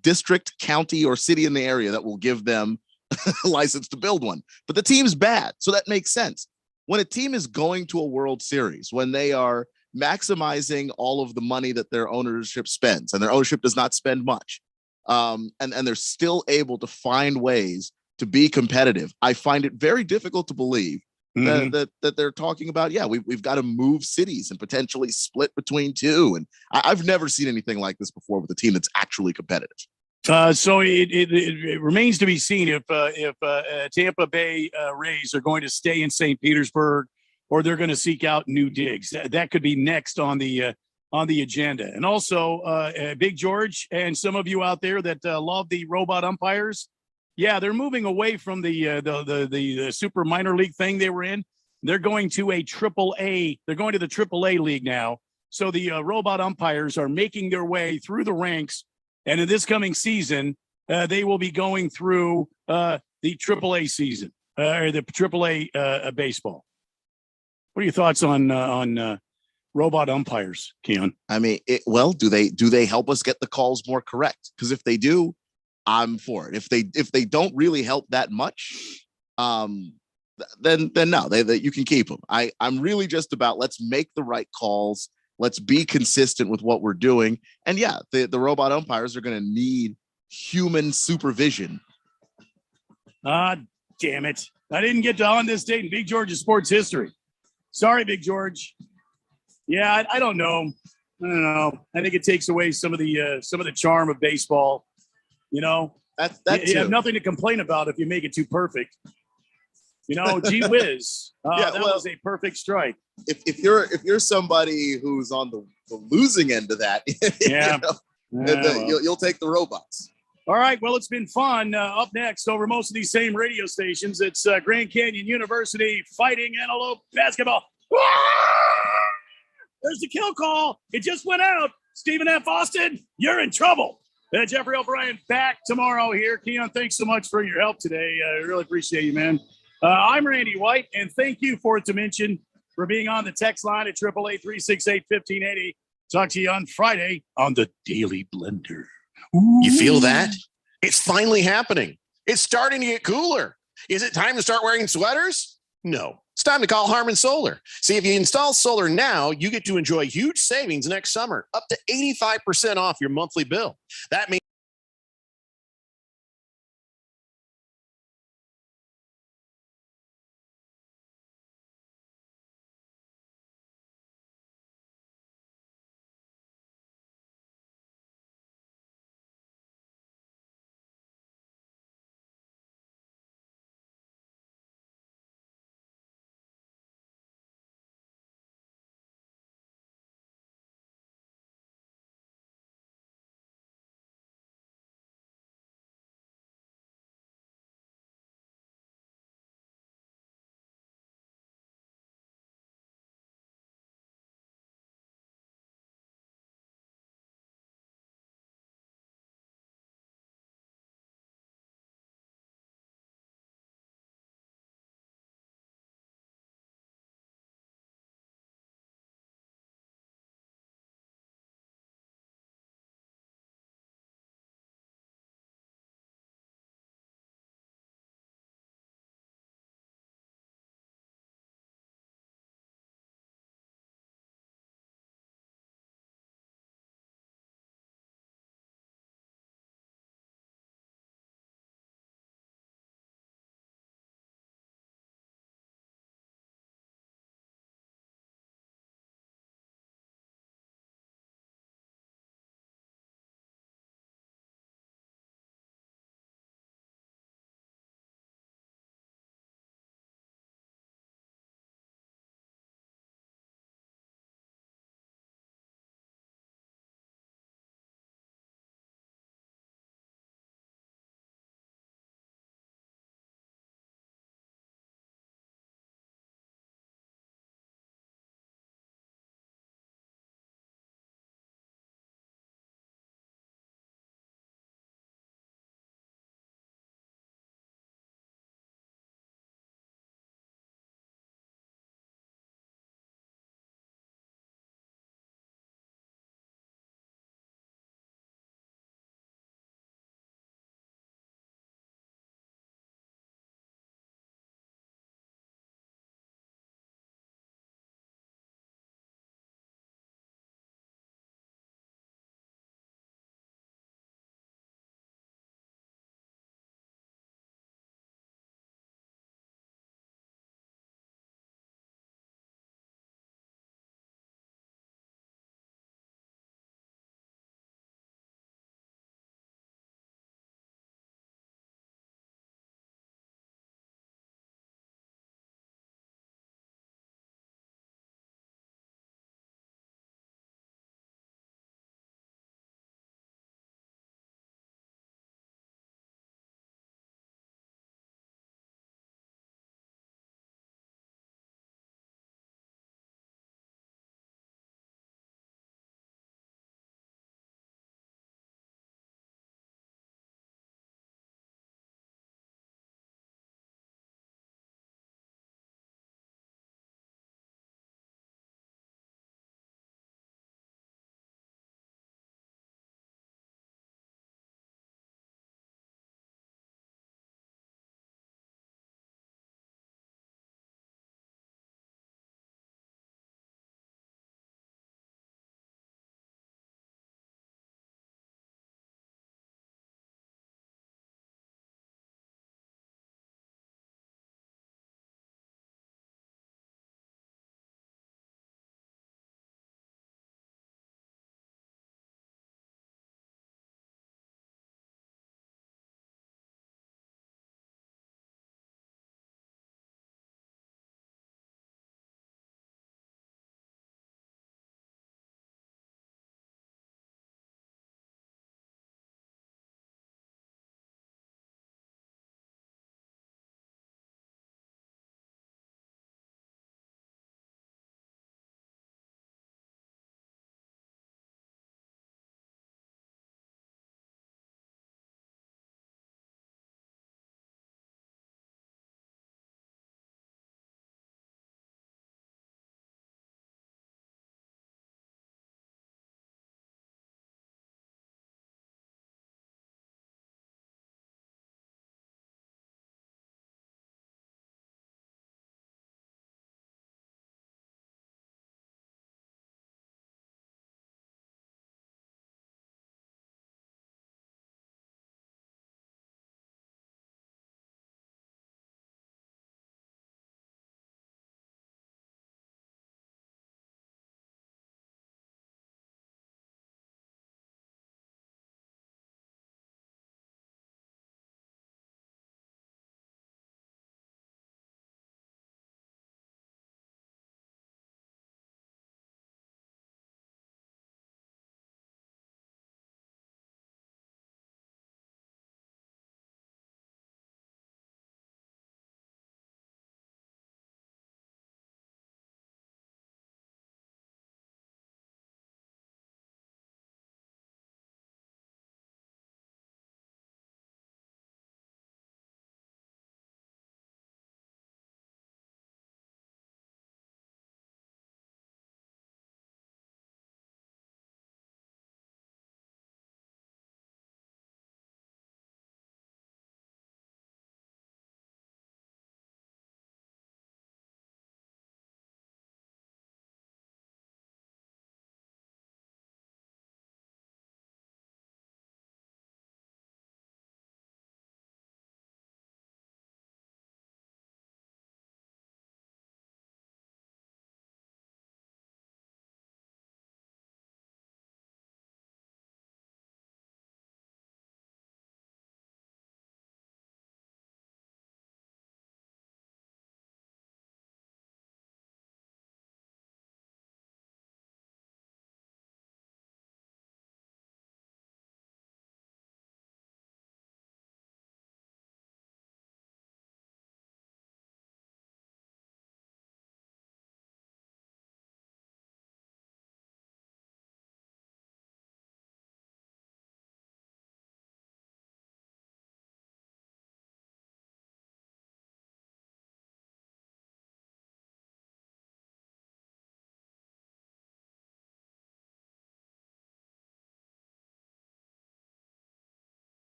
district, county, or city in the area that will give them a license to build one. But the team's bad, so that makes sense. When a team is going to a World Series, when they are maximizing all of the money that their ownership spends, and their ownership does not spend much, and they're still able to find ways to be competitive, I find it very difficult to believe that they're talking about, we've got to move cities and potentially split between two. And I've never seen anything like this before with a team that's actually competitive. So it remains to be seen if Tampa Bay Rays are going to stay in St. Petersburg or they're going to seek out new digs. That could be next on the agenda. And also, Big George and some of you out there that love the robot umpires, they're moving away from the super minor league thing they were in. They're going to a AAA. They're going to the AAA league now. So the robot umpires are making their way through the ranks. And in this coming season, they will be going through the AAA season or the AAA baseball. What are your thoughts on robot umpires, Keon? I mean, do they help us get the calls more correct? Because if they do, I'm for it. If they don't really help that much, then no, you can keep them. I'm really just about let's make the right calls. Let's be consistent with what we're doing. And the robot umpires are going to need human supervision. Damn it. I didn't get to on this date in Big George's sports history. Sorry, Big George. Yeah, I don't know. I don't know. I think it takes away some of the charm of baseball. You know, you have nothing to complain about if you make it too perfect. You know, gee whiz. That was a perfect strike. If you're somebody who's on the losing end of that, yeah, you'll take the robots. All right. Well, it's been fun. Up next, over most of these same radio stations, it's Grand Canyon University Fighting Antelope basketball. There's the kill call. It just went out. Stephen F. Austin, you're in trouble. Jeffrey O'Brien back tomorrow here. Keon, thanks so much for your help today. I really appreciate you, man. I'm Randy White, and thank you, Fourth Dimension, for being on the text line at 888-368-1580. Talk to you on Friday on the Daily Blender. Ooh. You feel that? It's finally happening. It's starting to get cooler. Is it time to start wearing sweaters? No. It's time to call Harman Solar. See, if you install solar now, you get to enjoy huge savings next summer, up to 85% off your monthly bill. That means